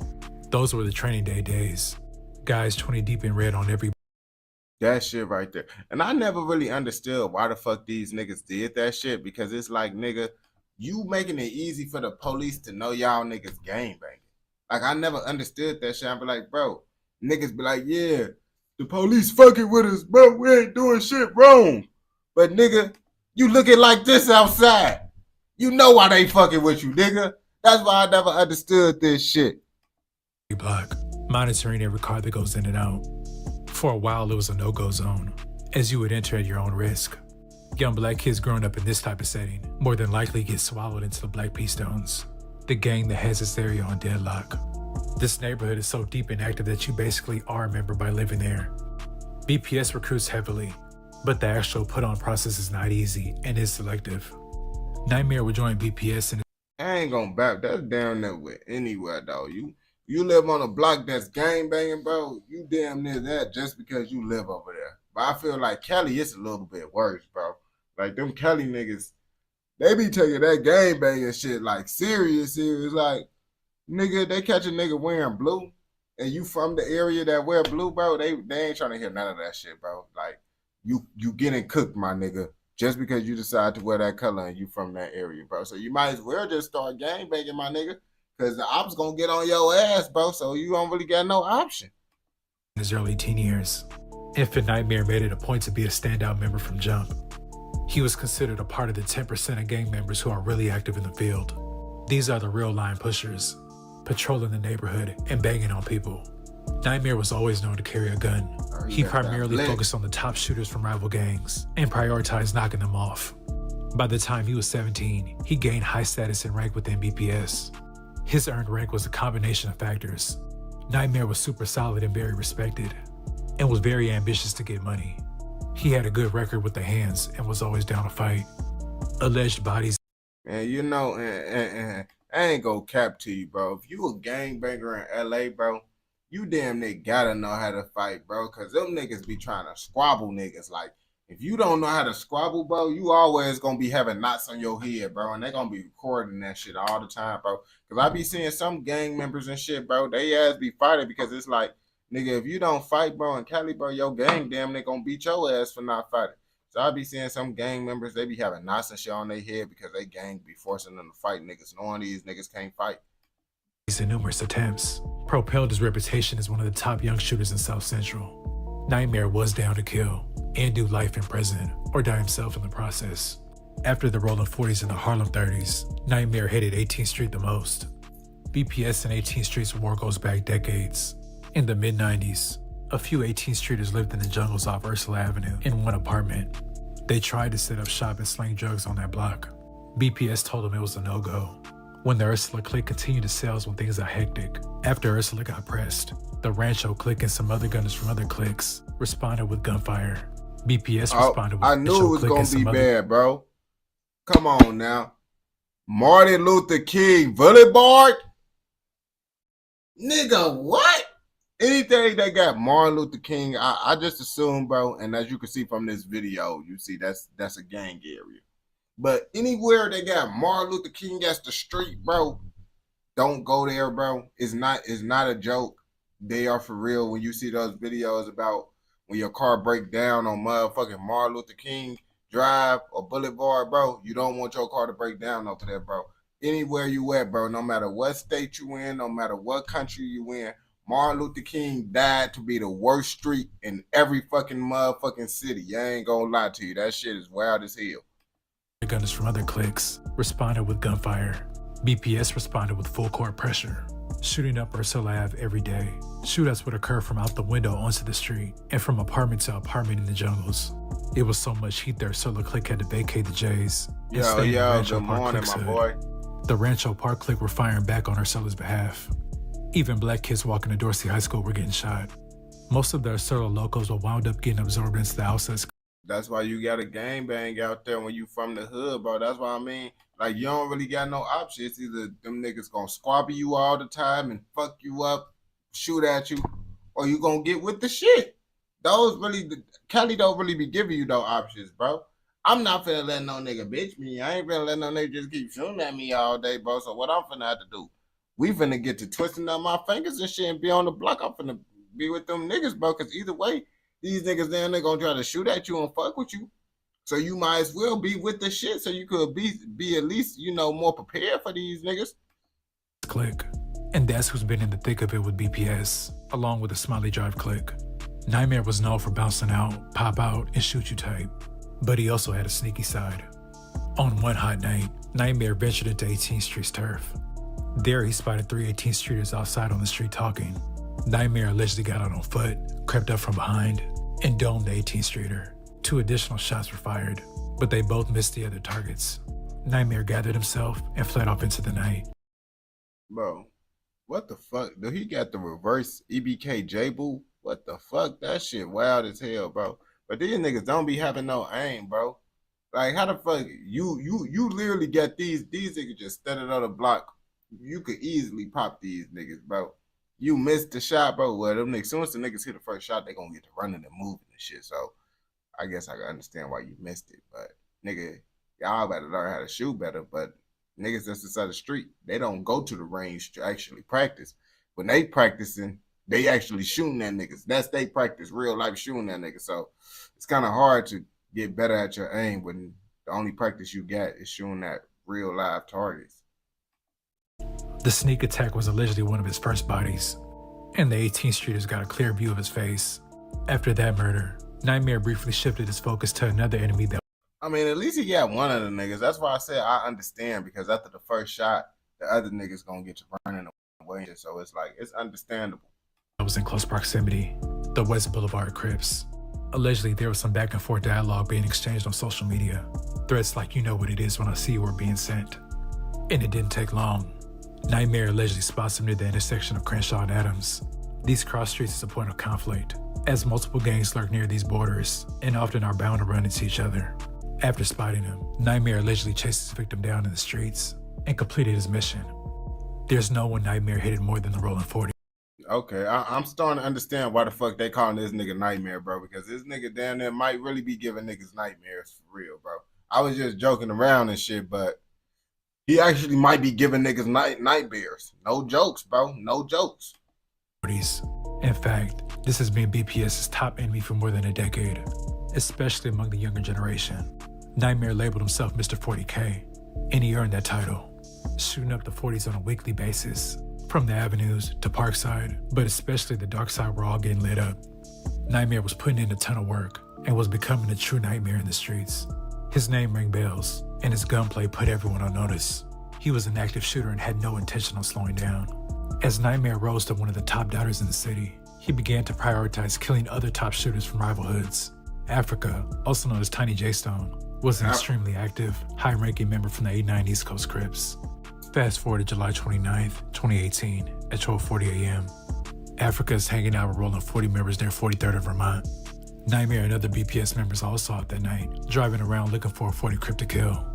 Those were the training day days. Guys 20 deep in red on every. That shit right there. And I never really understood why the fuck these niggas did that shit, because it's like, nigga, you making it easy for the police to know y'all niggas gang banging. Like, I never understood that shit. I be like, bro, niggas be like, yeah, the police fucking with us, bro. We ain't doing shit wrong. But nigga, you looking like this outside. You know why they fucking with you, nigga. That's why I never understood this shit. Block, monitoring every car that goes in and out. For a while, it was a no-go zone, as you would enter at your own risk. Young black kids growing up in this type of setting more than likely get swallowed into the Black P Stones, the gang that has its area on deadlock. This neighborhood is so deep and active that you basically are a member by living there. BPS recruits heavily, but the actual put-on process is not easy and is selective. Nightmare would join BPS and I ain't gonna back. That's down there with anywhere, though. You live on a block that's gang banging, bro. You damn near that just because you live over there. But I feel like Cali is a little bit worse, bro. Like them Cali niggas, They be taking that game banging shit like serious. Like, nigga, they catch a nigga wearing blue, and you from the area that wear blue, bro. They ain't trying to hear none of that shit, bro. Like, you getting cooked, my nigga, just because you decide to wear that color and you from that area, bro. So you might as well just start gang banging, my nigga, because the ops gonna get on your ass, bro. So you don't really got no option. In his early teen years, Infant Nightmare made it a point to be a standout member from jump. He was considered a part of the 10% of gang members who are really active in the field. These are the real line pushers, patrolling the neighborhood and banging on people. Nightmare was always known to carry a gun. He primarily focused on the top shooters from rival gangs and prioritized knocking them off. By the time he was 17, he gained high status and rank within BPS. His earned rank was a combination of factors. Nightmare was super solid and very respected, and was very ambitious to get money. He had a good record with the hands and was always down to fight. Alleged bodies. Man, you know, and I ain't gonna cap to you, bro. If you a gangbanger in LA, bro, you damn near gotta know how to fight, bro, because them niggas be trying to squabble niggas. Like, if you don't know how to squabble, bro, you always gonna be having knots on your head, bro, and they gonna be recording that shit all the time, bro. Because I be seeing some gang members and shit, bro, they ass be fighting because it's like, nigga, if you don't fight, bro, in Cali, bro, your gang damn near gonna beat your ass for not fighting. So I be seeing some gang members, they be having knots and shit on their head because they gang be forcing them to fight niggas, knowing these niggas can't fight. In numerous attempts, propelled his reputation as one of the top young shooters in South Central. Nightmare was down to kill and do life in prison or die himself in the process. After the Rolling 40s and the Harlem 30s, Nightmare hated 18th Street the most. BPS and 18th Street's war goes back decades. In the mid-90s, a few 18th Streeters lived in the jungles off Ursula Avenue in one apartment. They tried to set up shop and sling drugs on that block. BPS told them it was a no-go. When the Ursula clique continued to sales when things got hectic, after Ursula got pressed, the Rancho clique and some other gunners from other cliques responded with gunfire. BPS responded with I knew it was gonna be bad, bro. Come on now. Martin Luther King Boulevard? Nigga, what? Anything that got Martin Luther King, I just assume, bro, and as you can see from this video, you see that's a gang area. But anywhere they got Martin Luther King as the street, bro, don't go there, bro. It's not a joke. They are for real. When you see those videos about when your car break down on motherfucking Martin Luther King Drive or Boulevard, bro, you don't want your car to break down over there, bro. Anywhere you at, bro, no matter what state you in, no matter what country you in, Martin Luther King died to be the worst street in every fucking motherfucking city. I ain't gonna lie to you. That shit is wild as hell. Gunners from other cliques responded with gunfire. BPS responded with full court pressure, shooting up Ursula Ave every day. Shootouts would occur from out the window onto the street and from apartment to apartment in the jungles. It was so much heat that Ursula clique had to vacate the J's. Yo, good morning, my boy. The Rancho Park clique were firing back on Ursula's behalf. Even black kids walking to Dorsey High School were getting shot. Most of the Ursula locals were wound up getting absorbed into the outskirts. That's why you got a gangbang out there when you from the hood, bro. That's what I mean. Like, you don't really got no options. Either them niggas gonna squabble you all the time and fuck you up, shoot at you, or you gonna get with the shit. Cali don't really be giving you no options, bro. I'm not finna let no nigga bitch me. I ain't finna let no nigga just keep shooting at me all day, bro. So what I'm finna have to do, we finna get to twisting up my fingers and shit and be on the block. I'm finna be with them niggas, bro, because either way, these niggas then they gonna try to shoot at you and fuck with you. So you might as well be with the shit so you could be at least, you know, more prepared for these niggas. Click. And that's who's been in the thick of it with BPS, along with the Smiley Drive clique. Nightmare was known for bouncing out, pop out, and shoot you type. But he also had a sneaky side. On one hot night, Nightmare ventured into 18th Street's turf. There he spotted 3 18th Streeters outside on the street talking. Nightmare allegedly got out on foot, crept up from behind, and domed the 18th Streeter. 2 additional shots were fired, but they both missed the other targets. Nightmare gathered himself and fled off into the night. Bro, what the fuck? Dude, he got the reverse EBK J-Boo? What the fuck? That shit wild as hell, bro. But these niggas don't be having no aim, bro. Like, how the fuck? You literally got these niggas just standing on the block. You could easily pop these niggas, bro. You missed the shot, bro. Well, them niggas, as soon as the niggas hit the first shot, they gonna get to running and moving and shit. So I guess I can understand why you missed it. But nigga, Y'all better learn how to shoot better. But niggas that's inside the street, they don't go to the range to actually practice. When they practicing, they actually shooting at niggas. That's they practice, real life shooting at niggas. So it's kind of hard to get better at your aim when the only practice you got is shooting at real live targets. The sneak attack was allegedly one of his first bodies, and the 18th Streeters got a clear view of his face. After that murder, Nightmare briefly shifted his focus to another enemy that I mean, at least he got one of the niggas. That's why I said I understand, because after the first shot, the other niggas gonna get to running away. So it's like, it's understandable. was in close proximity, the West Boulevard Crips. Allegedly, there was some back and forth dialogue being exchanged on social media. Threats like, "You know what it is when I see you," were being sent. And it didn't take long. Nightmare allegedly spots him near the intersection of Crenshaw and Adams. These cross streets is a point of conflict, as multiple gangs lurk near these borders and often are bound to run into each other. After spotting him, Nightmare allegedly chased his victim down in the streets and completed his mission. There's no one Nightmare hit more than the Rolling 40. Okay, I'm starting to understand why the fuck they calling this nigga Nightmare, bro, because this nigga down there might really be giving niggas nightmares for real, bro. I was just joking around and shit, but he actually might be giving niggas nightmares. No jokes, bro. No jokes. In fact, this has been BPS's top enemy for more than a decade, especially among the younger generation. Nightmare labeled himself Mr. 40K, and he earned that title, shooting up the 40s on a weekly basis, from the avenues to Parkside, but especially the dark side were all getting lit up. Nightmare was putting in a ton of work and was becoming a true nightmare in the streets. His name rang bells, and his gunplay put everyone on notice. He was an active shooter and had no intention of slowing down. As Nightmare rose to one of the top doubters in the city, he began to prioritize killing other top shooters from rival hoods. Africa, also known as Tiny J Stone, was an extremely active, high-ranking member from the 89 East Coast Crips. Fast forward to July 29th, 2018, at 12:40 a.m. Africa is hanging out with Rolling 40 members near 43rd of Vermont. Nightmare and other BPS members all saw it that night, driving around looking for a 40 Crip to kill.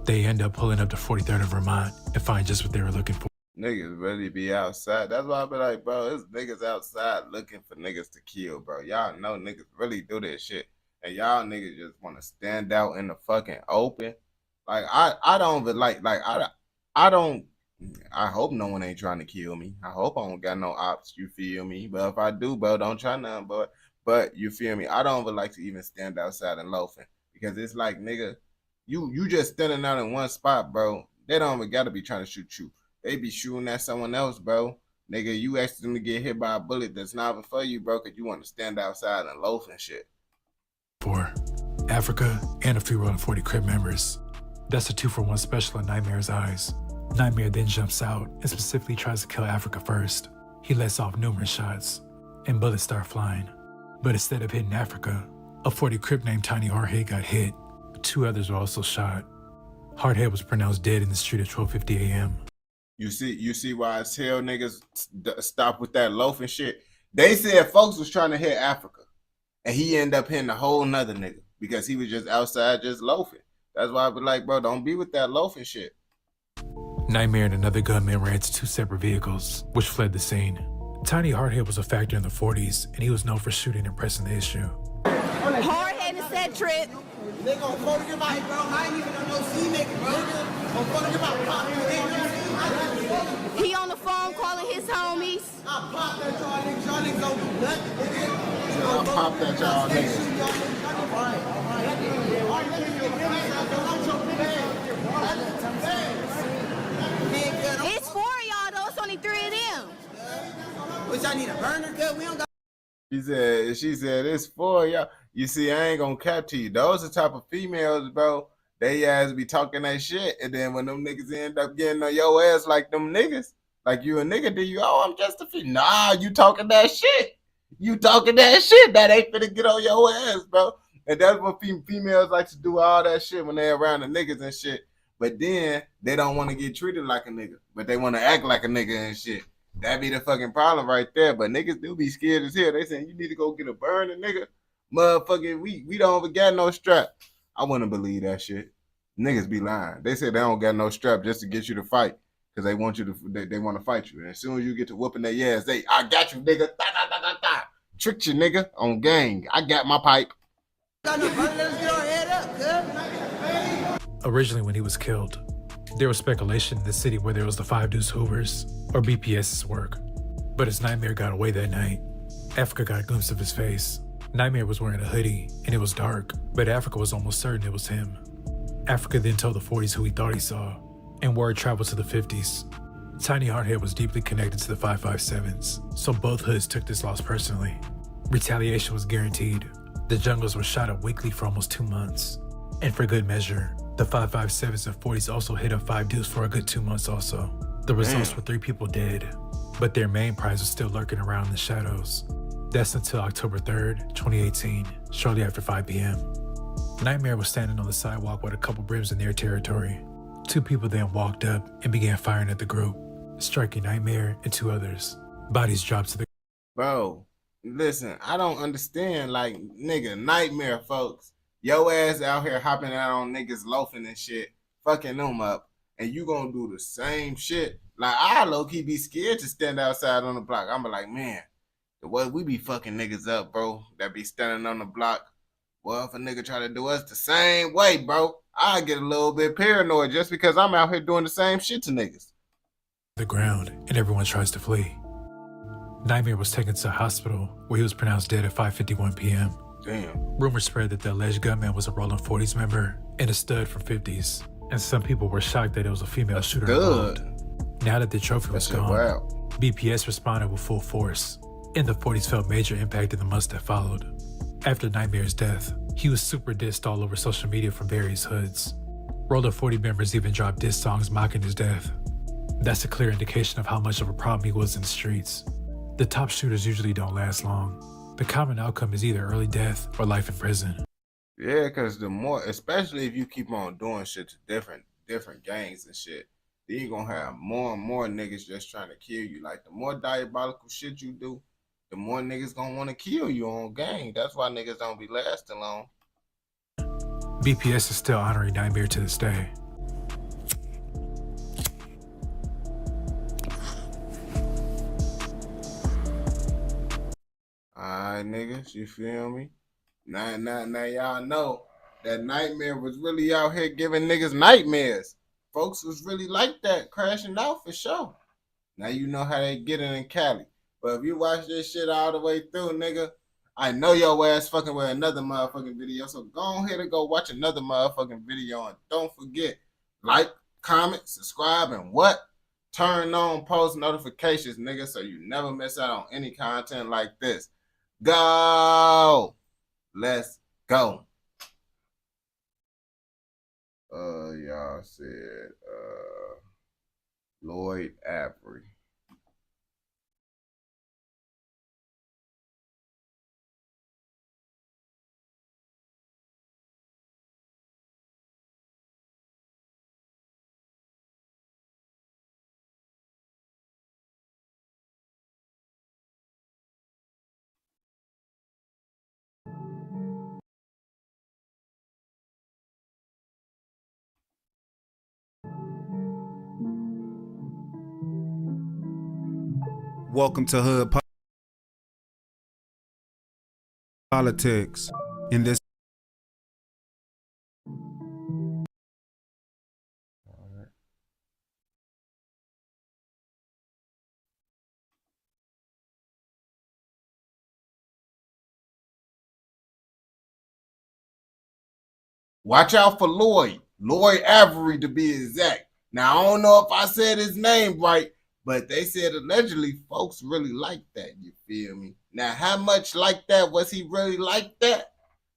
They end up pulling up to 43rd of Vermont and find just what they were looking for. Niggas really be outside. That's why I be like, bro, there's niggas outside looking for niggas to kill, bro. Y'all know niggas really do this shit. And y'all niggas just want to stand out in the fucking open. Like, I don't like I don't, I hope no one ain't trying to kill me. I hope I don't got no ops, you feel me? But if I do, bro, don't try nothing, but you feel me? I don't even like to even stand outside and loafing, because it's like, nigga, you just standing out in one spot, bro. They don't even gotta be trying to shoot you. They be shooting at someone else, bro. Nigga, you asked them to get hit by a bullet that's not even for you, bro, because you want to stand outside and loaf and shit. For Africa and a few Rolling 40 Crip members. That's a 2-for-1 special in Nightmare's eyes. Nightmare then jumps out and specifically tries to kill Africa first. He lets off numerous shots, and bullets start flying. But instead of hitting Africa, a 40 Crip named Tiny Hardhead got hit. 2 others were also shot. Hardhead was pronounced dead in the street at 12:50 a.m. You see why I tell niggas stop with that loafing shit? They said folks was trying to hit Africa, and he ended up hitting a whole nother nigga because he was just outside just loafing. That's why I be like, bro, don't be with that loafing shit. Nightmare and another gunman ran to 2 separate vehicles, which fled the scene. Tiny Hardhead was a factor in the 40s, and he was known for shooting and pressing the issue. Hardhead is that trip. They gonna phone him out, bro. I ain't even no C-maker, bro. Gonna phone him out. He on the phone calling his homies. I pop that y'all niggas. Y'all niggas don't do nothing, nigga. I'll pop that y'all niggas. It's 4 of y'all though. It's only 3 of them. Which I need a burner cut. We don't got. She said, it's 4 of y'all. You see, I ain't gonna cap to you. Those are the type of females, bro. They ass be talking that shit, and then when them niggas end up getting on your ass like them niggas, like you a nigga, do you? Oh, I'm just a female. Nah, you talking that shit. You talking that shit. That ain't finna get on your ass, bro. And that's what females like to do, all that shit when they around the niggas and shit. But then they don't want to get treated like a nigga, but they want to act like a nigga and shit. That be the fucking problem right there. But niggas do be scared as hell. They saying you need to go get a burner, nigga. Motherfucking, we don't even got no strap. I wouldn't believe that shit. Niggas be lying. They say they don't got no strap just to get you to fight, because they want you to. They want to fight you. And as soon as you get to whooping their ass, I got you, nigga. Tricked you, nigga, on gang. I got my pipe. Originally, when he was killed, there was speculation in the city where there was the 5 Deuce Hoovers, or BPS's work. But as Nightmare got away that night, Africa got a glimpse of his face. Nightmare was wearing a hoodie, and it was dark, but Africa was almost certain it was him. Africa then told the 40s who he thought he saw, and word traveled to the 50s. Tiny Hardhead was deeply connected to the 557s, so both hoods took this loss personally. Retaliation was guaranteed. The Jungles were shot up weekly for almost 2 months. And for good measure, the 557s and 40s also hit up 5 Deuce for a good 2 months also. The results were 3 people dead, but their main prize was still lurking around in the shadows. That's until October 3rd, 2018, shortly after 5 p.m. Nightmare was standing on the sidewalk with a couple brims in their territory. 2 people then walked up and began firing at the group, striking Nightmare and 2 others. Bodies dropped to the... Bro, listen, I don't understand, like, nigga, Nightmare, folks. Yo ass out here hopping out on niggas loafing and shit, fucking them up, and you gonna do the same shit. Like, I low-key be scared to stand outside on the block. I'm like, man, the way we be fucking niggas up, bro, that be standing on the block, well, if a nigga try to do us the same way, bro, I get a little bit paranoid just because I'm out here doing the same shit to niggas. The ground, and everyone tries to flee. Nightmare was taken to a hospital where he was pronounced dead at 5:51 p.m. Damn. Rumors spread that the alleged gunman was a Rolling 40s member and a stud from 50s, and some people were shocked that it was a female shooter involved. Now that the trophy was gone, BPS responded with full force, and the 40s felt major impact in the months that followed. After Nightmare's death, he was super dissed all over social media from various hoods. Rolling 40 members even dropped diss songs mocking his death. That's a clear indication of how much of a problem he was in the streets. The top shooters usually don't last long. The common outcome is either early death or life in prison. Yeah, because the more, especially if you keep on doing shit to different gangs and shit, then you're gonna have more and more niggas just trying to kill you. Like, the more diabolical shit you do, the more niggas gonna want to kill you on gang. That's why niggas don't be lasting long. BPS is still honoring Nightmare to this day. Alright, niggas, you feel me? Now y'all know that Nightmare was really out here giving niggas nightmares. Folks was really like that, crashing out for sure. Now you know how they get it in Cali. But if you watch this shit all the way through, nigga, I know your ass fucking with another motherfucking video. So go ahead and go watch another motherfucking video. And don't forget, like, comment, subscribe, and what? Turn on post notifications, nigga, so you never miss out on any content like this. Go! Let's go. Y'all said, Lloyd Avery. Welcome to Hood Politics. In this watch out for Lloyd Avery to be exact. Now, I don't know if I said his name right, but they said allegedly folks really like that, you feel me? Now, how much like that was he really like that?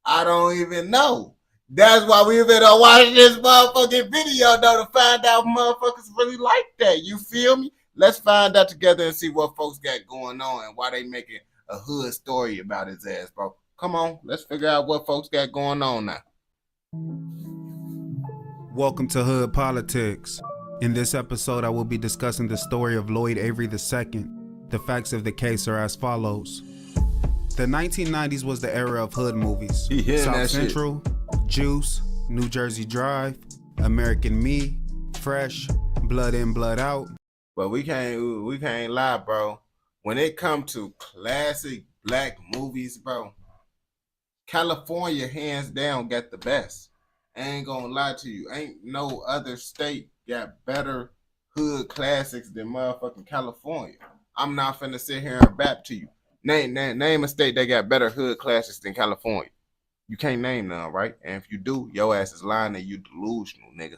I don't even know. That's why we better watch this motherfucking video, though, to find out if motherfuckers really like that, you feel me? Let's find out together and see what folks got going on and why they making a hood story about his ass, bro. Come on, let's figure out what folks got going on now. Welcome to Hood Politics. In this episode, I will be discussing the story of Lloyd Avery II. The facts of the case are as follows. The 1990s was the era of hood movies. South Central, Juice, New Jersey Drive, American Me, Fresh, Blood In, Blood Out. But we can't lie, bro. When it comes to classic black movies, bro, California hands down got the best. I ain't gonna lie to you. Ain't no other state got better hood classics than motherfucking California. I'm not finna sit here and bap to you. Name a state that got better hood classics than California. You can't name none, right? And if you do, your ass is lying and you delusional, nigga.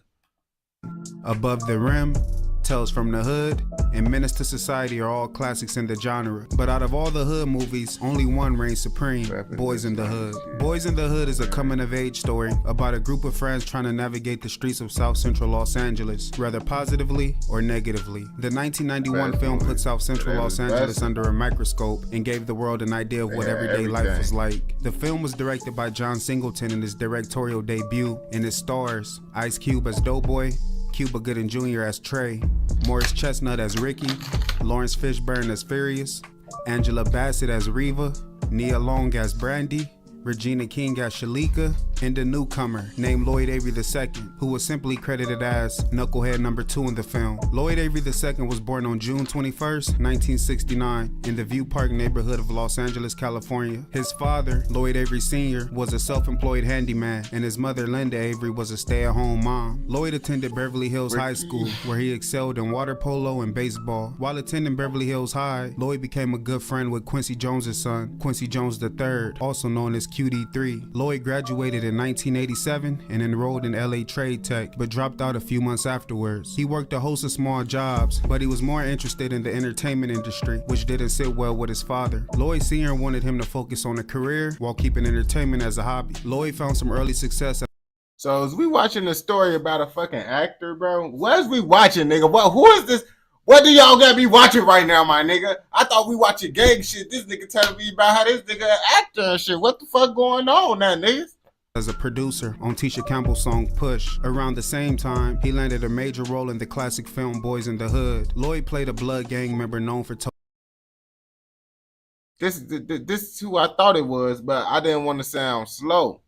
Above the Rim, Tales from the Hood, and Menace to Society are all classics in the genre. But out of all the hood movies, only one reigns supreme, Boys in the Hood. Boys in the Hood is a coming-of-age story about a group of friends trying to navigate the streets of South Central Los Angeles, whether positively or negatively. The 1991 film put South Central Los Angeles under a microscope and gave the world an idea of what everyday life was like. The film was directed by John Singleton in his directorial debut, and it stars Ice Cube as Doughboy, Cuba Gooding Jr. as Trey, Morris Chestnut as Ricky, Lawrence Fishburne as Furious, Angela Bassett as Reva, Nia Long as Brandy, Regina King as Shalika, and a newcomer named Lloyd Avery II, who was simply credited as Knucklehead number 2 in the film. Lloyd Avery II was born on June 21st, 1969, in the View Park neighborhood of Los Angeles, California. His father, Lloyd Avery Sr., was a self-employed handyman, and his mother, Linda Avery, was a stay-at-home mom. Lloyd attended Beverly Hills High School, where he excelled in water polo and baseball. While attending Beverly Hills High, Lloyd became a good friend with Quincy Jones' son, Quincy Jones III, also known as QD3. Lloyd graduated in 1987 and enrolled in LA Trade Tech, but dropped out a few months afterwards. He worked a host of small jobs, but he was more interested in the entertainment industry, which didn't sit well with his father. Lloyd Sr. wanted him to focus on a career while keeping entertainment as a hobby. Lloyd found some early success. So is we watching a story about a fucking actor, bro? What is we watching, nigga? Who is this? What do y'all got me watching right now, my nigga? I thought we watching gang shit. This nigga telling me about how this nigga an actor and shit. What the fuck going on now, niggas? As a producer on Tisha Campbell's song Push. Around the same time, he landed a major role in the classic film Boys in the Hood. Lloyd played a blood gang member known for This is who I thought it was, but I didn't want to sound slow.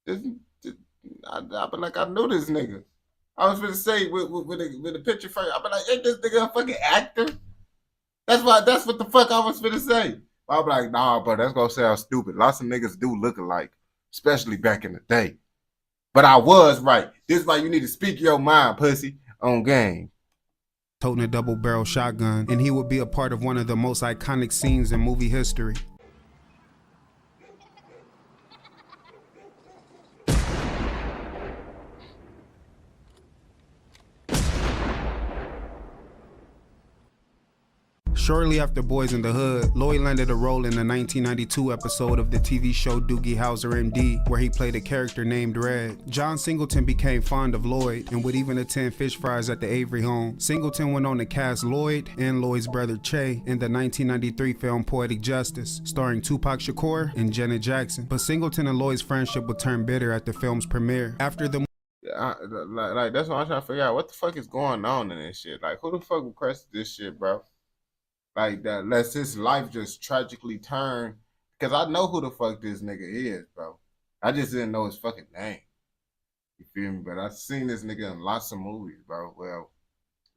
I be like, I knew this nigga. I was gonna say with the picture first, I be like, ain't this nigga a fucking actor? That's what the fuck I was gonna say. I be like, nah, bro, that's gonna sound stupid. Lots of niggas do look alike, especially back in the day. But I was right. This is why you need to speak your mind, pussy, on game. Toting a double-barrel shotgun, and he would be a part of one of the most iconic scenes in movie history. Shortly after Boys in the Hood, Lloyd landed a role in the 1992 episode of the TV show Doogie Howser MD, where he played a character named Red. John Singleton became fond of Lloyd and would even attend fish fries at the Avery home. Singleton went on to cast Lloyd and Lloyd's brother Che in the 1993 film Poetic Justice, starring Tupac Shakur and Janet Jackson. But Singleton and Lloyd's friendship would turn bitter at the film's premiere. After the like that's what I'm trying to figure out. What the fuck is going on in this shit? Like, who the fuck requested this shit, bro? Like, that lets his life just tragically turn. Because I know who the fuck this nigga is, bro. I just didn't know his fucking name. You feel me? But I've seen this nigga in lots of movies, bro. Well,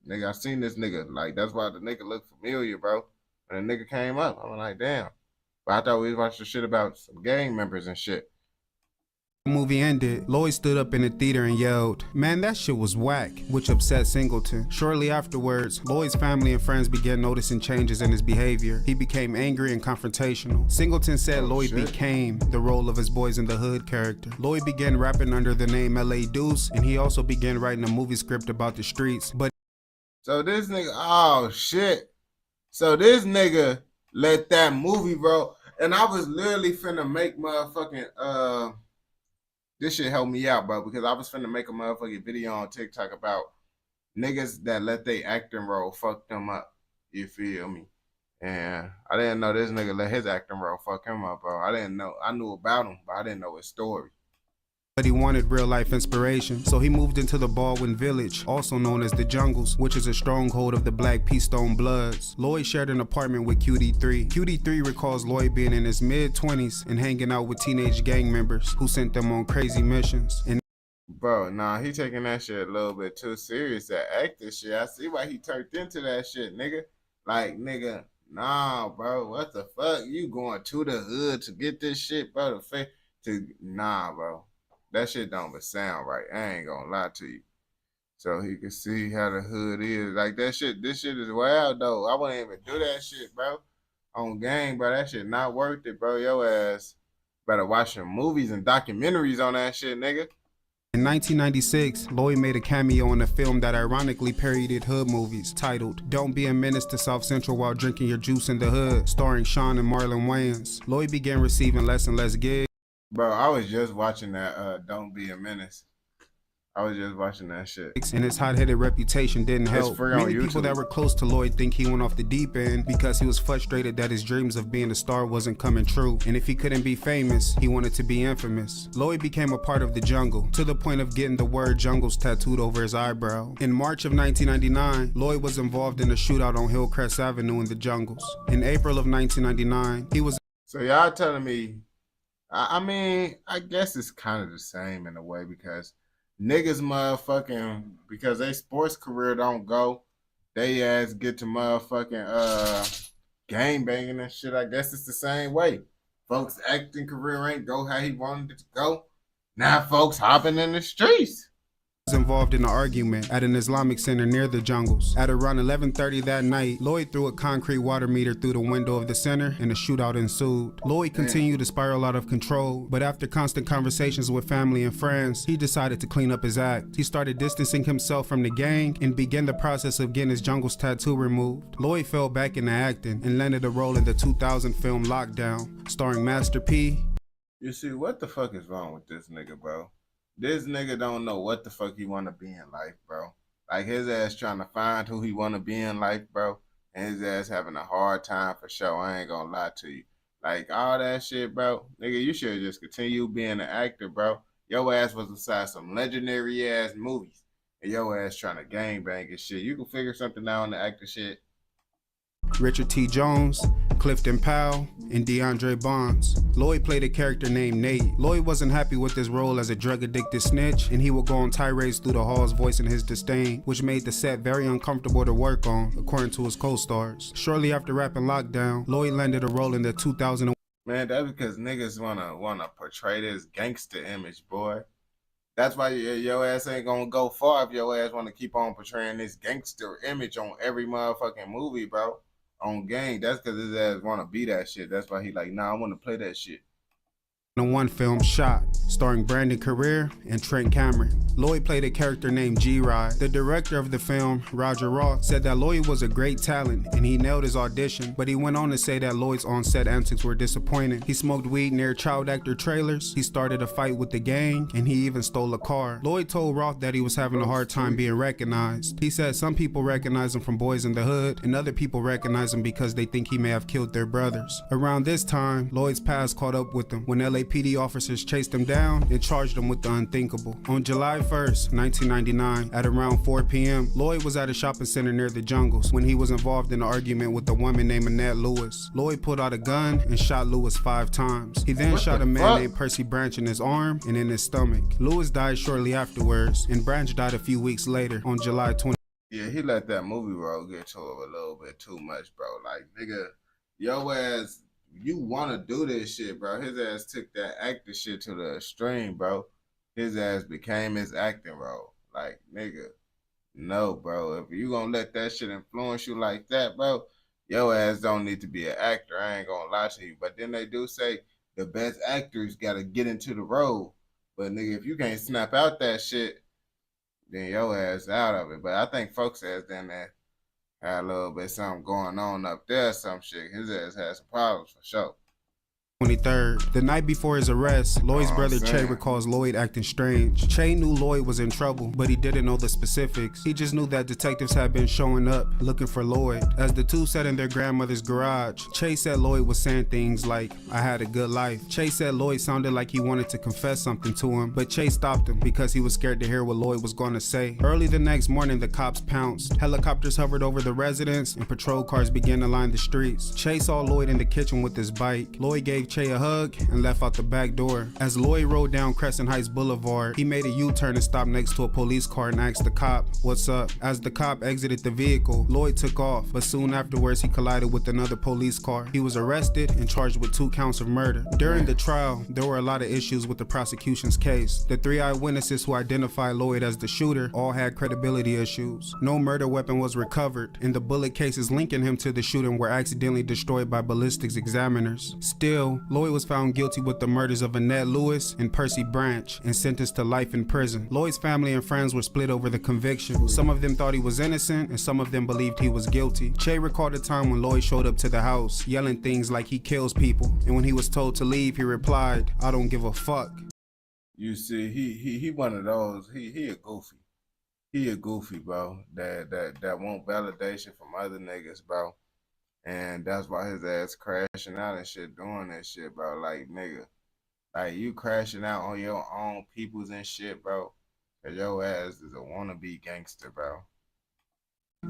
nigga, I seen this nigga. Like, that's why the nigga looked familiar, bro. When the nigga came up, I'm like, damn. But I thought we was watching shit about some gang members and shit. Movie ended, Lloyd stood up in the theater and yelled, "Man, that shit was whack," which upset Singleton. Shortly afterwards, Lloyd's family and friends began noticing changes in his behavior. He became angry and confrontational. Singleton said Lloyd became the role of his Boys in the Hood character. Lloyd began rapping under the name L.A. Deuce, and he also began writing a movie script about the streets. But so this nigga, oh shit. So this nigga let that movie, bro. And I was literally finna make motherfucking this shit helped me out, bro, because I was finna make a motherfucking video on TikTok about niggas that let they acting role fuck them up. You feel me? And I didn't know this nigga let his acting role fuck him up, bro. I didn't know. I knew about him, but I didn't know his story. he wanted real-life inspiration, so he moved into the Baldwin Village, also known as the Jungles, which is a stronghold of the Black P-Stone Bloods. Lloyd shared an apartment with QD3. QD3 recalls Lloyd being in his mid-20s and hanging out with teenage gang members who sent them on crazy missions. And bro, nah, he taking that shit a little bit too serious, that acting shit. I see why he turned into that shit, nigga. Like, nigga, nah, bro, what the fuck? You going to the hood to get this shit, bro? Nah, bro. That shit don't sound right. I ain't gonna lie to you. So he can see how the hood is. Like that shit, this shit is wild though. I wouldn't even do that shit, bro. On game, bro. That shit not worth it, bro. Your ass better watch some movies and documentaries on that shit, nigga. In 1996, Lloyd made a cameo in a film that ironically parodied hood movies titled Don't Be a Menace to South Central While Drinking Your Juice in the Hood, starring Sean and Marlon Wayans. Lloyd began receiving less and less gigs. Bro, I was just watching that Don't Be a Menace. I was just watching that shit. And his hot-headed reputation didn't help. Many people that were close to Lloyd think he went off the deep end because he was frustrated that his dreams of being a star wasn't coming true. And if he couldn't be famous, he wanted to be infamous. Lloyd became a part of the jungle, to the point of getting the word jungles tattooed over his eyebrow. In March of 1999, Lloyd was involved in a shootout on Hillcrest Avenue in the jungles. In April of 1999, he was... So y'all telling me, I mean, I guess it's kind of the same in a way because niggas motherfucking, because they sports career don't go, they ass get to motherfucking gang banging and shit. I guess it's the same way. Folks' acting career ain't go how he wanted it to go. Now folks hopping in the streets. Involved in an argument at an Islamic center near the jungles. At around 11:30 that night, Lloyd threw a concrete water meter through the window of the center and a shootout ensued. Lloyd continued to spiral out of control, but after constant conversations with family and friends, he decided to clean up his act. He started distancing himself from the gang and began the process of getting his jungles tattoo removed. Lloyd fell back into acting and landed a role in the 2000 film Lockdown, starring Master P. You see, what the fuck is wrong with this nigga, bro? This nigga don't know what the fuck he want to be in life, bro. Like, his ass trying to find who he want to be in life, bro. And his ass having a hard time for sure. I ain't gonna lie to you. Like, all that shit, bro. Nigga, you should just continue being an actor, bro. Your ass was inside some legendary-ass movies. And your ass trying to gangbang and shit. You can figure something out on the actor shit. Richard T. Jones, Clifton Powell, and DeAndre Bonds. Lloyd played a character named Nate. Lloyd wasn't happy with his role as a drug-addicted snitch, and he would go on tirades through the halls voicing his disdain, which made the set very uncomfortable to work on, according to his co-stars. Shortly after wrapping Lockdown, Lloyd landed a role in the 2000. Man, that's because niggas wanna portray this gangster image, boy. That's why your ass ain't gonna go far if your ass wanna keep on portraying this gangster image on every motherfucking movie, bro. On gang, that's because his ass want to be that shit. That's why he like, nah, I want to play that shit. One film Shot, starring Brandon Carrere and Trent Cameron. Lloyd played a character named G-Rod. The director of the film, Roger Roth, said that Lloyd was a great talent and he nailed his audition, but he went on to say that Lloyd's on-set antics were disappointing. He smoked weed near child actor trailers, he started a fight with the gang, and he even stole a car. Lloyd told Roth that he was having a hard time being recognized. He said some people recognize him from Boys in the Hood, and other people recognize him because they think he may have killed their brothers. Around this time, Lloyd's past caught up with him when LAPD officers chased him down and charged him with the unthinkable. On July 1st, 1999, at around 4 p.m., Lloyd was at a shopping center near the jungles when he was involved in an argument with a woman named Annette Lewis. Lloyd pulled out a gun and shot Lewis 5 times. He then shot a man named Percy Branch in his arm and in his stomach. Lewis died shortly afterwards, and Branch died a few weeks later on July 20. Yeah, he let that movie role get to him a little bit too much, bro. Like, nigga, your ass, you want to do this shit, bro. His ass took that acting shit to the extreme, bro. His ass became his acting role. Like, nigga, no, bro. If you gonna let that shit influence you like that, bro, your ass don't need to be an actor. I ain't gonna lie to you. But then they do say the best actors gotta get into the role. But, nigga, if you can't snap out that shit, then your ass out of it. But I think folks ass down there had a little bit something going on up there, some shit. His ass had some problems for sure. 23rd. The night before his arrest, Lloyd's brother Che recalls Lloyd acting strange. Che knew Lloyd was in trouble, but he didn't know the specifics. He just knew that detectives had been showing up looking for Lloyd. As the two sat in their grandmother's garage, Che said Lloyd was saying things like, "I had a good life." Che said Lloyd sounded like he wanted to confess something to him, but Che stopped him because he was scared to hear what Lloyd was going to say. Early the next morning, the cops pounced. Helicopters hovered over the residence and patrol cars began to line the streets. Che saw Lloyd in the kitchen with his bike. Lloyd gave gave Che a hug and left out the back door. As Lloyd rode down Crescent Heights Boulevard, he made a U-turn and stopped next to a police car and asked the cop, "What's up?" As the cop exited the vehicle, Lloyd took off, but soon afterwards he collided with another police car. He was arrested and charged with 2 counts of murder. During the trial, there were a lot of issues with the prosecution's case. The 3 eyewitnesses who identified Lloyd as the shooter all had credibility issues. No murder weapon was recovered, and the bullet cases linking him to the shooting were accidentally destroyed by ballistics examiners. Still, Lloyd was found guilty with the murders of Annette Lewis and Percy Branch and sentenced to life in prison. Lloyd's family and friends were split over the conviction. Some of them thought he was innocent and some of them believed he was guilty. Che recalled a time when Lloyd showed up to the house yelling things like he kills people, and when he was told to leave, he replied, "I don't give a fuck." You see, he one of those. He a goofy. He a goofy, bro. That want validation from other niggas, bro. And that's why his ass crashing out and shit, doing that shit, bro. Like, nigga, like, you crashing out on your own peoples and shit, bro. Cause your ass is a wannabe gangster, bro.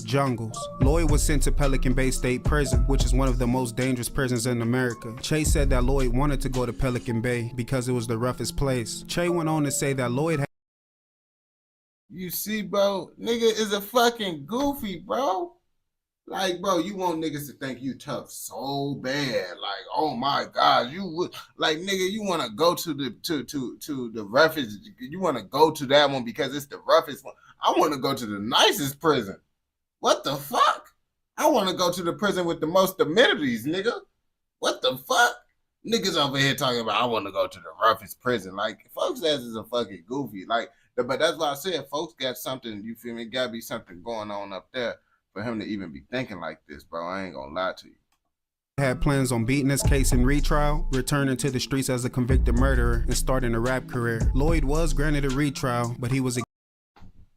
Jungles. Lloyd was sent to Pelican Bay State Prison, which is one of the most dangerous prisons in America. Che said that Lloyd wanted to go to Pelican Bay because it was the roughest place. Che went on to say that Lloyd had... You see, bro, nigga is a fucking goofy, bro. Like, bro, you want niggas to think you tough so bad. Like, oh my God, you would, like, nigga, you want to go to the roughest, you want to go to that one because it's the roughest one. I want to go to the nicest prison. What the fuck? I want to go to the prison with the most amenities, nigga. What the fuck? Niggas over here talking about I want to go to the roughest prison. Like, folks ass is a fucking goofy. Like, but that's why I said folks got something, you feel me? Gotta be something going on up there for him to even be thinking like this, bro. I ain't gonna lie to you. Had plans on beating his case in retrial, returning to the streets as a convicted murderer, and starting a rap career. Lloyd was granted a retrial, but he was...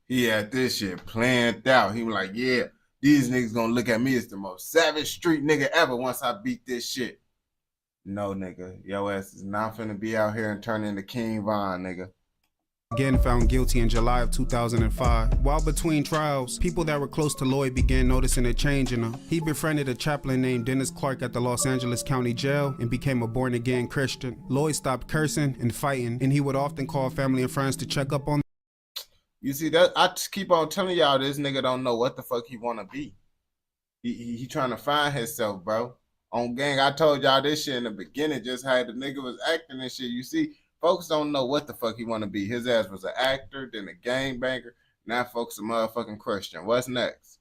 He had this shit planned out. He was like, yeah, these niggas gonna look at me as the most savage street nigga ever once I beat this shit. No, nigga. Your ass is not finna be out here and turn into King Von, nigga. Again found guilty in July of 2005. While between trials, people that were close to Lloyd began noticing a change in him. He befriended a chaplain named Dennis Clark at the Los Angeles County Jail and became a born-again Christian. Lloyd stopped cursing and fighting, and he would often call family and friends to check up on them. You see, that I just keep on telling y'all this nigga don't know what the fuck he want to be. He trying to find himself, bro. On gang, I told y'all this shit in the beginning, just how the nigga was acting and shit. You see, folks don't know what the fuck he want to be. His ass was an actor, then a gangbanger. Now folks a motherfucking Christian. What's next?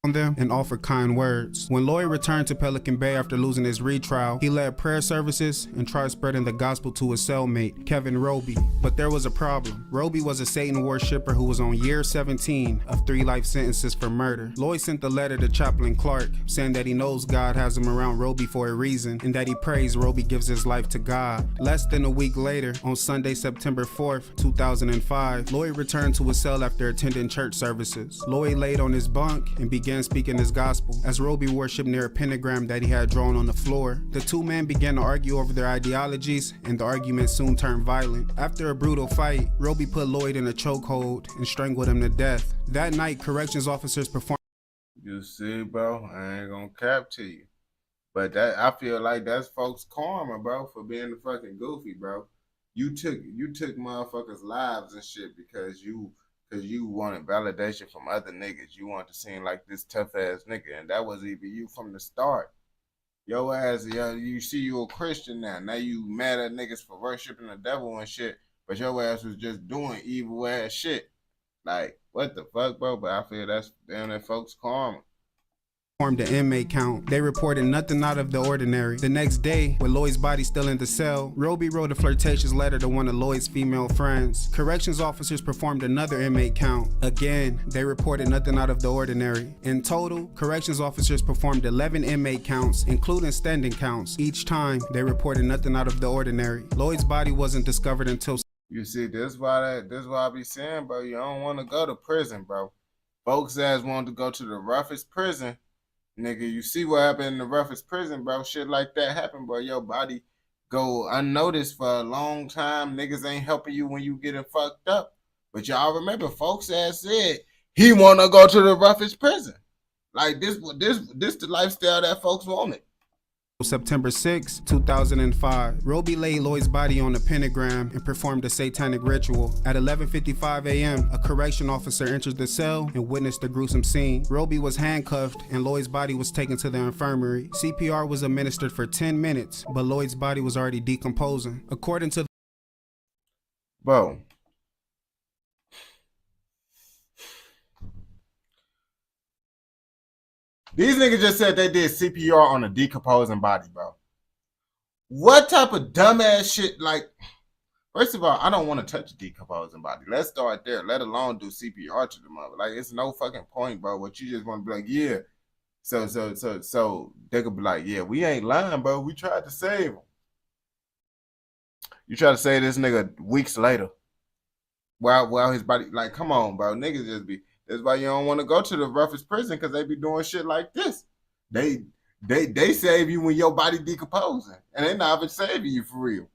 Them and offered kind words. When Lloyd returned to Pelican Bay after losing his retrial, he led prayer services and tried spreading the gospel to his cellmate, Kevin Roby. But there was a problem. Roby was a Satan worshipper who was on year 17 of 3 life sentences for murder. Lloyd sent a letter to Chaplain Clark saying that he knows God has him around Roby for a reason and that he prays Roby gives his life to God. Less than a week later, on Sunday, September 4th, 2005, Lloyd returned to his cell after attending church services. Lloyd laid on his bunk and began speaking his gospel as Roby worshipped near a pentagram that he had drawn on the floor. The two men began to argue over their ideologies, and the argument soon turned violent. After a brutal fight, Roby put Lloyd in a chokehold and strangled him to death. That night, corrections officers performed... You see, bro, I ain't gonna cap to you, but that I feel like that's folks' karma, bro, for being the fucking goofy, bro. You took motherfuckers' lives and shit because you wanted validation from other niggas. You wanted to seem like this tough ass nigga, and that was even you from the start. Yo ass, you see you a Christian now. Now you mad at niggas for worshiping the devil and shit, but your ass was just doing evil ass shit. Like, what the fuck, bro? But I feel that's damn that folks' karma. Formed an inmate count. They reported nothing out of the ordinary. The next day, with Lloyd's body still in the cell, Roby wrote a flirtatious letter to one of Lloyd's female friends. Corrections officers performed another inmate count. Again, they reported nothing out of the ordinary. In total, corrections officers performed 11 inmate counts, including standing counts. Each time, they reported nothing out of the ordinary. Lloyd's body wasn't discovered until... You see, this is why I be saying, bro, you don't want to go to prison, bro. Folks ass wanted to go to the roughest prison. Nigga, you see what happened in the roughest prison, bro. Shit like that happened, bro. Your body go unnoticed for a long time. Niggas ain't helping you when you getting fucked up. But y'all remember, folks ass said he want to go to the roughest prison. Like this the lifestyle that folks wanted. September 6, 2005. Roby laid Lloyd's body on a pentagram and performed a satanic ritual. At 11:55 a.m., a correction officer entered the cell and witnessed the gruesome scene. Roby was handcuffed and Lloyd's body was taken to the infirmary. CPR was administered for 10 minutes, but Lloyd's body was already decomposing. According to Bro. These niggas just said they did CPR on a decomposing body, bro. What type of dumbass shit? Like, first of all, I don't want to touch a decomposing body. Let's start there. Let alone do CPR to the mother. Like, it's no fucking point, bro. What you just want to be like, yeah. So they could be like, yeah, we ain't lying, bro. We tried to save him. You try to save this nigga weeks later. While his body, like, come on, bro. Niggas just be. That's why you don't want to go to the roughest prison, because they be doing shit like this. They save you when your body decomposing, and they not even saving you for real.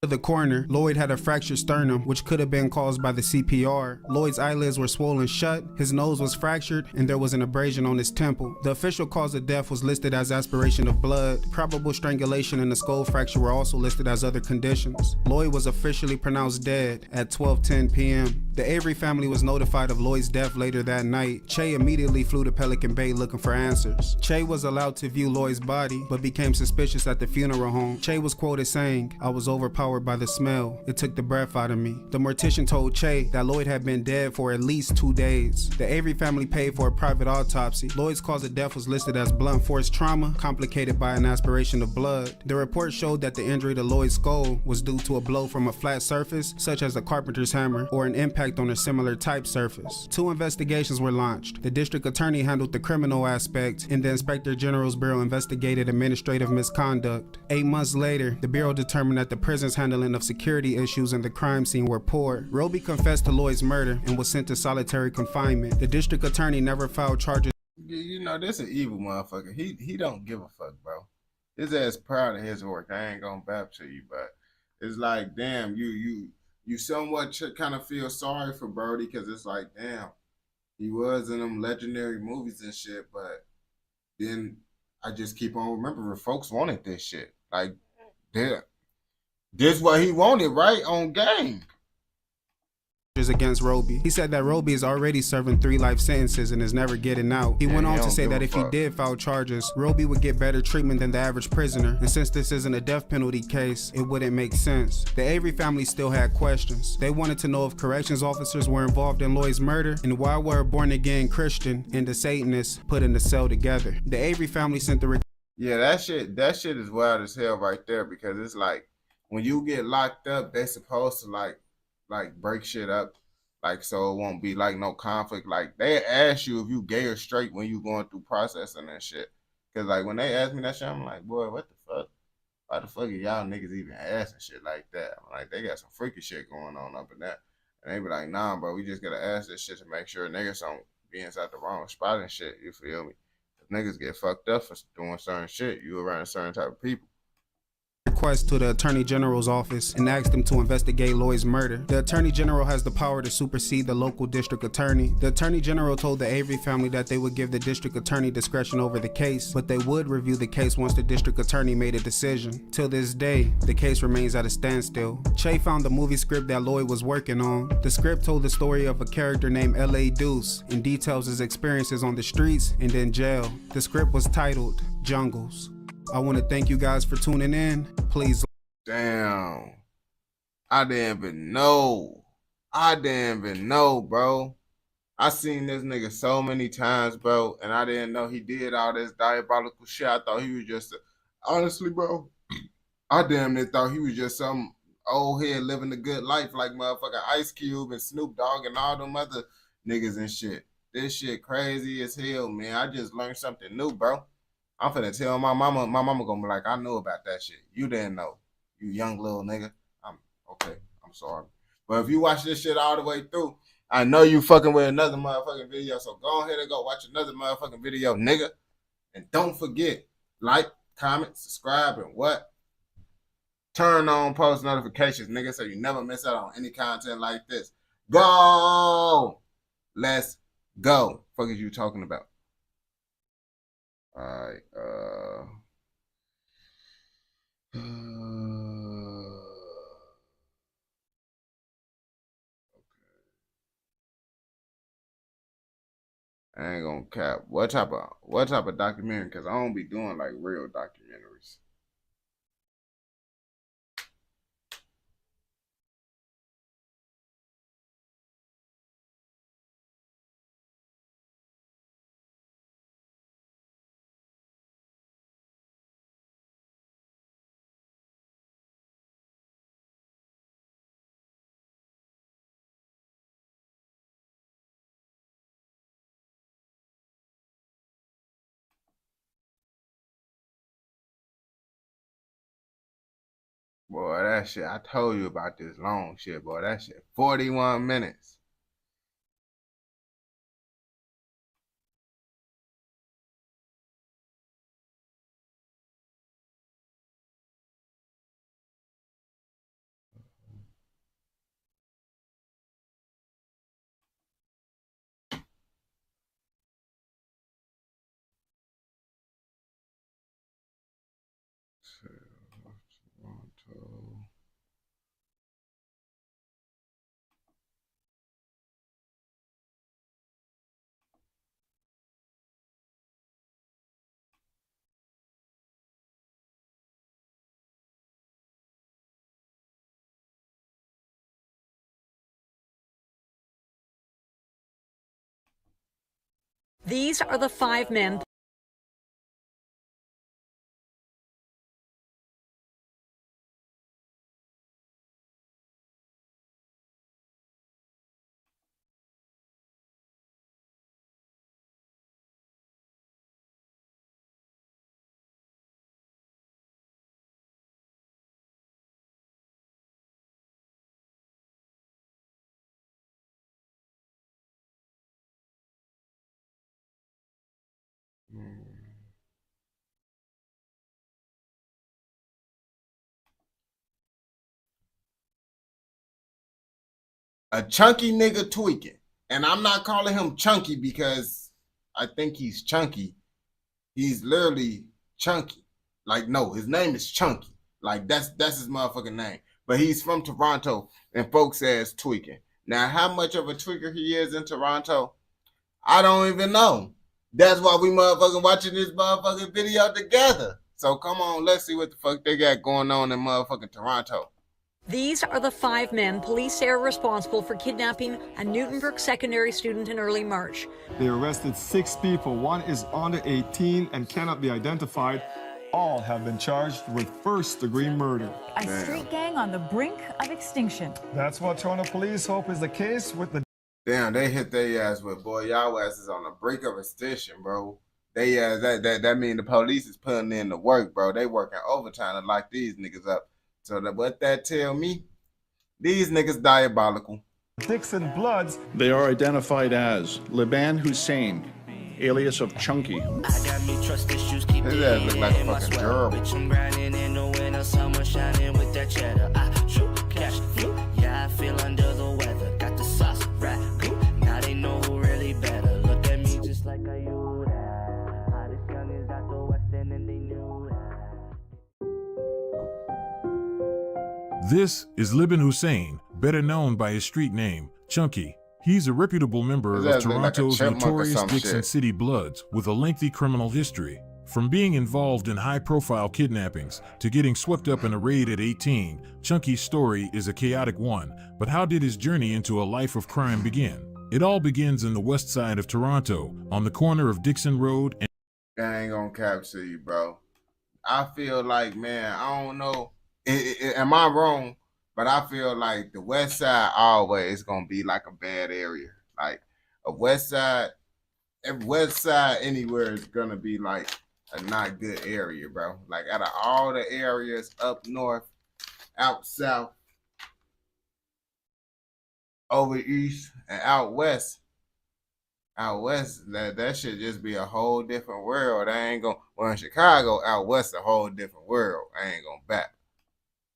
The coroner, Lloyd had a fractured sternum, which could have been caused by the CPR. Lloyd's eyelids were swollen shut, his nose was fractured, and there was an abrasion on his temple. The official cause of death was listed as aspiration of blood. Probable strangulation and the skull fracture were also listed as other conditions. Lloyd was officially pronounced dead at 12:10 p.m. The Avery family was notified of Lloyd's death later that night. Che immediately flew to Pelican Bay looking for answers. Che was allowed to view Lloyd's body, but became suspicious at the funeral home. Che was quoted saying, "I was overpowered by the smell. It took the breath out of me." The mortician told Che that Lloyd had been dead for at least 2 days. The Avery family paid for a private autopsy. Lloyd's cause of death was listed as blunt force trauma, complicated by an aspiration of blood. The report showed that the injury to Lloyd's skull was due to a blow from a flat surface, such as a carpenter's hammer, or an impact on a similar type surface. 2 investigations were launched. The district attorney handled the criminal aspect, and the Inspector General's Bureau investigated administrative misconduct. 8 months later, the Bureau determined that the prison's handling of security issues in the crime scene were poor. Roby confessed to Lloyd's murder and was sent to solitary confinement. The district attorney never filed charges. You know, this an evil motherfucker. He don't give a fuck, bro. His ass proud of his work. I ain't gonna bap to you, but it's like, damn, you somewhat kind of feel sorry for Brody, because it's like, damn, he was in them legendary movies and shit, but then I just keep on remembering folks wanted this shit. Like, damn, this what he wanted, right? On game. Against Roby. He said that Roby is already serving 3 life sentences and is never getting out. He went on to say that if he did file charges, Roby would get better treatment than the average prisoner, and since this isn't a death penalty case, it wouldn't make sense. The Avery family still had questions. They wanted to know if corrections officers were involved in Lloyd's murder, and why were a born-again Christian and a Satanist put in the cell together. The Avery family sent the Yeah, that shit is wild as hell right there, because it's like, when you get locked up, they supposed to like break shit up, like, so it won't be like no conflict. Like, they ask you if you gay or straight when you going through processing and shit. Cause like when they ask me that shit, I'm like, boy, what the fuck? Why the fuck are y'all niggas even asking shit like that? I'm like, they got some freaky shit going on up in there. And they be like, nah, bro, we just gotta ask this shit to make sure niggas don't be inside the wrong spot and shit. You feel me? If niggas get fucked up for doing certain shit, you around a certain type of people. Request to the Attorney General's office and asked him to investigate Lloyd's murder. The Attorney General has the power to supersede the local district attorney. The Attorney General told the Avery family that they would give the district attorney discretion over the case, but they would review the case once the district attorney made a decision. Till this day, the case remains at a standstill. Che found the movie script that Lloyd was working on. The script told the story of a character named L.A. Deuce and details his experiences on the streets and in jail. The script was titled Jungles. I want to thank you guys for tuning in. Please. Damn. I didn't even know, bro. I seen this nigga so many times, bro, and I didn't know he did all this diabolical shit. I thought he was just, honestly, bro, I damn near thought he was just some old head living a good life like motherfucking Ice Cube and Snoop Dogg and all them other niggas and shit. This shit crazy as hell, man. I just learned something new, bro. I'm finna tell my mama gonna be like, I knew about that shit. You didn't know, you young little nigga. I'm sorry. But if you watch this shit all the way through, I know you fucking with another motherfucking video, so go ahead and go watch another motherfucking video, nigga. And don't forget, like, comment, subscribe, and what? Turn on post notifications, nigga, so you never miss out on any content like this. Go! Let's go. Fuck is you talking about? All right, I ain't gonna cap. What type of documentary? Because I don't be doing like real documentaries. Boy, that shit, I told you about this long shit, boy. That shit, 41 minutes. These are the 5 men. A chunky nigga tweaking. And I'm not calling him chunky because I think he's chunky. He's literally chunky. Like, no, his name is Chunky. Like, that's his motherfucking name. But he's from Toronto, and folks says tweaking. Now, how much of a tweaker he is in Toronto, I don't even know. That's why we motherfucking watching this motherfucking video together. So come on, let's see what the fuck they got going on in motherfucking Toronto. These are the 5 men police say are responsible for kidnapping a Newtonbrook secondary student in early March. They arrested 6 people. 1 is under 18 and cannot be identified. All have been charged with first-degree murder. A street gang on the brink of extinction. That's what Toronto police hope is the case with the... Damn, they hit their ass with, boy, y'all asses on the brink of extinction, bro. They ass, that mean the police is putting in the work, bro. They working overtime to lock these niggas up. So what that tell me, these niggas diabolical. Dixon Bloods. They are identified as Liban Hussein, alias of Chunky. His ass look like a fucking girl. Yeah, I feel under the weather. Got the sauce right. Now they know who really better. Look at me just like I you that. Hottest young is out the West End and they knew that. This is Liban Hussein, better known by his street name, Chunky. He's a reputable member of Toronto's notorious Dixon City Bloods with a lengthy criminal history. From being involved in high-profile kidnappings to getting swept up in a raid at 18, Chunky's story is a chaotic one, but how did his journey into a life of crime begin? It all begins in the west side of Toronto, on the corner of Dixon Road and... I ain't gonna capture you, bro. I feel like, man, I don't know. Am I wrong? But I feel like the west side always gonna be like a bad area. Like a west side anywhere is gonna be like a not good area, bro. Like out of all the areas up north, out south, over east, and out west, that should just be a whole different world. I ain't gonna, well, in Chicago, out west, a whole different world. I ain't gonna back.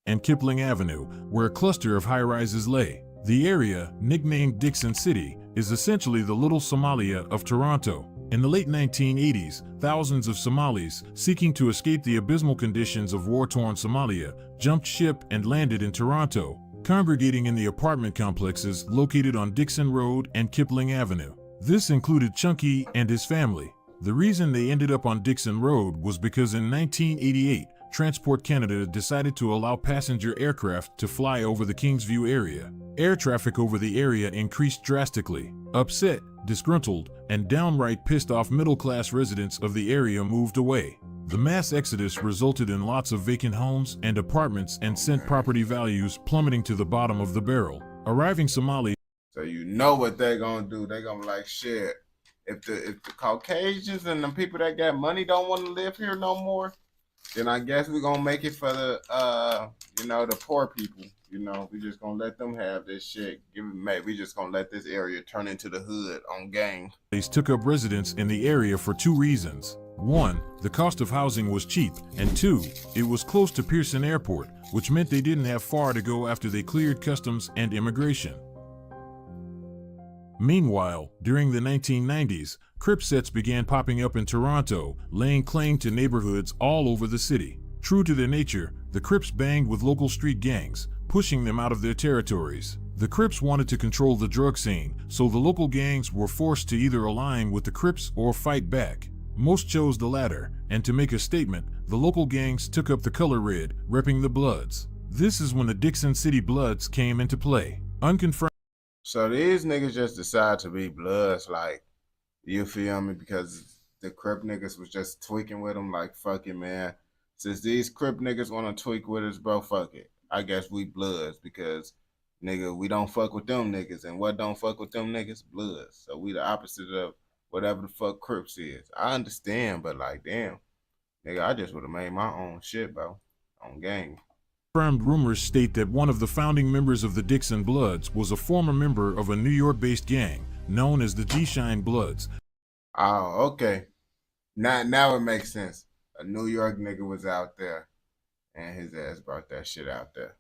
And Kipling Avenue, where a cluster of high-rises lay. The area, nicknamed Dixon City, is essentially the Little Somalia of Toronto. In the late 1980s, thousands of Somalis, seeking to escape the abysmal conditions of war-torn Somalia, jumped ship and landed in Toronto, congregating in the apartment complexes located on Dixon Road and Kipling Avenue. This included Chunky and his family. The reason they ended up on Dixon Road was because in 1988, Transport Canada decided to allow passenger aircraft to fly over the Kingsview area. Air traffic over the area increased drastically. Upset, disgruntled, and downright pissed off middle-class residents of the area moved away. The mass exodus resulted in lots of vacant homes and apartments and sent property values plummeting to the bottom of the barrel. Arriving Somalis. So you know what they're gonna do. They're gonna be like, shit, if the Caucasians and the people that got money don't want to live here no more, then I guess we're gonna make it for the the poor people. We just gonna let them have this shit. We just gonna let this area turn into the hood on gang. They took up residence in the area for two reasons. One, the cost of housing was cheap, and two, it was close to Pearson Airport, which meant they didn't have far to go after they cleared customs and immigration. Meanwhile, during the 1990s, Crip sets began popping up in Toronto, laying claim to neighborhoods all over the city. True to their nature, the Crips banged with local street gangs, pushing them out of their territories. The Crips wanted to control the drug scene, so the local gangs were forced to either align with the Crips or fight back. Most chose the latter, and to make a statement, the local gangs took up the color red, repping the Bloods. This is when the Dixon City Bloods came into play. Unconfirmed. So these niggas just decide to be Bloods, like, you feel me? Because the Crip niggas was just tweaking with them, like, fuck it, man. Since these Crip niggas want to tweak with us, bro, fuck it. I guess we Bloods because, nigga, we don't fuck with them niggas. And what don't fuck with them niggas? Bloods. So we the opposite of whatever the fuck Crips is. I understand, but like, damn. Nigga, I just would have made my own shit, bro. On gang. Confirmed rumors state that one of the founding members of the Dixon Bloods was a former member of a New York-based gang known as the G-Shine Bloods. Oh, okay. Now it makes sense. A New York nigga was out there, and his ass brought that shit out there.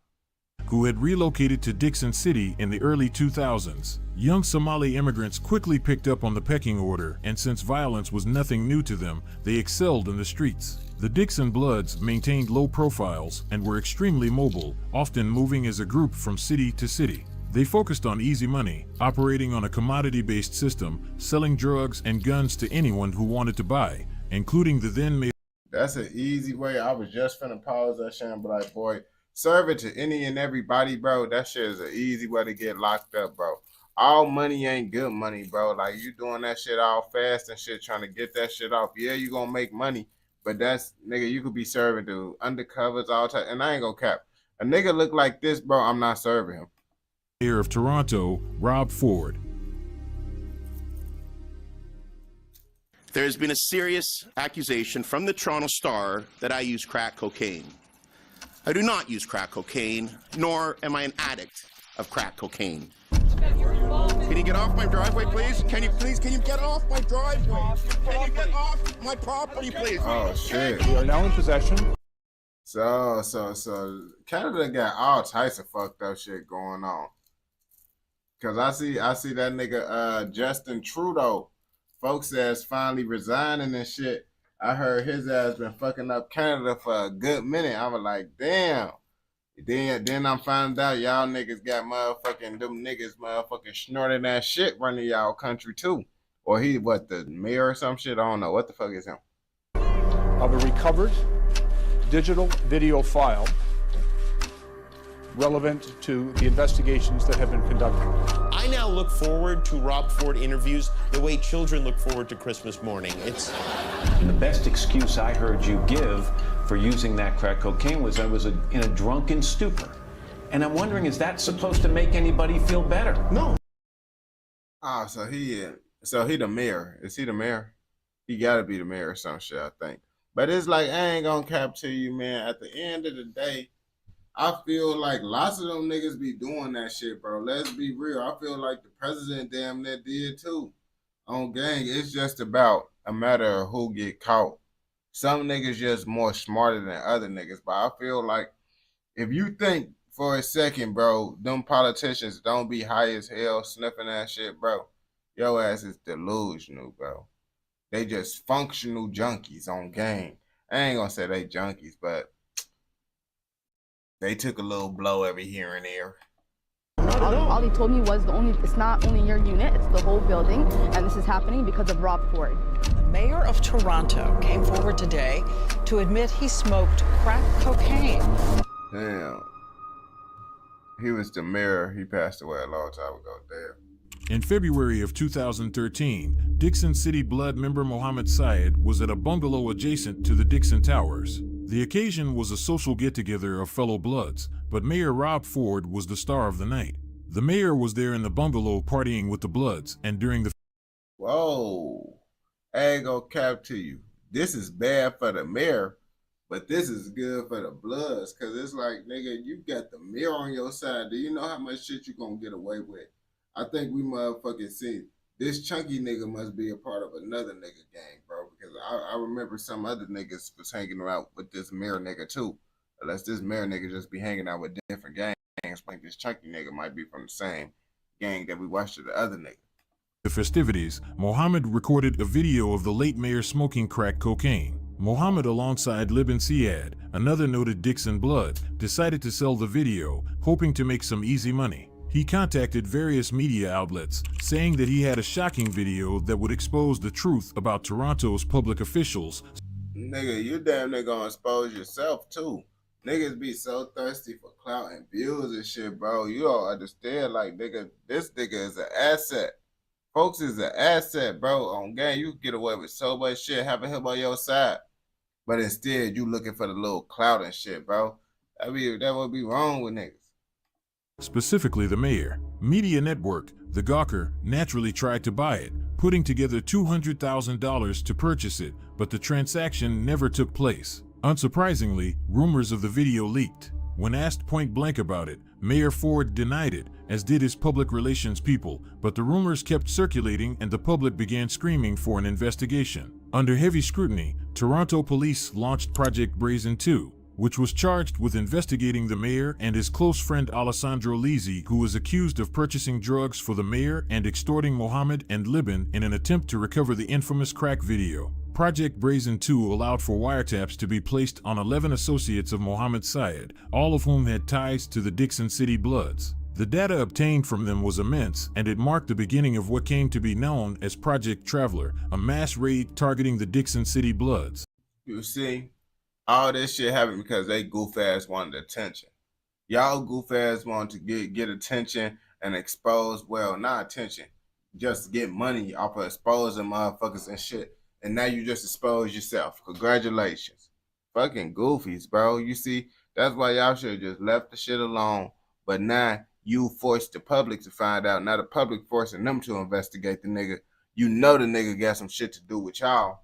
Who had relocated to Dixon City in the early 2000s. Young Somali immigrants quickly picked up on the pecking order, and since violence was nothing new to them, they excelled in the streets. The Dixon Bloods maintained low profiles and were extremely mobile, often moving as a group from city to city. They focused on easy money, operating on a commodity-based system, selling drugs and guns to anyone who wanted to buy, including the then-made. That's an easy way. I was just finna pause that shit and be like, boy, serve it to any and everybody, bro. That shit is an easy way to get locked up, bro. All money ain't good money, bro. Like, you doing that shit all fast and shit, trying to get that shit off. Yeah, you gonna make money, but that's, nigga, you could be serving to undercovers all the time. And I ain't gonna cap. A nigga look like this, bro, I'm not serving him. Mayor of Toronto, Rob Ford. There has been a serious accusation from the Toronto Star that I use crack cocaine. I do not use crack cocaine, nor am I an addict of crack cocaine. Can you get off my driveway, please? Can you get off my driveway? Can you get off my property, please? Oh, shit. We are now in possession. So Canada got all types of fucked up shit going on. Cause I see that nigga Justin Trudeau, folks ass finally resigning and shit. I heard his ass been fucking up Canada for a good minute. I was like, damn. Then I found out y'all niggas got them niggas snorting that shit running y'all country too. Or he, the mayor or some shit? I don't know. What the fuck is him? Of a recovered digital video file relevant to the investigations that have been conducted. I now look forward to Rob Ford interviews the way children look forward to Christmas morning. It's the best excuse I heard you give for using that crack cocaine was I was in a drunken stupor. And I'm wondering, is that supposed to make anybody feel better? No. Ah, so he the mayor. Is he the mayor? He gotta be the mayor or some shit, I think. But it's like, I ain't gonna cap to you, man. At the end of the day, I feel like lots of them niggas be doing that shit, bro. Let's be real. I feel like the president damn near did too. On gang, it's just about a matter of who get caught. Some niggas just more smarter than other niggas, but I feel like if you think for a second, bro, them politicians don't be high as hell sniffing that shit, bro, your ass is delusional, bro. They just functional junkies on gang. I ain't gonna say they junkies, but they took a little blow every here and there. All he told me was it's not only your unit, it's the whole building, and this is happening because of Rob Ford. The mayor of Toronto came forward today to admit he smoked crack cocaine. Damn. He was the mayor. He passed away a long time ago. Damn. In February of 2013, Dixon City Blood member Mohammed Syed was at a bungalow adjacent to the Dixon Towers. The occasion was a social get-together of fellow Bloods, but Mayor Rob Ford was the star of the night. The mayor was there in the bungalow partying with the Bloods, and during the... Whoa. I ain't gonna cap to you. This is bad for the mayor, but this is good for the Bloods, because it's like, nigga, you got the mayor on your side. Do you know how much shit you gonna get away with? I think we motherfucking see this chunky nigga must be a part of another nigga gang, bro, because I remember some other niggas was hanging around with this mayor nigga too. Unless this mayor nigga just be hanging out with different gangs. I think this chunky nigga might be from the same gang that we watched with the other nigga. The festivities, Mohammed recorded a video of the late mayor smoking crack cocaine. Mohammed, alongside Libin Syed, another noted Dixon Blood, decided to sell the video, hoping to make some easy money. He contacted various media outlets, saying that he had a shocking video that would expose the truth about Toronto's public officials. Nigga, you damn near gonna expose yourself too. Niggas be so thirsty for clout and views and shit, bro. You don't understand, like, nigga, this nigga is an asset. Folks is an asset, bro. On game, you can get away with so much shit having him on your side. But instead, you looking for the little clout and shit, bro. That would be wrong with niggas. Specifically the mayor. Media Network, the Gawker, naturally tried to buy it, putting together $200,000 to purchase it, but the transaction never took place. Unsurprisingly, rumors of the video leaked. When asked point blank about it, Mayor Ford denied it, as did his public relations people, but the rumors kept circulating and the public began screaming for an investigation. Under heavy scrutiny, Toronto police launched Project Brazen 2, which was charged with investigating the mayor and his close friend Alessandro Lisi, who was accused of purchasing drugs for the mayor and extorting Mohammed and Libin in an attempt to recover the infamous crack video. Project Brazen 2 allowed for wiretaps to be placed on 11 associates of Mohammed Syed, all of whom had ties to the Dixon City Bloods. The data obtained from them was immense, and it marked the beginning of what came to be known as Project Traveler, a mass raid targeting the Dixon City Bloods. You see, all this shit happened because they goof ass wanted attention. Y'all goof ass wanted to get attention and expose, well, not attention, just get money off of exposing motherfuckers and shit. And now you just expose yourself. Congratulations. Fucking goofies, bro. You see, that's why y'all should have just left the shit alone. But now you forced the public to find out. Now the public forcing them to investigate the nigga. You know the nigga got some shit to do with y'all.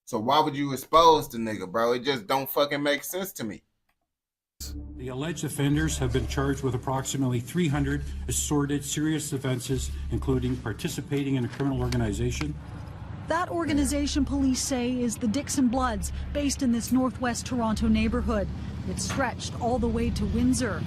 So why would you expose the nigga, bro? It just don't fucking make sense to me. The alleged offenders have been charged with approximately 300 assorted serious offenses, including participating in a criminal organization. That organization, police say, is the Dixon Bloods, based in this northwest Toronto neighborhood. It's stretched all the way to Windsor.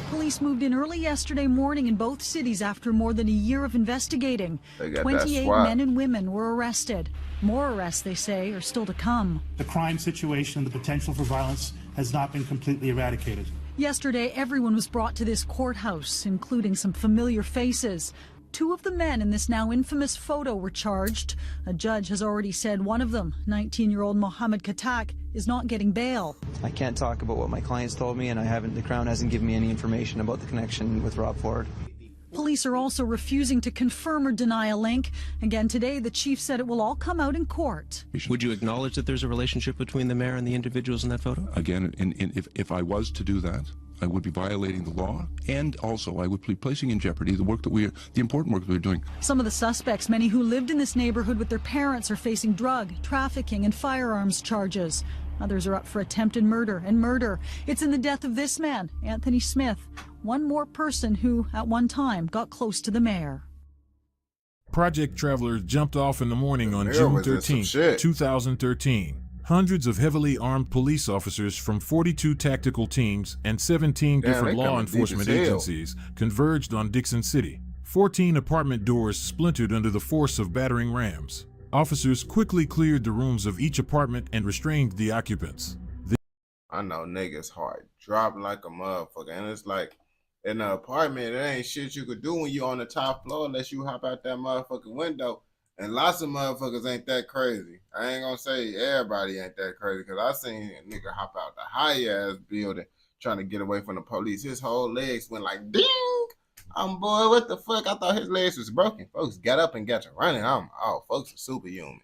Police moved in early yesterday morning in both cities after more than a year of investigating. 28 men and women were arrested. More arrests, they say, are still to come. The crime situation and the potential for violence has not been completely eradicated. Yesterday, everyone was brought to this courthouse, including some familiar faces. 2 of the men in this now infamous photo were charged. A judge has already said one of them, 19-year-old Mohammed Khatak, is not getting bail. I can't talk about what my clients told me, and the Crown hasn't given me any information about the connection with Rob Ford. Police are also refusing to confirm or deny a link. Again today, the chief said it will all come out in court. Would you acknowledge that there's a relationship between the mayor and the individuals in that photo? Again, if I was to do that, I would be violating the law, and also I would be placing in jeopardy the important work that we're doing. Some of the suspects, many who lived in this neighborhood with their parents, are facing drug, trafficking, and firearms charges. Others are up for attempted murder and murder. It's in the death of this man, Anthony Smith, one more person who, at one time, got close to the mayor. Project Traveler jumped off in the morning on June 13, 2013. Hundreds of heavily armed police officers from 42 tactical teams and 17 different law enforcement agencies converged on Dixon City. 14 apartment doors splintered under the force of battering rams. Officers quickly cleared the rooms of each apartment and restrained the occupants. I know niggas' heart dropped like a motherfucker, and it's like, in an apartment, there ain't shit you could do when you on the top floor unless you hop out that motherfucking window. And lots of motherfuckers ain't that crazy. I ain't gonna say everybody ain't that crazy, because I seen a nigga hop out the high ass building trying to get away from the police. His whole legs went like ding. Boy, what the fuck? I thought his legs was broken. Folks got up and got to running. Folks are superhuman.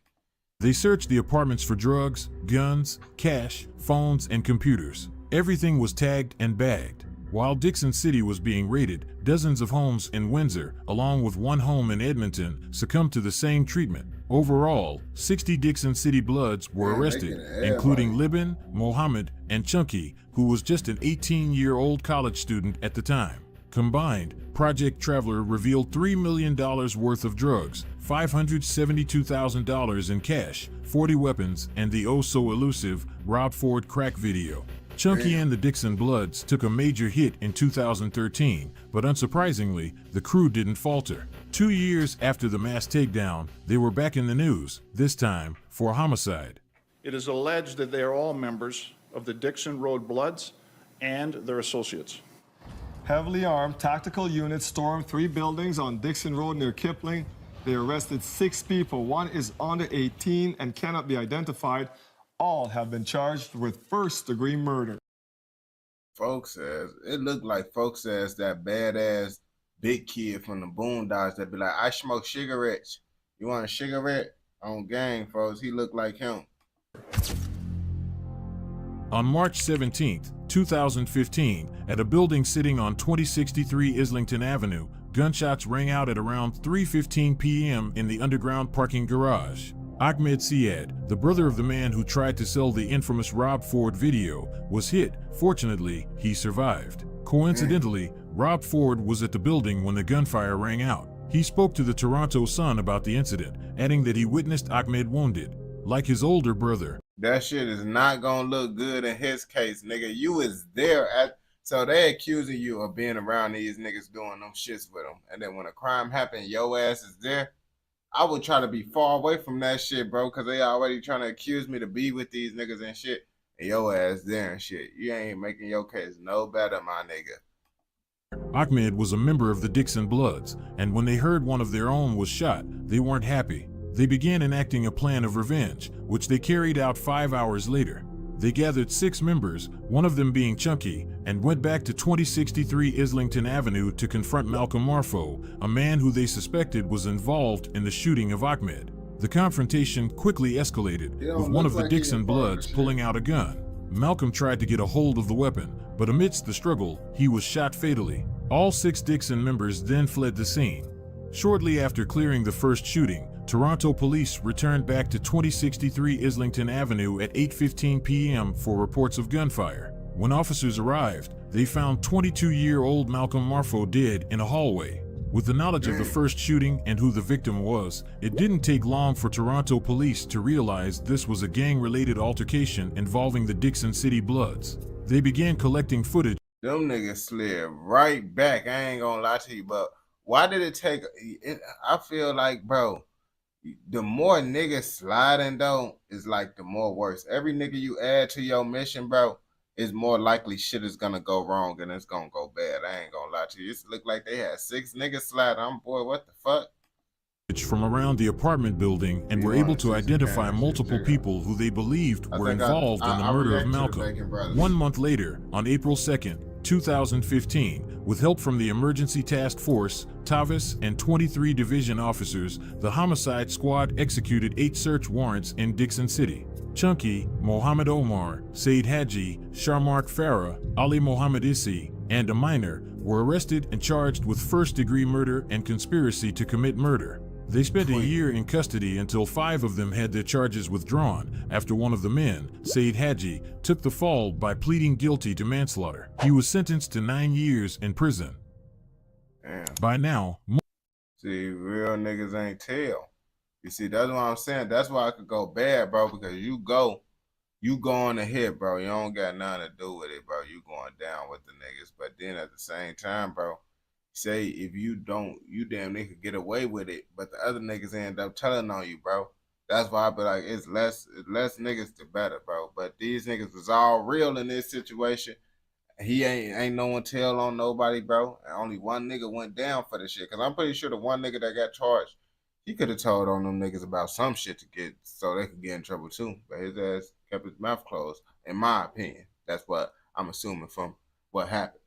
They searched the apartments for drugs, guns, cash, phones, and computers. Everything was tagged and bagged. While Dixon City was being raided, dozens of homes in Windsor, along with one home in Edmonton, succumbed to the same treatment. Overall, 60 Dixon City Bloods were arrested, including Libin, Mohammed, and Chunky, who was just an 18-year-old college student at the time. Combined, Project Traveler revealed $3 million worth of drugs, $572,000 in cash, 40 weapons, and the oh-so-elusive Rob Ford crack video. Chunky and the Dixon Bloods took a major hit in 2013, but unsurprisingly, the crew didn't falter. 2 years after the mass takedown, they were back in the news, this time for homicide. It is alleged that they are all members of the Dixon Road Bloods and their associates. Heavily armed tactical units stormed 3 buildings on Dixon Road near Kipling. They arrested 6 people. 1 is under 18 and cannot be identified. All have been charged with first-degree murder. Folks says, it looked like folks says that badass big kid from the Boondocks that be like, I smoke cigarettes. You want a cigarette? On gang, folks. He looked like him. On March 17, 2015, at a building sitting on 2063 Islington Avenue, gunshots rang out at around 3:15 p.m. in the underground parking garage. Ahmed Siad, the brother of the man who tried to sell the infamous Rob Ford video, was hit. Fortunately, he survived. Coincidentally, Rob Ford was at the building when the gunfire rang out. He spoke to the Toronto Sun about the incident, adding that he witnessed Ahmed wounded. Like his older brother, that shit is not gonna look good in his case, nigga. You is there so they accusing you of being around these niggas doing them shits with them. And then when a crime happened, your ass is there. I would try to be far away from that shit, bro, because they already trying to accuse me to be with these niggas and shit. And your ass there and shit. You ain't making your case no better, my nigga. Ahmed was a member of the Dixon Bloods, and when they heard one of their own was shot, they weren't happy. They began enacting a plan of revenge, which they carried out 5 hours later. They gathered 6 members, one of them being Chunky, and went back to 2063 Islington Avenue to confront Malcolm Marfo, a man who they suspected was involved in the shooting of Ahmed. The confrontation quickly escalated, with one of the Dixon Bloods pulling out a gun. Malcolm tried to get a hold of the weapon, but amidst the struggle, he was shot fatally. All 6 Dixon members then fled the scene. Shortly after clearing the first shooting, Toronto police returned back to 2063 Islington Avenue at 8:15 p.m. for reports of gunfire. When officers arrived, they found 22-year-old Malcolm Marfo dead in a hallway. With the knowledge of the first shooting and who the victim was, it didn't take long for Toronto police to realize this was a gang-related altercation involving the Dixon City Bloods. They began collecting footage. Them niggas slid right back. I ain't gonna lie to you, but why did it take I feel like, bro, the more niggas sliding though, is like the more worse. Every nigga you add to your mission, bro, is more likely shit is gonna go wrong and it's gonna go bad. I ain't gonna lie to you. It looked like they had 6 niggas slide on, boy, what the fuck? From around the apartment building and were able to identify multiple people who they believed were involved in the murder of Malcolm. 1 month later, on April 2nd, 2015, with help from the Emergency Task Force, Tavis, and 23 division officers, the homicide squad executed 8 search warrants in Dixon City. Chunky, Mohammed Omar, Said Haji, Sharmark Farah, Ali Mohammed Issi, and a minor were arrested and charged with first-degree murder and conspiracy to commit murder. They spent a year in custody until 5 of them had their charges withdrawn after one of the men, Said Haji, took the fall by pleading guilty to manslaughter. He was sentenced to 9 years in prison. Damn. By now, see, real niggas ain't tell. You see, that's what I'm saying. That's why I could go bad, bro, because you go on ahead, bro. You don't got nothing to do with it, bro. You going down with the niggas. But then at the same time, bro, say if you don't, you damn near could get away with it, but the other niggas end up telling on you, bro. That's why I be like, it's less niggas the better, bro. But these niggas was all real in this situation, He ain't no one tell on nobody, bro. And only one nigga went down for the shit. Cause I'm pretty sure the one nigga that got charged, he could have told on them niggas about some shit to get so they could get in trouble too. But his ass kept his mouth closed, in my opinion. That's what I'm assuming from what happened.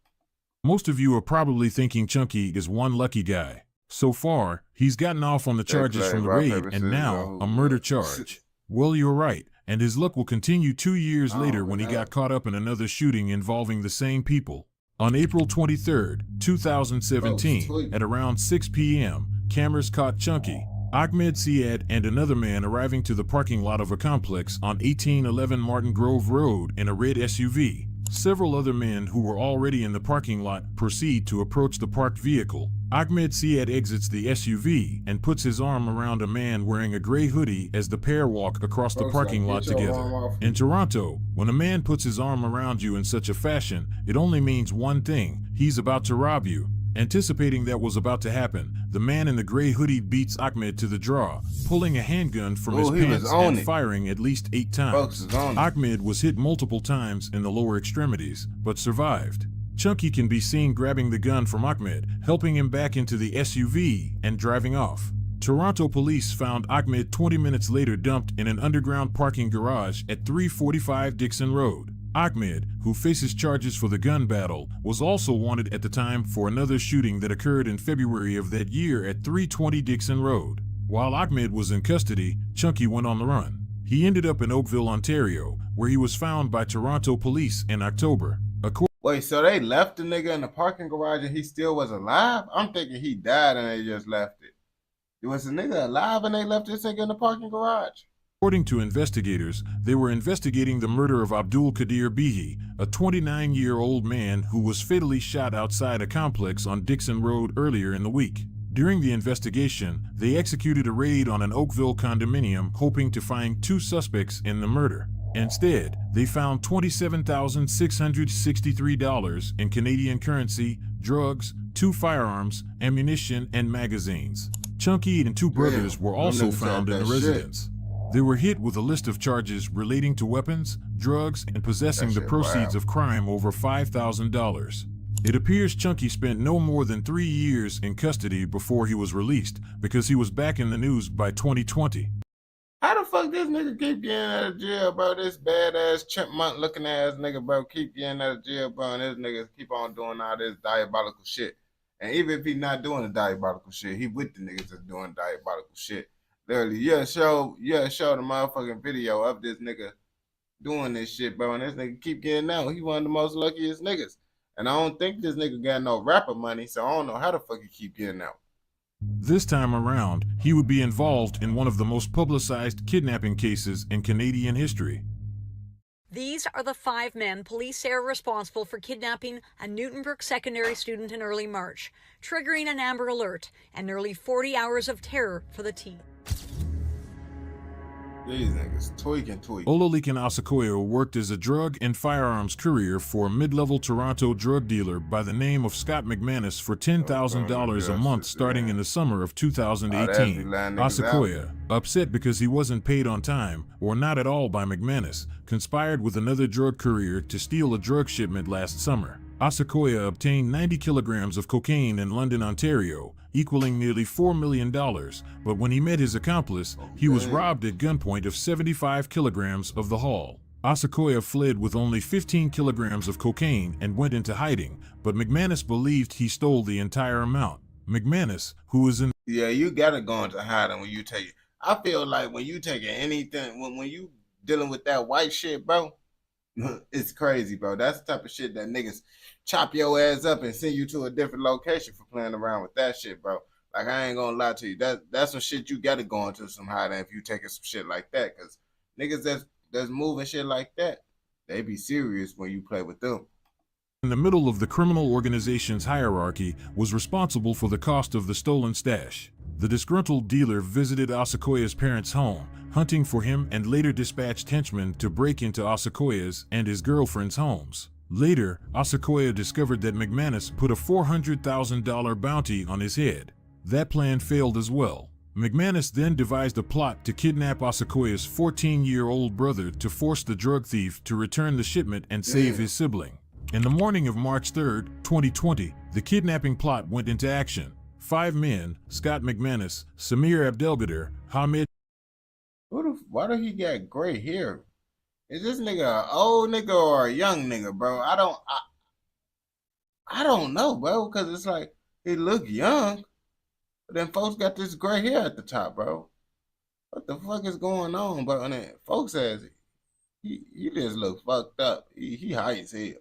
Most of you are probably thinking Chunky is one lucky guy. So far, he's gotten off on the charges from the raid and now a murder charge. Well, you're right, and his luck will continue 2 years later when he got caught up in another shooting involving the same people. On April 23rd, 2017, at around 6 p.m., cameras caught Chunky, Ahmed Syed, and another man arriving to the parking lot of a complex on 1811 Martin Grove Road in a red SUV. Several other men who were already in the parking lot proceed to approach the parked vehicle. Ahmed Syed exits the SUV and puts his arm around a man wearing a gray hoodie as the pair walk across the parking lot together. In Toronto, when a man puts his arm around you in such a fashion, it only means one thing: he's about to rob you. Anticipating that was about to happen, the man in the gray hoodie beats Ahmed to the draw, pulling a handgun from his pants and firing at least 8 times. Ahmed was hit multiple times in the lower extremities, but survived. Chunky can be seen grabbing the gun from Ahmed, helping him back into the SUV, and driving off. Toronto police found Ahmed 20 minutes later dumped in an underground parking garage at 345 Dixon Road. Ahmed, who faces charges for the gun battle, was also wanted at the time for another shooting that occurred in February of that year at 320 Dixon Road. While Ahmed was in custody, Chunky went on the run. He ended up in Oakville, Ontario, where he was found by Toronto police in October. Wait, so they left the nigga in the parking garage and he still was alive? I'm thinking he died and they just left it. Was the nigga alive and they left this nigga in the parking garage? According to investigators, they were investigating the murder of Abdul Qadir Bihi, a 29-year-old man who was fatally shot outside a complex on Dixon Road earlier in the week. During the investigation, they executed a raid on an Oakville condominium hoping to find 2 suspects in the murder. Instead, they found $27,663 in Canadian currency, drugs, 2 firearms, ammunition, and magazines. Chunky and 2 brothers were also found in the residence. They were hit with a list of charges relating to weapons, drugs, and possessing the proceeds of crime over $5,000. It appears Chunky spent no more than 3 years in custody before he was released, because he was back in the news by 2020. How the fuck this nigga keep getting out of jail, bro? This badass chipmunk looking ass nigga, bro, keep getting out of jail, bro, and this nigga keep on doing all this diabolical shit. And even if he not doing the diabolical shit, he with the niggas that's doing diabolical shit. Literally, show the motherfucking video of this nigga doing this shit, bro, and this nigga keep getting out. He one of the most luckiest niggas. And I don't think this nigga got no rapper money, so I don't know how the fuck he keep getting out. This time around, he would be involved in one of the most publicized kidnapping cases in Canadian history. These are the 5 men police say are responsible for kidnapping a Newtonbrook secondary student in early March, triggering an Amber Alert and nearly 40 hours of terror for the teen. These niggas tweaking. Olalekan Asakoya worked as a drug and firearms courier for a mid-level Toronto drug dealer by the name of Scott McManus for $10,000 a month starting in the summer of 2018. Asakoya, upset because he wasn't paid on time, or not at all by McManus, conspired with another drug courier to steal a drug shipment last summer. Asakoya obtained 90 kilograms of cocaine in London, Ontario, equaling nearly $4 million, but when he met his accomplice, he was robbed at gunpoint of 75 kilograms of the haul. Asakoya fled with only 15 kilograms of cocaine and went into hiding, but McManus believed he stole the entire amount. McManus, who was in— Yeah, you gotta go into hiding when you take it. I feel like when you taking anything, when you dealing with that white shit, bro, it's crazy, bro. That's the type of shit that niggas chop your ass up and send you to a different location for playing around with that shit, bro. Like, I ain't gonna lie to you. That's some shit you gotta go into some hiding if you taking some shit like that. Cause niggas that's moving shit like that, they be serious when you play with them. In the middle of the criminal organization's hierarchy, was responsible for the cost of the stolen stash. The disgruntled dealer visited Asakoya's parents' home, hunting for him, and later dispatched henchmen to break into Asakoya's and his girlfriend's homes. Later, Asakoya discovered that McManus put a $400,000 bounty on his head. That plan failed as well. McManus then devised a plot to kidnap Asakoya's 14-year-old brother to force the drug thief to return the shipment and save his sibling. In the morning of March 3, 2020, the kidnapping plot went into action. 5 men, Scott McManus, Samir Abdelbeder, Hamed. Why do he got gray hair? Is this nigga an old nigga or a young nigga, bro? I don't know, bro, because it's like he look young, but then folks got this gray hair at the top, bro. What the fuck is going on, bro? And then folks says he just look fucked up. He high as hell.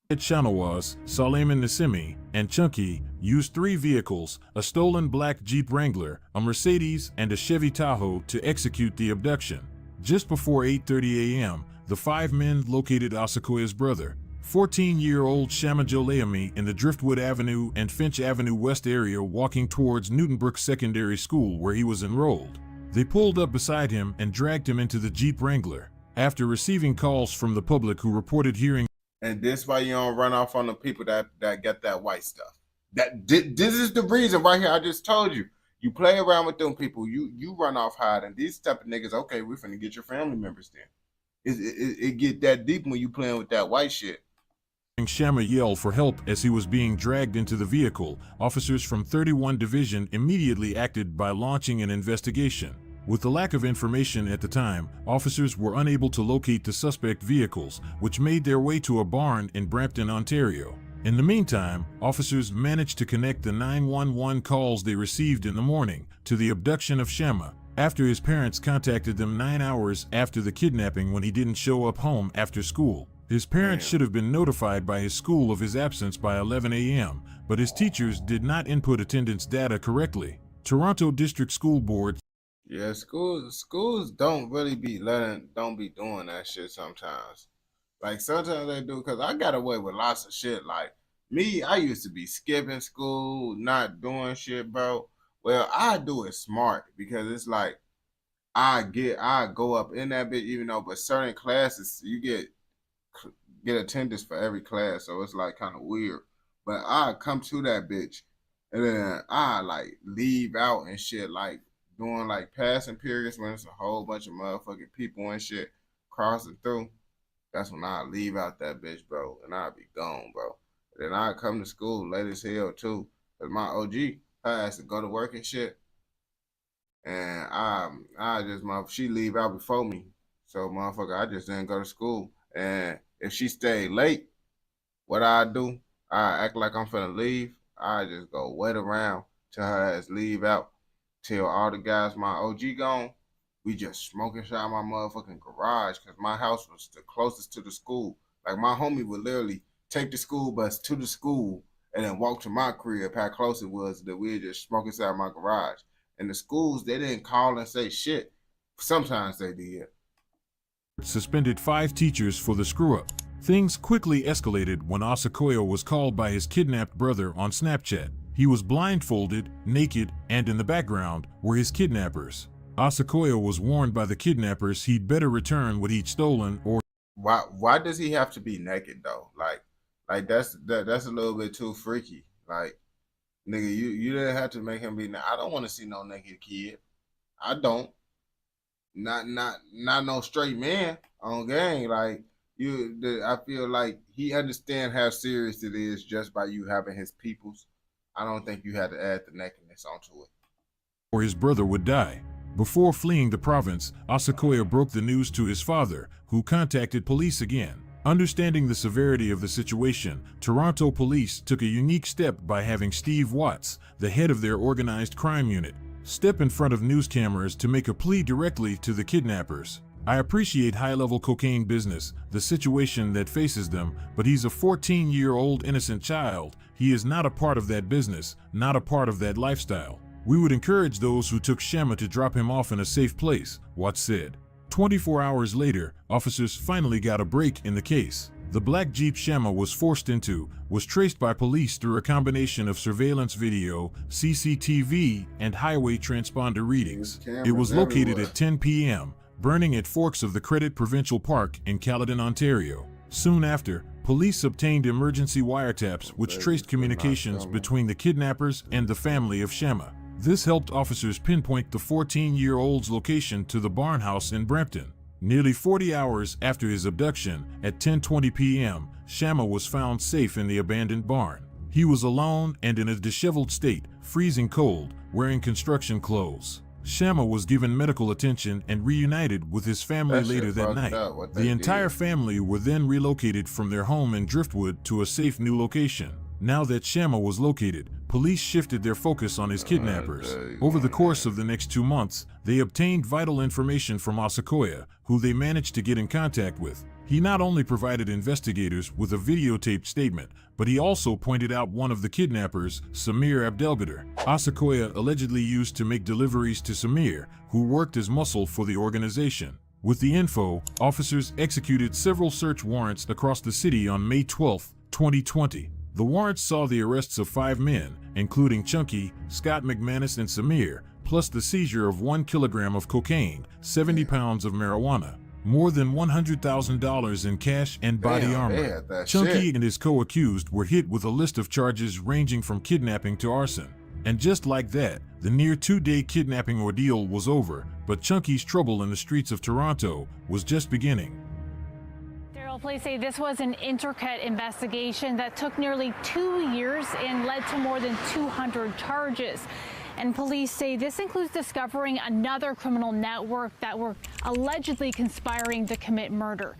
Shanawaz, Suleiman Nassimi, and Chunky used 3 vehicles, a stolen black Jeep Wrangler, a Mercedes, and a Chevy Tahoe to execute the abduction. Just before 8:30 a.m., the 5 men located Asakoya's brother, 14-year-old Shama Joleami, in the Driftwood Avenue and Finch Avenue West area walking towards Newtonbrook Secondary School where he was enrolled. They pulled up beside him and dragged him into the Jeep Wrangler. After receiving calls from the public who reported hearing. And this why you don't run off on the people that get that white stuff. This is the reason right here. I just told you. You play around with them people. You run off hiding. These type of niggas. Okay, we're finna get your family members then. It get that deep when you playing with that white shit. Shama yelled for help as he was being dragged into the vehicle. Officers from 31 Division immediately acted by launching an investigation. With the lack of information at the time, officers were unable to locate the suspect vehicles, which made their way to a barn in Brampton, Ontario. In the meantime, officers managed to connect the 911 calls they received in the morning to the abduction of Shama, after his parents contacted them 9 hours after the kidnapping when he didn't show up home after school. His parents should have been notified by his school of his absence by 11 a.m., but his teachers did not input attendance data correctly. Toronto District School Board. Yeah, schools don't really be don't be doing that shit sometimes. Like sometimes they do, because I got away with lots of shit. Like me, I used to be skipping school, not doing shit, bro. Well, I do it smart because it's like I go up in that bitch, even though, but certain classes you get attendance for every class, so it's like kind of weird. But I come to that bitch and then I like leave out and shit, like doing like passing periods when it's a whole bunch of motherfucking people and shit crossing through. That's when I leave out that bitch, bro, and I'll be gone, bro. And then I come to school late as hell too, cause my OG has to go to work and shit, and she leave out before me, so motherfucker, I just didn't go to school. And if she stayed late, what I do, I act like I'm finna leave. I just go wait around till her ass leave out. Till all the guys, my OG gone, we just smoking shit out my motherfucking garage, because my house was the closest to the school. Like my homie would literally take the school bus to the school and then walk to my crib, how close it was, that we just smoking shit out my garage. And the schools, they didn't call and say shit. Sometimes they did. Suspended 5 teachers for the screw-up. Things quickly escalated when Asakoya was called by his kidnapped brother on Snapchat. He was blindfolded, naked, and in the background were his kidnappers. Asakoya was warned by the kidnappers he'd better return what he'd stolen or... Why does he have to be naked though? Like that's a little bit too freaky. Like, nigga, you didn't have to make him be naked. I don't want to see no naked kid. I don't. Not no straight man on gang. Like I feel like he understand how serious it is just by you having his peoples. I don't think you had to add the nakedness onto it. Or his brother would die. Before fleeing the province, Asakoya broke the news to his father, who contacted police again. Understanding the severity of the situation, Toronto police took a unique step by having Steve Watts, the head of their organized crime unit, step in front of news cameras to make a plea directly to the kidnappers. I appreciate high-level cocaine business, the situation that faces them, but he's a 14-year-old innocent child. He is not a part of that business, not a part of that lifestyle. We would encourage those who took Shama to drop him off in a safe place, Watts said. 24 hours later, officers finally got a break in the case. The black Jeep Shama was forced into was traced by police through a combination of surveillance video, CCTV, and highway transponder readings. It was located at 10 p.m., burning at forks of the Credit Provincial Park in Caledon, Ontario. Soon after, police obtained emergency wiretaps which traced communications between the kidnappers and the family of Shama. This helped officers pinpoint the 14-year-old's location to the barn house in Brampton. Nearly 40 hours after his abduction, at 10:20 p.m., Shamma was found safe in the abandoned barn. He was alone and in a disheveled state, freezing cold, wearing construction clothes. Shamma was given medical attention and reunited with his family later that night. The entire family were then relocated from their home in Driftwood to a safe new location. Now that Shamma was located, police shifted their focus on his kidnappers. Over the course of the next 2 months, they obtained vital information from Asakoya, who they managed to get in contact with. He not only provided investigators with a videotaped statement, but he also pointed out one of the kidnappers, Samir Abdelgader. Asakoya allegedly used to make deliveries to Samir, who worked as muscle for the organization. With the info, officers executed several search warrants across the city on May 12, 2020. The warrants saw the arrests of 5 men, including Chunky, Scott McManus, and Samir, plus the seizure of 1 kilogram of cocaine, 70 pounds of marijuana, more than $100,000 in cash and body armor. Chunky and his co-accused were hit with a list of charges ranging from kidnapping to arson. And just like that, the near 2-day kidnapping ordeal was over, but Chunky's trouble in the streets of Toronto was just beginning. Police say this was an intricate investigation that took nearly 2 years and led to more than 200 charges. And police say this includes discovering another criminal network that were allegedly conspiring to commit murder.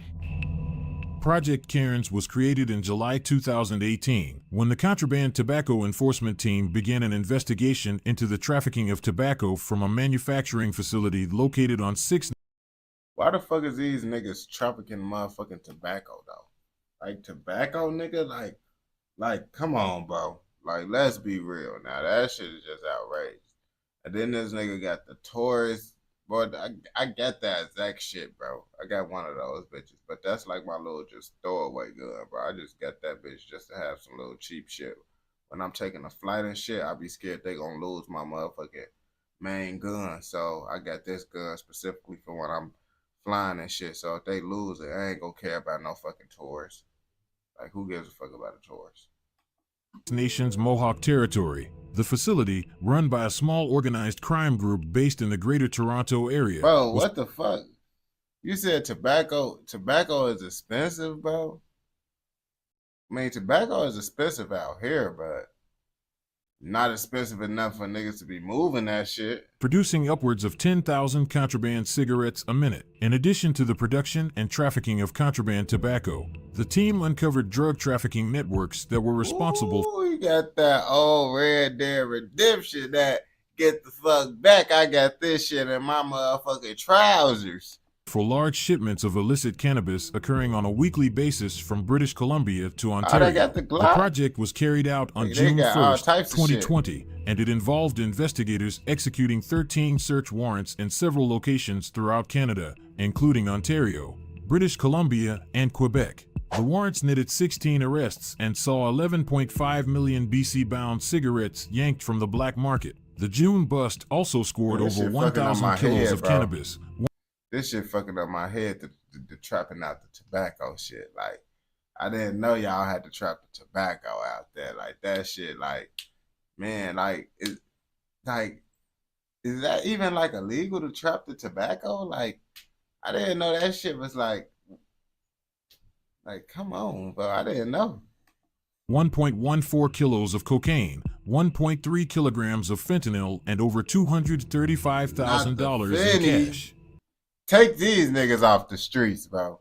Project Cairns was created in July 2018 when the Contraband Tobacco Enforcement Team began an investigation into the trafficking of tobacco from a manufacturing facility located on 6. Why the fuck is these niggas trafficking motherfucking tobacco though? Like tobacco, nigga? Like, come on, bro. Like, let's be real now. That shit is just outrageous. And then this nigga got the Taurus. Boy, I got that exact shit, bro. I got one of those bitches. But that's like my little just throwaway gun, bro. I just got that bitch just to have some little cheap shit. When I'm taking a flight and shit, I be scared they gonna lose my motherfucking main gun. So I got this gun specifically for when I'm flying and shit, so if they lose it, I ain't gonna care about no fucking tourists. Like, who gives a fuck about a tourist? Nation's Mohawk Territory. The facility, run by a small organized crime group based in the Greater Toronto area. Bro, what the fuck? You said tobacco is expensive, bro? I mean, tobacco is expensive out here, but not expensive enough for niggas to be moving that shit. Producing upwards of 10,000 contraband cigarettes a minute. In addition to the production and trafficking of contraband tobacco, the team uncovered drug trafficking networks that were responsible. Ooh, you got that old Red Dead Redemption that get the fuck back. I got this shit in my motherfucking trousers. For large shipments of illicit cannabis occurring on a weekly basis from British Columbia to Ontario. The project was carried out on June 1st, 2020, and it involved investigators executing 13 search warrants in several locations throughout Canada, including Ontario, British Columbia, and Quebec. The warrants netted 16 arrests and saw 11.5 million BC-bound cigarettes yanked from the black market. The June bust also scored over 1,000 kilos of cannabis. This shit fucking up my head, the trapping out the tobacco shit. Like, I didn't know y'all had to trap the tobacco out there. Like, that shit, like, man, like, is that even, like, illegal to trap the tobacco? Like, I didn't know that shit was, like, come on, bro, I didn't know. 1.14 kilos of cocaine, 1.3 kilograms of fentanyl, and over $235,000 in cash. Take these niggas off the streets, bro.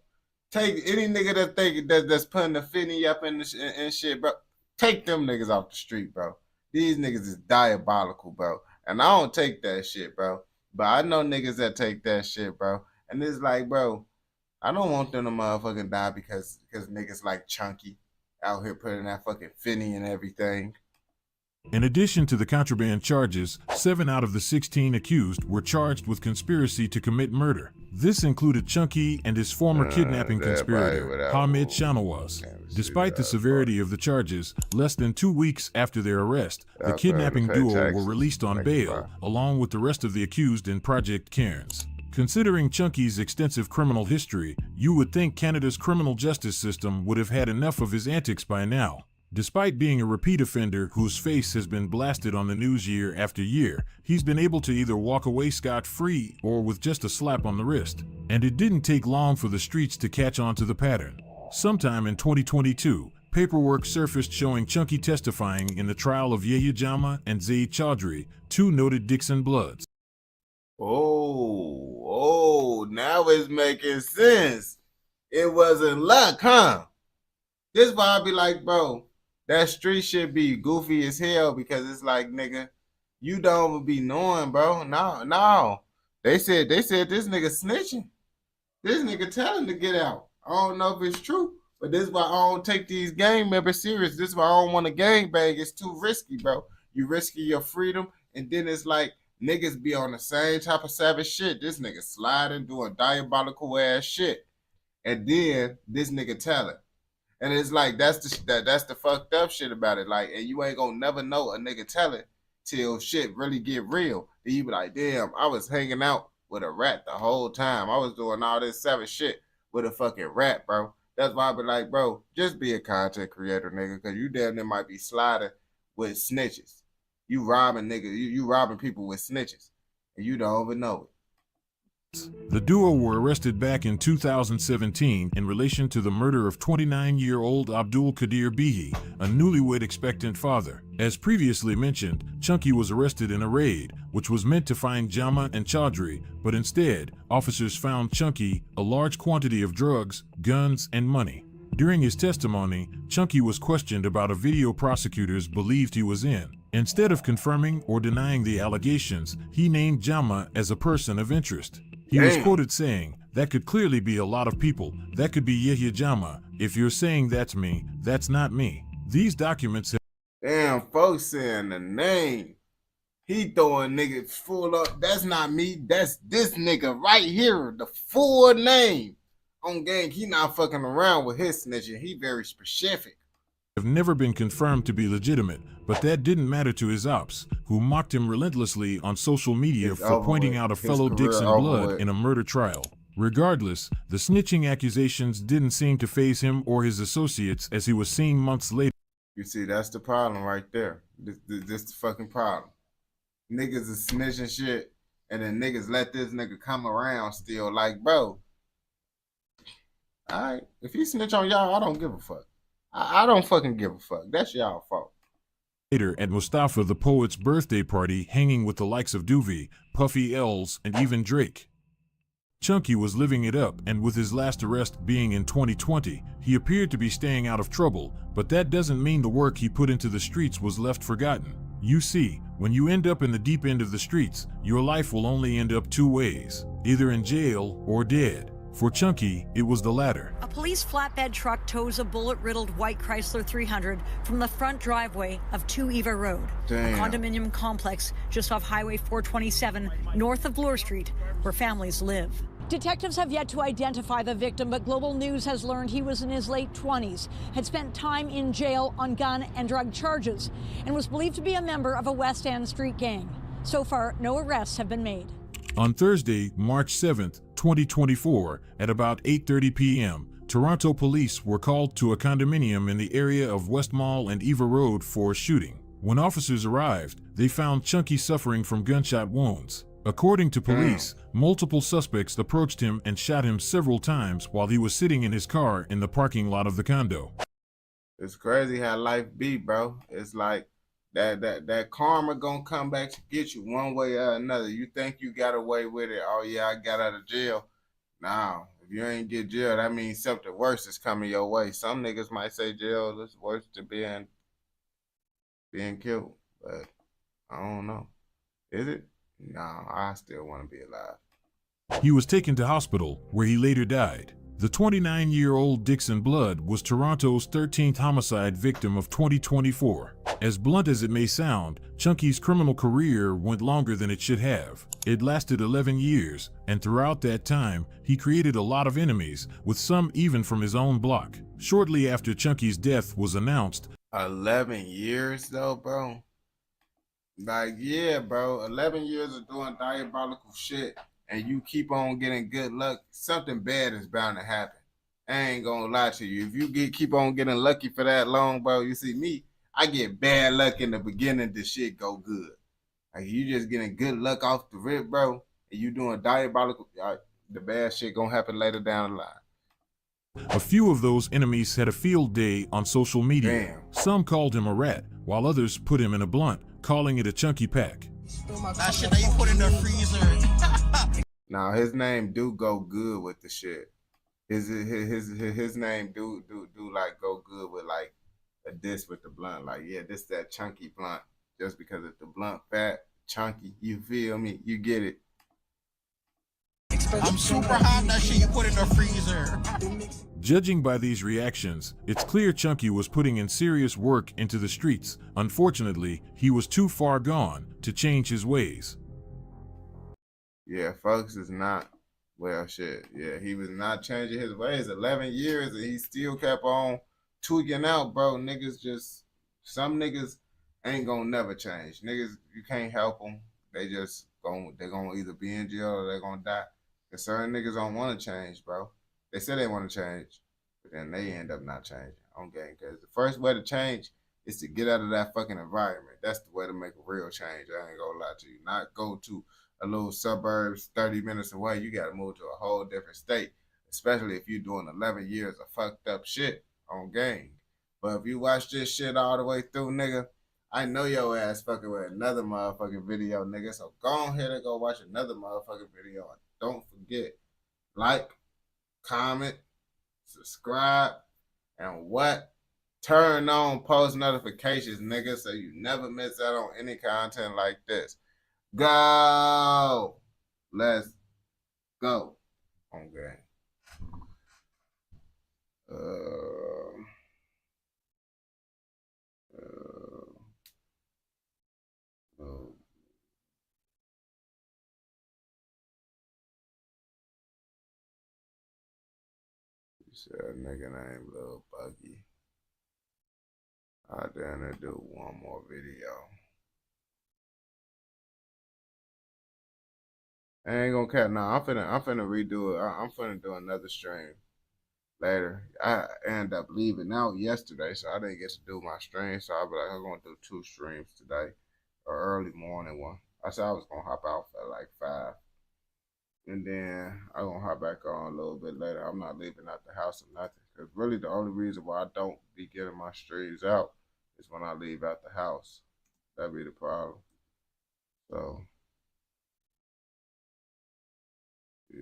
Take any nigga that's putting the finny up in shit, bro. Take them niggas off the street, bro. These niggas is diabolical, bro. And I don't take that shit, bro. But I know niggas that take that shit, bro. And it's like, bro, I don't want them to motherfucking die because niggas like Chunky out here putting that fucking finny and everything. In addition to the contraband charges, 7 out of the 16 accused were charged with conspiracy to commit murder. This included Chunky and his former kidnapping conspirator, Hamid Shanawaz. Despite the severity of the charges, less than 2 weeks after their arrest, the kidnapping duo were released on bail, along with the rest of the accused in Project Cairns. Considering Chunky's extensive criminal history, you would think Canada's criminal justice system would have had enough of his antics by now. Despite being a repeat offender whose face has been blasted on the news year after year, he's been able to either walk away scot-free or with just a slap on the wrist. And it didn't take long for the streets to catch on to the pattern. Sometime in 2022, paperwork surfaced showing Chunky testifying in the trial of Yahya Jammeh and Zaid Chaudhry, two noted Dixon Bloods. Oh, now it's making sense. It wasn't luck, huh? This is why I be like, bro, that street shit be goofy as hell because it's like, nigga, you don't even be knowing, bro. No. They said this nigga snitching. This nigga telling to get out. I don't know if it's true, but this is why I don't take these gang members serious. This is why I don't want to gang bang. It's too risky, bro. You risky your freedom, and then it's like niggas be on the same type of savage shit. This nigga sliding, doing diabolical ass shit, and then this nigga telling, and it's like that's the fucked up shit about it. Like, and you ain't gonna never know a nigga telling till shit really get real. Then you be like, damn, I was hanging out with a rat the whole time. I was doing all this savage shit with a fucking rat, bro. That's why I be like, bro, just be a content creator, nigga, because you damn near might be sliding with snitches. You robbing niggas, you robbing people with snitches, and you don't even know it. The duo were arrested back in 2017 in relation to the murder of 29-year-old Abdul Qadir Bihi, a newlywed expectant father. As previously mentioned, Chunky was arrested in a raid, which was meant to find Jammeh and Chaudhry, but instead, officers found Chunky a large quantity of drugs, guns, and money. During his testimony, Chunky was questioned about a video prosecutors believed he was in. Instead of confirming or denying the allegations, he named Jammeh as a person of interest. He was quoted saying, "That could clearly be a lot of people. That could be Yahya Jammeh. If you're saying that's me, that's not me." These documents have... Damn, folks saying the name. He throwing niggas full up. That's not me. That's this nigga right here. The full name. On gang, he not fucking around with his snitching. He very specific. Have never been confirmed to be legitimate, but that didn't matter to his ops, who mocked him relentlessly on social media for pointing out a fellow Dixon Blood in a murder trial. Regardless, the snitching accusations didn't seem to faze him or his associates as he was seen months later. You see, that's the problem right there. This the fucking problem. Niggas is snitching shit, and then niggas let this nigga come around still. Like, bro, alright, if he snitch on y'all, I don't give a fuck. I don't fucking give a fuck. That's y'all fault. Later at Mustafa the Poet's birthday party, hanging with the likes of Doovie, Puffy Els, and even Drake. Chunky was living it up, and with his last arrest being in 2020, he appeared to be staying out of trouble, but that doesn't mean the work he put into the streets was left forgotten. You see, when you end up in the deep end of the streets, your life will only end up two ways, either in jail or dead. For Chunky, it was the latter. A police flatbed truck tows a bullet-riddled white Chrysler 300 from the front driveway of 2 Eva Road, Damn. a condominium complex just off Highway 427 north of Bloor Street, where families live. Detectives have yet to identify the victim, but Global News has learned he was in his late 20s, had spent time in jail on gun and drug charges, and was believed to be a member of a West End street gang. So far, no arrests have been made. On Thursday, March 7th, 2024, at about 8:30 p.m., Toronto police were called to a condominium in the area of West Mall and Eva Road for a shooting. When officers arrived, they found Chunky suffering from gunshot wounds. According to police, multiple suspects approached him and shot him several times while he was sitting in his car in the parking lot of the condo. It's crazy how life be, bro. It's like that karma gonna come back to get you one way or another. You think you got away with it. Oh yeah, I got out of jail. Now, if you ain't get jail, that means something worse is coming your way. Some niggas might say jail is worse than being killed, but I don't know. Is it? No, I still want to be alive. He was taken to hospital, where he later died. The 29-year-old Dixon Blood was Toronto's 13th homicide victim of 2024. As blunt as it may sound, Chunky's criminal career went longer than it should have. It lasted 11 years, and throughout that time, he created a lot of enemies, with some even from his own block. Shortly after Chunky's death was announced, 11 years though, bro? Like, yeah, bro, 11 years of doing diabolical shit, and you keep on getting good luck, something bad is bound to happen. I ain't gonna lie to you. If you keep on getting lucky for that long, bro, you see me, I get bad luck in the beginning, the shit go good. Like, you just getting good luck off the rip, bro, and you doing diabolical, the bad shit gonna happen later down the line. A few of those enemies had a field day on social media. Damn. Some called him a rat, while others put him in a blunt, calling it a chunky pack. That shit that you put in the freezer. Now his name do go good with the shit. His name do like go good with like a diss with the blunt. Like, yeah, this that chunky blunt. Just because it's the blunt fat, chunky, you feel me? You get it. I'm super hot. That shit you put in the freezer. Judging by these reactions, it's clear Chunky was putting in serious work into the streets. Unfortunately, he was too far gone to change his ways. Yeah, folks is not, well, shit. Yeah, he was not changing his ways. 11 years and he still kept on tweaking out, bro. Niggas just, some niggas ain't gonna never change. Niggas, you can't help them. They just they're gonna either be in jail or they're gonna die. Cause certain niggas don't want to change, bro. They say they want to change, but then they end up not changing on game. Cause the first way to change is to get out of that fucking environment. That's the way to make a real change. I ain't gonna lie to you. Not go to a little suburbs 30 minutes away. You gotta move to a whole different state, especially if you're doing 11 years of fucked up shit on game. But if you watch this shit all the way through, nigga, I know your ass fucking with another motherfucking video, nigga. So go ahead and go watch another motherfucking video. And don't forget, like, comment, subscribe, and what? Turn on post notifications, nigga, so you never miss out on any content like this. Go! Let's go. Okay. Said nigga named Lil Buggy. I done do one more video. I ain't gonna cut. No, I'm finna redo it. I'm finna do another stream later. I ended up leaving out yesterday, so I didn't get to do my stream. So I'll be like, I'm gonna do 2 streams today, or early morning one. I said I was gonna hop out for like 5. And then I'm going to hop back on a little bit later. I'm not leaving out the house or nothing. Because really the only reason why I don't be getting my streams out is when I leave out the house. That'd be the problem. So, yeah.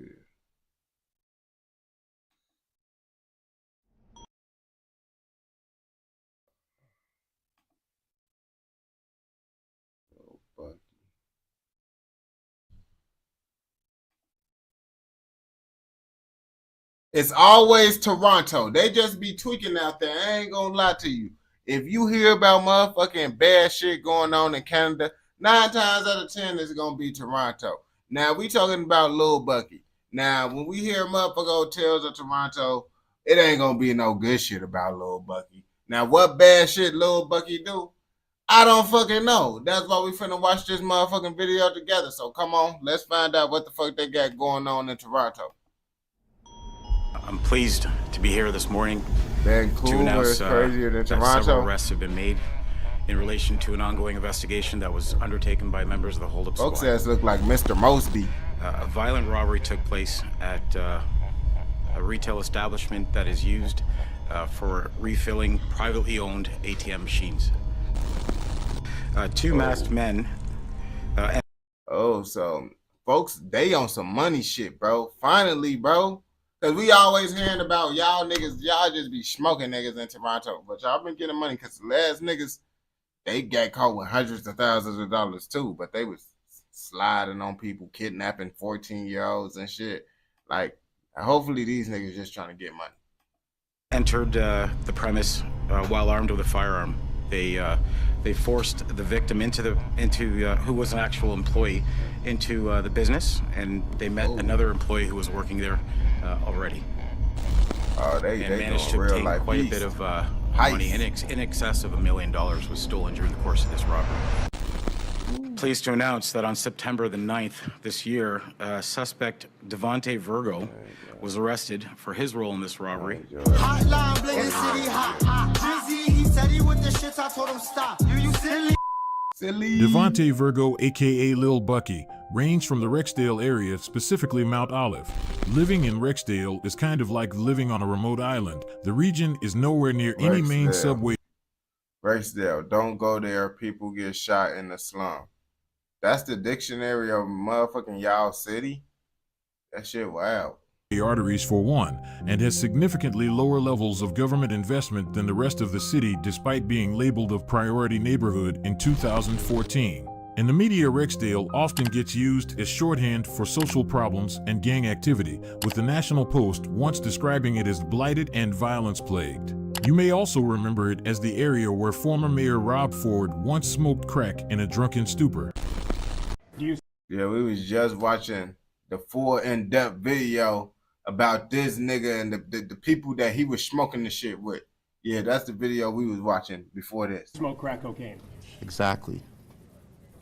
Oh, but it's always Toronto. They just be tweaking out there. I ain't gonna lie to you. If you hear about motherfucking bad shit going on in Canada, 9 times out of 10 it's gonna be Toronto. Now we talking about Lil Bucky. Now when we hear motherfucker hotels of Toronto, it ain't gonna be no good shit about Lil Bucky. Now what bad shit Lil Bucky do? I don't fucking know. That's why we finna watch this motherfucking video together. So come on, let's find out what the fuck they got going on in Toronto. I'm pleased to be here this morning to announce that several arrests have been made in relation to an ongoing investigation that was undertaken by members of the Hold Up Squad. Folks ass look like Mr. Mosby. A violent robbery took place at a retail establishment that is used for refilling privately owned ATM machines. 2 masked men. So folks, they on some money shit, bro. Finally, bro. Cause we always hearing about y'all niggas, y'all just be smoking niggas in Toronto. But y'all been getting money because the last niggas, they got caught with hundreds of thousands of dollars too. But they was sliding on people, kidnapping 14-year-olds and shit. Like, hopefully these niggas just trying to get money. Entered the premise while armed with a firearm. They forced the victim into who was an actual employee into the business, and they met another employee who was working there already. Oh, they managed to obtain quite a bit of money. In excess of $1 million was stolen during the course of this robbery. Pleased to announce that on September the 9th this year, suspect Devontae Virgo was arrested for his role in this robbery. Hotline Blazer City hot. Drizzy, he said he with the shits, I told him stop. You silly. Devontae Virgo, aka Lil Bucky, ranged from the Rexdale area, specifically Mount Olive. Living in Rexdale is kind of like living on a remote island. The region is nowhere near any main subway. Rexdale, don't go there. People get shot in the slum. That's the dictionary of motherfucking y'all city? That shit wild. Arteries for one, and has significantly lower levels of government investment than the rest of the city despite being labeled a priority neighborhood in 2014. In the media, Rexdale often gets used as shorthand for social problems and gang activity, with the National Post once describing it as blighted and violence-plagued. You may also remember it as the area where former Mayor Rob Ford once smoked crack in a drunken stupor. Yeah, we was just watching the full in-depth video about this nigga and the people that he was smoking the shit with. Yeah, that's the video we was watching before this. Smoke crack cocaine. Exactly.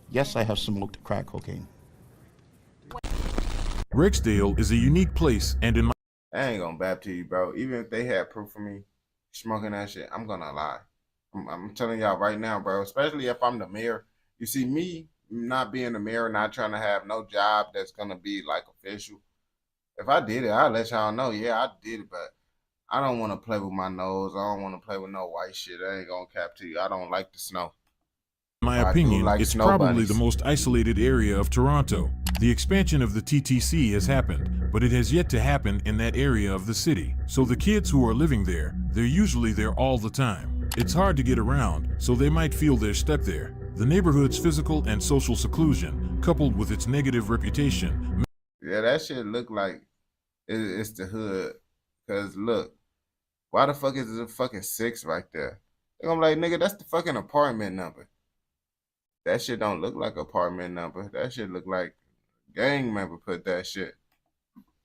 Yes, I have smoked crack cocaine. Rexdale is a unique place, and in my I ain't gonna bap to you, bro. Even if they had proof of me smoking that shit, I'm gonna lie. I'm telling y'all right now, bro, especially if I'm the mayor. You see, me not being the mayor, not trying to have no job that's gonna be like official. If I did it, I'll let y'all know. Yeah, I did it, but I don't want to play with my nose. I don't want to play with no white shit. I ain't gonna cap to you. I don't like the snow. In my opinion, it's probably the most isolated area of Toronto. The expansion of the TTC has happened, but it has yet to happen in that area of the city. So the kids who are living there, they're usually there all the time. It's hard to get around, so they might feel they're stuck there. The neighborhood's physical and social seclusion, coupled with its negative reputation. Yeah, that shit look like it's the hood. Cause look, why the fuck is it a fucking 6 right there? I'm like, nigga, that's the fucking apartment number. That shit don't look like apartment number. That shit look like gang member put that shit.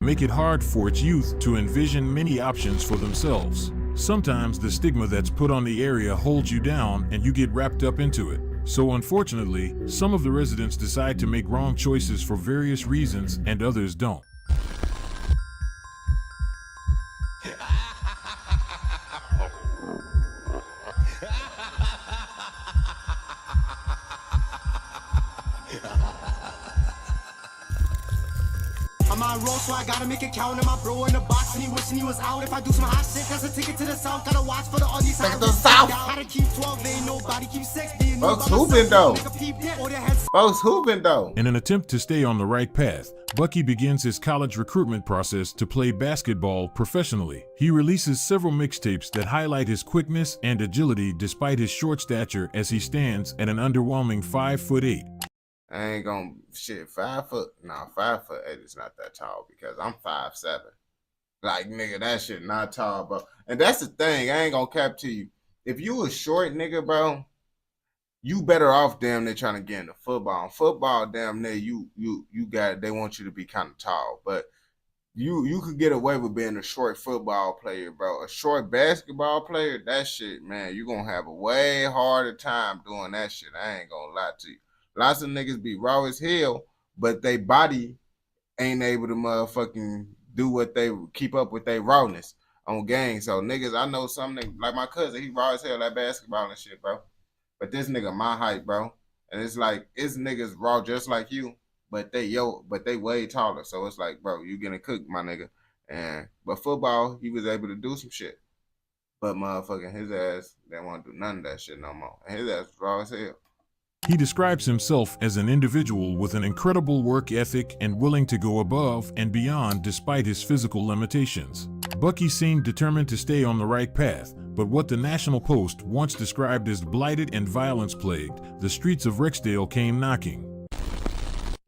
Make it hard for its youth to envision many options for themselves. Sometimes the stigma that's put on the area holds you down and you get wrapped up into it. So unfortunately, some of the residents decide to make wrong choices for various reasons and others don't. I'm on roll, so I gotta make it count. And my bro in the box, and he wishing he was out. If I do some hot shit, that's a ticket to the south. Gotta watch for the ugly side. The south. Gotta keep 12, ain't nobody keep 6. Folks hooping though. Folks hooping though. In an attempt to stay on the right path, Bucky begins his college recruitment process to play basketball professionally. He releases several mixtapes that highlight his quickness and agility despite his short stature, as he stands at an underwhelming 5'8". I ain't gonna shit 5 foot. Nah, 5'8" is not that tall because I'm 5'7". Like, nigga, that shit not tall, bro. And that's the thing. I ain't gonna cap to you. If you a short nigga, bro, you better off damn near trying to get into football. In football, damn near you got. They want you to be kind of tall, but you could get away with being a short football player, bro. A short basketball player, that shit, man, you gonna have a way harder time doing that shit. I ain't gonna lie to you. Lots of niggas be raw as hell, but they body ain't able to motherfucking do what they keep up with their rawness on gang. So niggas, I know some niggas, like my cousin, he raw as hell at basketball and shit, bro. But this nigga my height, bro. And it's like, it's niggas raw just like you, but they way taller. So it's like, bro, you getting cooked, my nigga. But football, he was able to do some shit. But motherfucking his ass didn't want to do none of that shit no more. And his ass was raw as hell. He describes himself as an individual with an incredible work ethic and willing to go above and beyond despite his physical limitations. Bucky seemed determined to stay on the right path, but what the National Post once described as blighted and violence-plagued, the streets of Rexdale came knocking.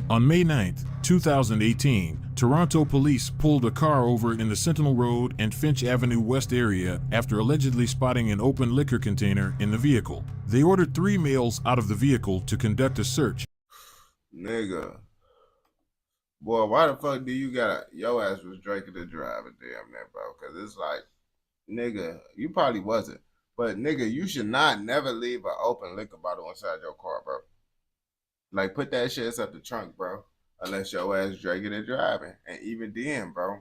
On May 9th, 2018, Toronto police pulled a car over in the Sentinel Road and Finch Avenue West area after allegedly spotting an open liquor container in the vehicle. They ordered 3 males out of the vehicle to conduct a search. Nigga. Boy, why the fuck do you got your ass was drinking and driving damn near, bro? Because it's like, nigga, you probably wasn't. But nigga, you should not never leave an open liquor bottle inside your car, bro. Like, put that shit up the trunk, bro. Unless your ass drinking and driving. And even then, bro,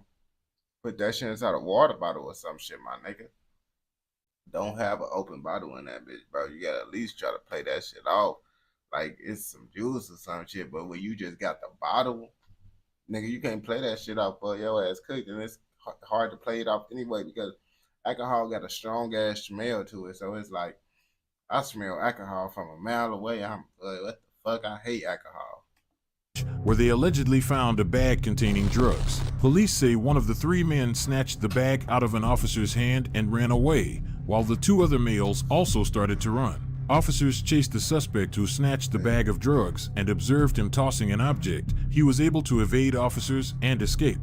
put that shit inside a water bottle or some shit, my nigga. Don't have an open bottle in that bitch, bro. You gotta at least try to play that shit off. Like, it's some juice or some shit. But when you just got the bottle, nigga, you can't play that shit off for your ass cooked, and it's hard to play it off anyway because alcohol got a strong ass smell to it. So it's like I smell alcohol from a mile away. I'm like, what the fuck? I hate alcohol. Where they allegedly found a bag containing drugs. Police say one of the 3 men snatched the bag out of an officer's hand and ran away, while the 2 other males also started to run. Officers chased the suspect who snatched the bag of drugs and observed him tossing an object. He was able to evade officers and escape.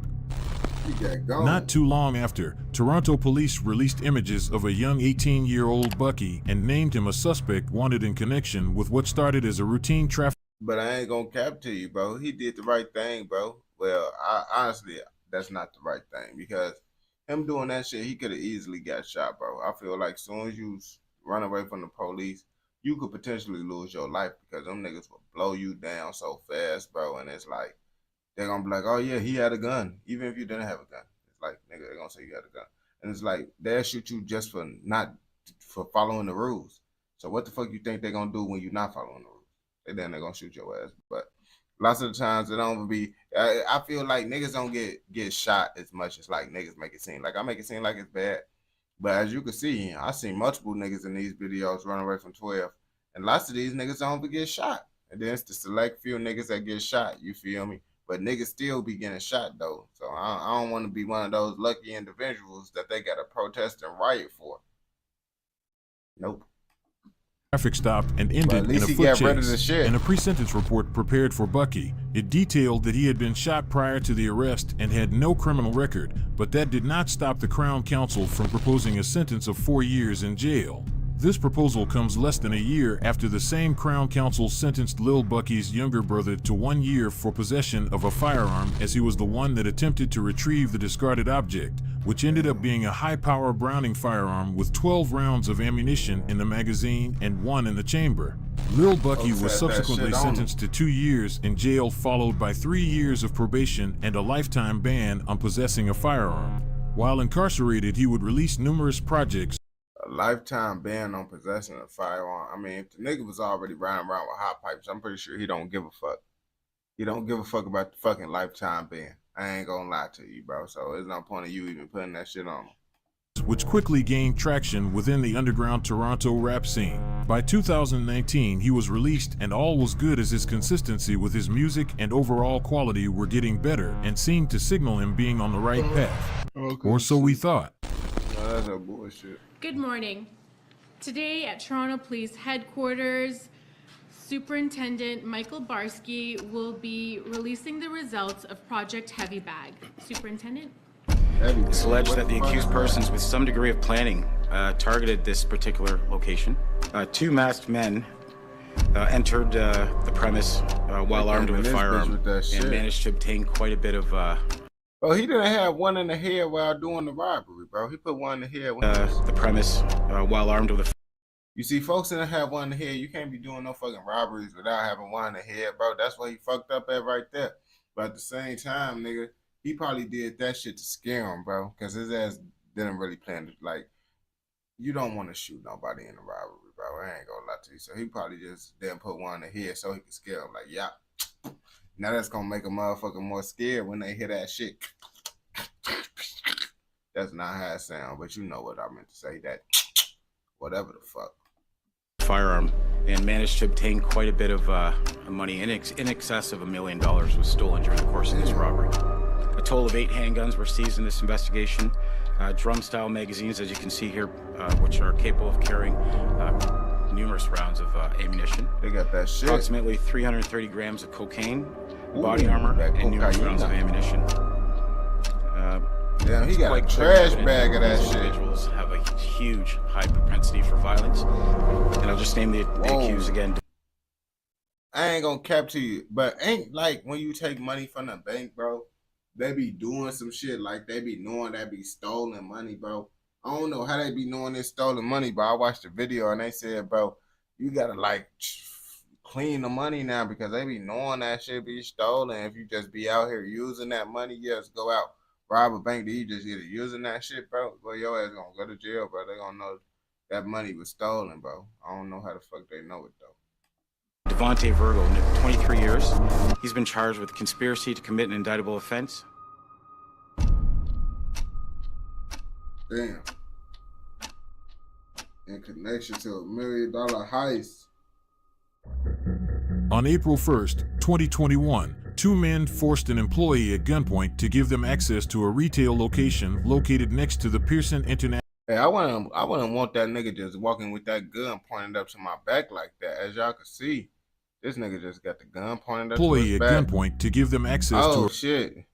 Not too long after, Toronto police released images of a young 18-year-old Bucky and named him a suspect wanted in connection with what started as a routine traffic. But I ain't gonna cap to you, bro. He did the right thing, bro. Well, honestly, that's not the right thing because him doing that shit, he could have easily got shot, bro. I feel like as soon as you run away from the police, you could potentially lose your life because them niggas will blow you down so fast, bro. And it's like, they're gonna be like, oh yeah, he had a gun. Even if you didn't have a gun. It's like, nigga, they're gonna say you had a gun. And it's like, they'll shoot you just for following the rules. So what the fuck you think they're gonna do when you're not following the rules? And then they're gonna shoot your ass. But lots of the times it don't be, I feel like niggas don't get shot as much as like niggas make it seem. Like I make it seem like it's bad. But as you can see, I seen multiple niggas in these videos run away from 12. And lots of these niggas don't get shot. And then it's the select few niggas that get shot, you feel me? But niggas still be getting shot though. So I don't want to be one of those lucky individuals that they got to protest and riot for. Nope. Traffic stop and ended in a foot chase. In a pre-sentence report prepared for Bucky, it detailed that he had been shot prior to the arrest and had no criminal record, but that did not stop the Crown Counsel from proposing a sentence of 4 years in jail. This proposal comes less than a year after the same Crown Counsel sentenced Lil Bucky's younger brother to 1 year for possession of a firearm, as he was the one that attempted to retrieve the discarded object, which ended up being a high-power Browning firearm with 12 rounds of ammunition in the magazine and 1 in the chamber. Lil Bucky was subsequently sentenced to 2 years in jail, followed by 3 years of probation and a lifetime ban on possessing a firearm. While incarcerated, he would release numerous projects. A lifetime ban on possession of a firearm. I mean, if the nigga was already riding around with hot pipes, I'm pretty sure he don't give a fuck. He don't give a fuck about the fucking lifetime ban. I ain't gonna lie to you, bro. So there's no point of you even putting that shit on him. Which quickly gained traction within the underground Toronto rap scene. By 2019, he was released and all was good as his consistency with his music and overall quality were getting better and seemed to signal him being on the right path. Or so we thought. No, that's no bullshit. Good morning. Today at Toronto Police Headquarters, Superintendent Michael Barsky will be releasing the results of Project Heavy Bag. Superintendent? It's alleged that the accused persons with some degree of planning targeted this particular location. 2 masked men entered the premise while armed with a firearm and managed to obtain quite a bit of Oh, he didn't have one in the head while doing the robbery, bro. He put one in the head when the premise while armed with a. You see, folks didn't have one in the head. You can't be doing no fucking robberies without having one in the head, bro. That's why he fucked up at right there. But at the same time, nigga, he probably did that shit to scare him, bro. Because his ass didn't really plan to, like, you don't want to shoot nobody in a robbery, bro. I ain't gonna lie to you. So he probably just didn't put one in the head so he could scare him. Like, yeah. Now that's gonna make a motherfucker more scared when they hear that shit. That's not how it sounds, but you know what I meant to say. That whatever the fuck. Firearm and managed to obtain quite a bit of money. In excess of $1 million was stolen during the course of this robbery. A total of 8 handguns were seized in this investigation. Drum-style magazines, as you can see here, which are capable of carrying numerous rounds of ammunition. They got that shit. Approximately 330 grams of cocaine, body armor, and numerous rounds of ammunition. Damn, he got a trash bag of that shit. Individuals have a huge high propensity for violence. And I'll just name the accused again. I ain't gonna cap to you, but ain't like when you take money from the bank, bro, they be doing some shit like they be knowing that be stolen money, bro. I don't know how they be knowing it's stolen money, but I watched the video and they said, bro, you gotta like clean the money now because they be knowing that shit be stolen. If you just be out here using that money, you just go out, rob a bank, then you just get it using that shit, bro. Well, your ass gonna go to jail, bro. They gonna know that money was stolen, bro. I don't know how the fuck they know it, though. Devontae Virgo, 23 years. He's been charged with conspiracy to commit an indictable offense. Damn. In connection to $1 million heist. On April 1st, 2021, two men forced an employee at gunpoint to give them access to a retail location located next to the Pearson International. Hey, I wouldn't want that nigga just walking with that gun pointed up to my back like that. As y'all can see, this nigga just got the gun pointed up to his back. Employee at gunpoint to give them access to. Oh shit,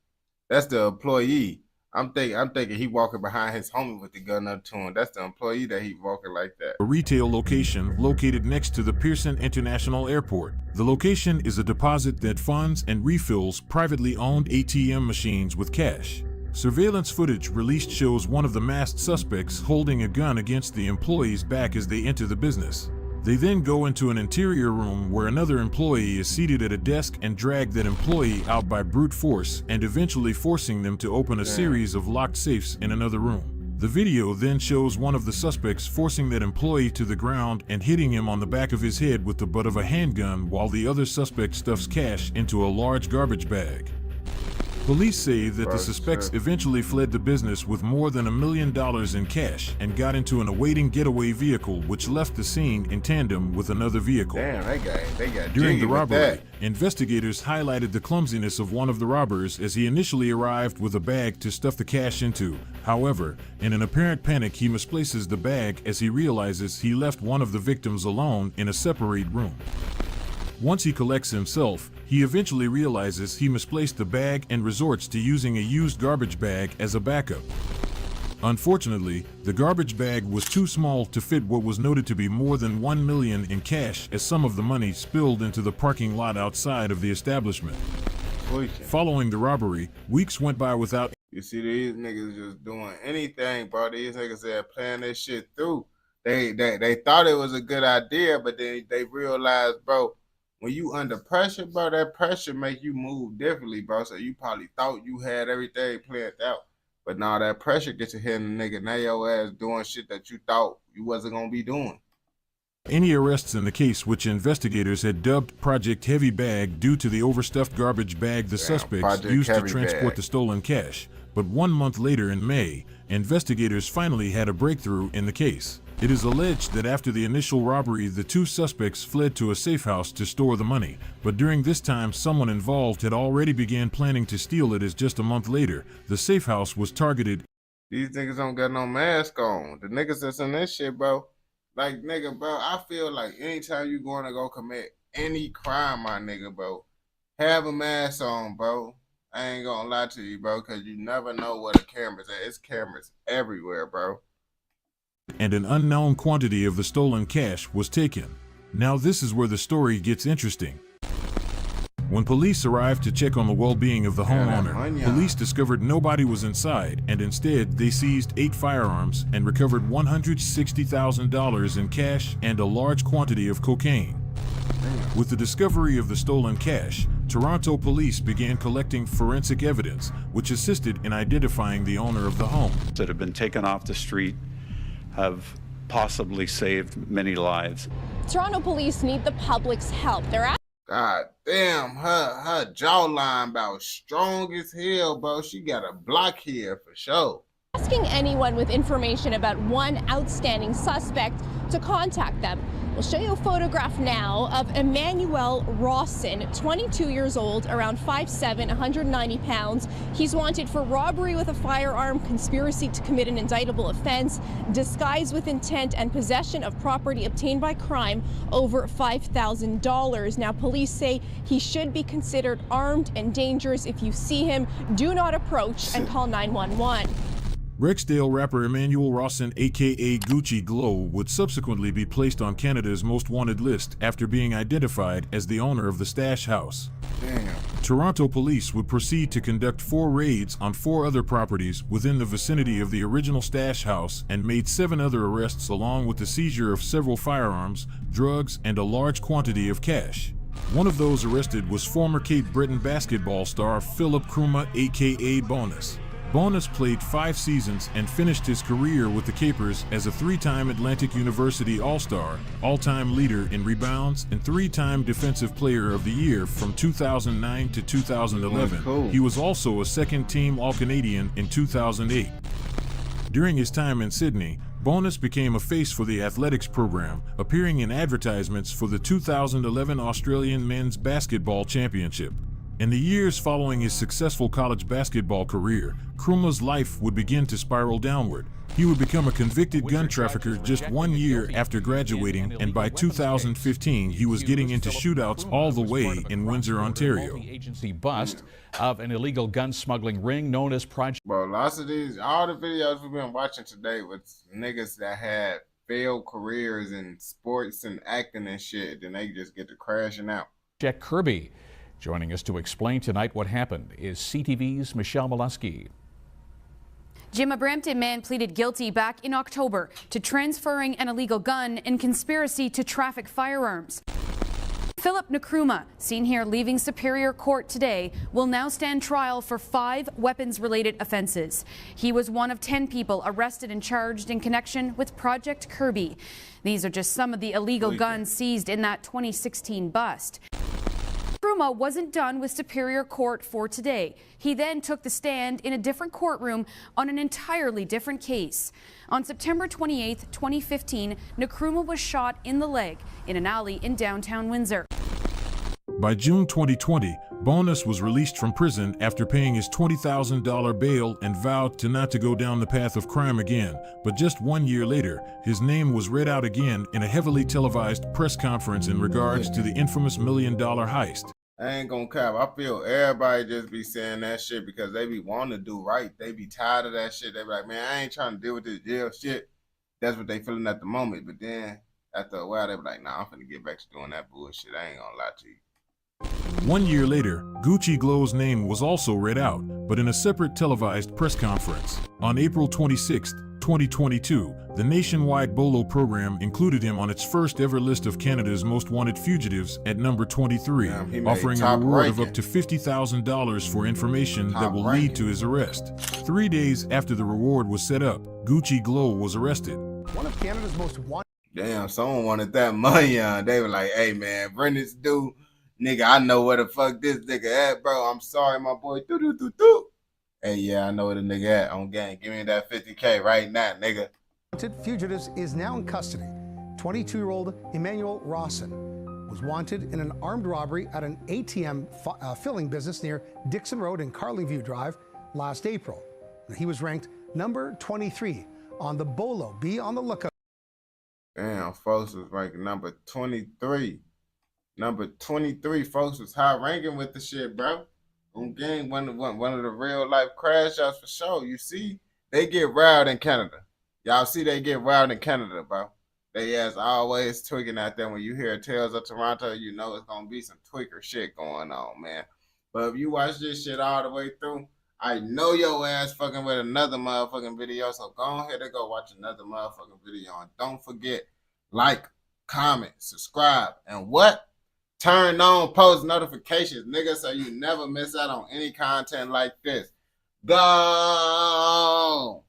that's the employee. I'm thinking he walking behind his homie with the gun up to him. That's the employee that he walking like that. A retail location located next to the Pearson International Airport. The location is a deposit that funds and refills privately owned ATM machines with cash. Surveillance footage released shows one of the masked suspects holding a gun against the employee's back as they enter the business. They then go into an interior room where another employee is seated at a desk and drag that employee out by brute force and eventually forcing them to open a series of locked safes in another room. The video then shows one of the suspects forcing that employee to the ground and hitting him on the back of his head with the butt of a handgun while the other suspect stuffs cash into a large garbage bag. Police say that the suspects eventually fled the business with more than $1 million in cash and got into an awaiting getaway vehicle which left the scene in tandem with another vehicle. Damn, they got During the robbery, investigators highlighted the clumsiness of one of the robbers as he initially arrived with a bag to stuff the cash into. However, in an apparent panic, he misplaces the bag as he realizes he left one of the victims alone in a separate room. Once he collects himself, he eventually realizes he misplaced the bag and resorts to using a used garbage bag as a backup. Unfortunately, the garbage bag was too small to fit what was noted to be more than $1 million in cash as some of the money spilled into the parking lot outside of the establishment. Following the robbery, weeks went by without. You see these niggas just doing anything, bro. These niggas are playing this shit through. They thought it was a good idea, but then they realized, bro, when you under pressure, bro, that pressure make you move differently, bro. So you probably thought you had everything planned out. But now that pressure gets you hitting the nigga. Now your ass doing shit that you thought you wasn't going to be doing. Any arrests in the case, which investigators had dubbed Project Heavy Bag due to the overstuffed garbage bag the suspects used to transport the stolen cash. But 1 month later in May, investigators finally had a breakthrough in the case. It is alleged that after the initial robbery, the two suspects fled to a safe house to store the money, but during this time someone involved had already began planning to steal it as just a month later, the safe house was targeted. These niggas don't got no mask on. The niggas that's in this shit, bro, like, nigga, bro, I feel like anytime you going to go commit any crime, my nigga, bro, have a mask on, bro. I ain't gonna lie to you, bro, because you never know where the camera's at. It's cameras everywhere, bro. And an unknown quantity of the stolen cash was taken. Now this is where the story gets interesting. When police arrived to check on the well-being of the homeowner, police discovered nobody was inside, and instead they seized 8 firearms and recovered $160,000 in cash and a large quantity of cocaine. With the discovery of the stolen cash, Toronto police began collecting forensic evidence, which assisted in identifying the owner of the home. That have been taken off the street have possibly saved many lives. Toronto police need the public's help. They're God damn, her jawline about strong as hell, bro. She got a block here for sure. asking anyone with information about one outstanding suspect to contact them. We'll show you a photograph now of Emmanuel Rawson, 22 years old, around 5'7", 190 pounds. He's wanted for robbery with a firearm, conspiracy to commit an indictable offense, disguise with intent, and possession of property obtained by crime over $5,000. Now, police say he should be considered armed and dangerous. If you see him, do not approach and call 911. Rexdale rapper Emmanuel Rawson, aka Gucci Glow, would subsequently be placed on Canada's most wanted list after being identified as the owner of the stash house. Damn. Toronto police would proceed to conduct 4 raids on 4 other properties within the vicinity of the original stash house and made 7 other arrests, along with the seizure of several firearms, drugs, and a large quantity of cash. One of those arrested was former Cape Breton basketball star Philip Krumah, aka Bonus. Bonus played 5 seasons and finished his career with the Capers as a 3-time Atlantic University All-Star, all-time leader in rebounds, and 3-time Defensive Player of the Year from 2009 to 2011. Cool. He was also a second-team All-Canadian in 2008. During his time in Sydney, Bonus became a face for the athletics program, appearing in advertisements for the 2011 Australian Men's Basketball Championship. In the years following his successful college basketball career, Kruma's life would begin to spiral downward. He would become a convicted gun trafficker just 1 year after graduating, and by 2015 he was getting into shootouts all the way in Windsor, Ontario. Agency bust of an illegal gun smuggling ring known as Project. Bro, lots of these, all the videos we've been watching today with niggas that had failed careers in sports and acting and shit, then they just get to crashing out. Jack Kirby. Joining us to explain tonight what happened is CTV's Michelle Molesky. Jim, a Brampton man pleaded guilty back in October to transferring an illegal gun and conspiracy to traffic firearms. Philip Nkrumah, seen here leaving Superior Court today, will now stand trial for 5 weapons-related offenses. He was one of 10 people arrested and charged in connection with Project Kirby. These are just some of the illegal guns seized in that 2016 bust. Nkrumah wasn't done with Superior Court for today. He then took the stand in a different courtroom on an entirely different case. On September 28, 2015, Nkrumah was shot in the leg in an alley in downtown Windsor. By June 2020, Bonus was released from prison after paying his $20,000 bail and vowed to not to go down the path of crime again. But just 1 year later, his name was read out again in a heavily televised press conference in regards to the infamous $1 million heist. I ain't gonna cap. I feel everybody just be saying that shit because they be wanting to do right. They be tired of that shit. They be like, man, I ain't trying to deal with this jail shit. That's what they feeling at the moment. But then after a while, they be like, nah, I'm finna get back to doing that bullshit. I ain't gonna lie to you. 1 year later, Gucci Glow's name was also read out, but in a separate televised press conference. On April 26, 2022, the nationwide BOLO program included him on its first ever list of Canada's most wanted fugitives at number 23, offering a reward of up to $50,000 for information that will lead to his arrest. 3 days after the reward was set up, Gucci Glow was arrested. One of Canada's most wanted. Damn, someone wanted that money on. They were like, hey man, bring this dude. Nigga, I know where the fuck this nigga at, bro. I'm sorry, my boy. Hey, yeah, I know where the nigga at. On gang, give me that 50K right now, nigga. Fugitives is now in custody. 22-year-old Emmanuel Rawson was wanted in an armed robbery at an ATM filling business near Dixon Road and Carlingview Drive last April. He was ranked number 23 on the BOLO. Be on the lookout. Damn, folks was ranked number 23. Number 23, folks, was high ranking with the shit, bro. On game, one of the real life crash outs for sure. You see, they get wild in Canada. Y'all see they get wild in Canada, bro. They ass always tweaking out there. When you hear Tales of Toronto, you know it's gonna be some tweaker shit going on, man. But if you watch this shit all the way through, I know your ass fucking with another motherfucking video. So go ahead and go watch another motherfucking video. And don't forget, like, comment, subscribe, and what? Turn on post notifications, nigga, so you never miss out on any content like this. Go!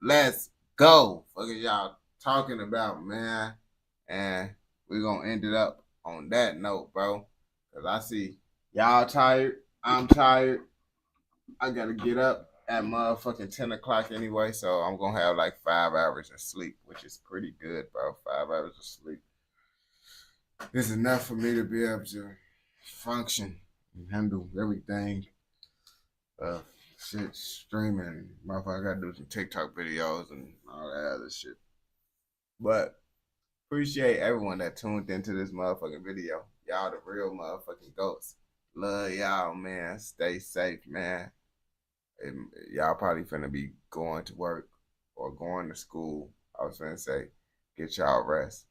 Let's go. Fuck is y'all talking about, man? And we're gonna end it up on that note, bro. Because I see y'all tired. I'm tired. I gotta get up at motherfucking 10 o'clock anyway, so I'm gonna have like 5 hours of sleep, which is pretty good, bro. 5 hours of sleep. It's enough for me to be able to function and handle everything. Shit, streaming. Motherfucker, I gotta do some TikTok videos and all that other shit. But appreciate everyone that tuned into this motherfucking video. Y'all the real motherfucking goats. Love y'all, man. Stay safe, man. And y'all probably finna be going to work or going to school. I was finna say, get y'all rest.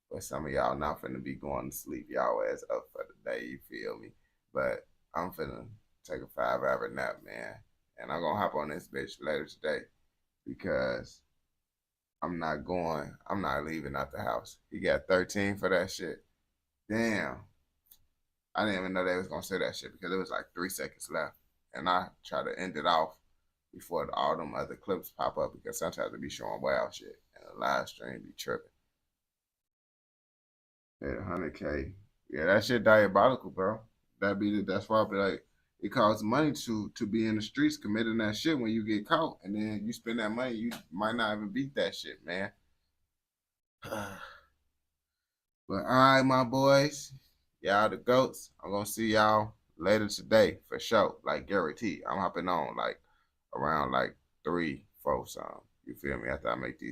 But some of y'all not finna be going to sleep. Y'all ass up for the day, you feel me? But I'm finna take a 5-hour nap, man. And I'm gonna hop on this bitch later today because I'm not leaving out the house. He got 13 for that shit. Damn. I didn't even know they was gonna say that shit because it was like 3 seconds left. And I tried to end it off before all them other clips pop up, because sometimes they be showing wild shit and the live stream be tripping. Yeah, 100K. Yeah, that shit diabolical, bro. That's why I be like, it costs money to be in the streets committing that shit when you get caught, and then you spend that money, you might not even beat that shit, man. But all right, my boys, y'all the GOATs. I'm gonna see y'all later today for sure. Like guaranteed, I'm hopping on like around like 3, 4 something. You feel me? After I make these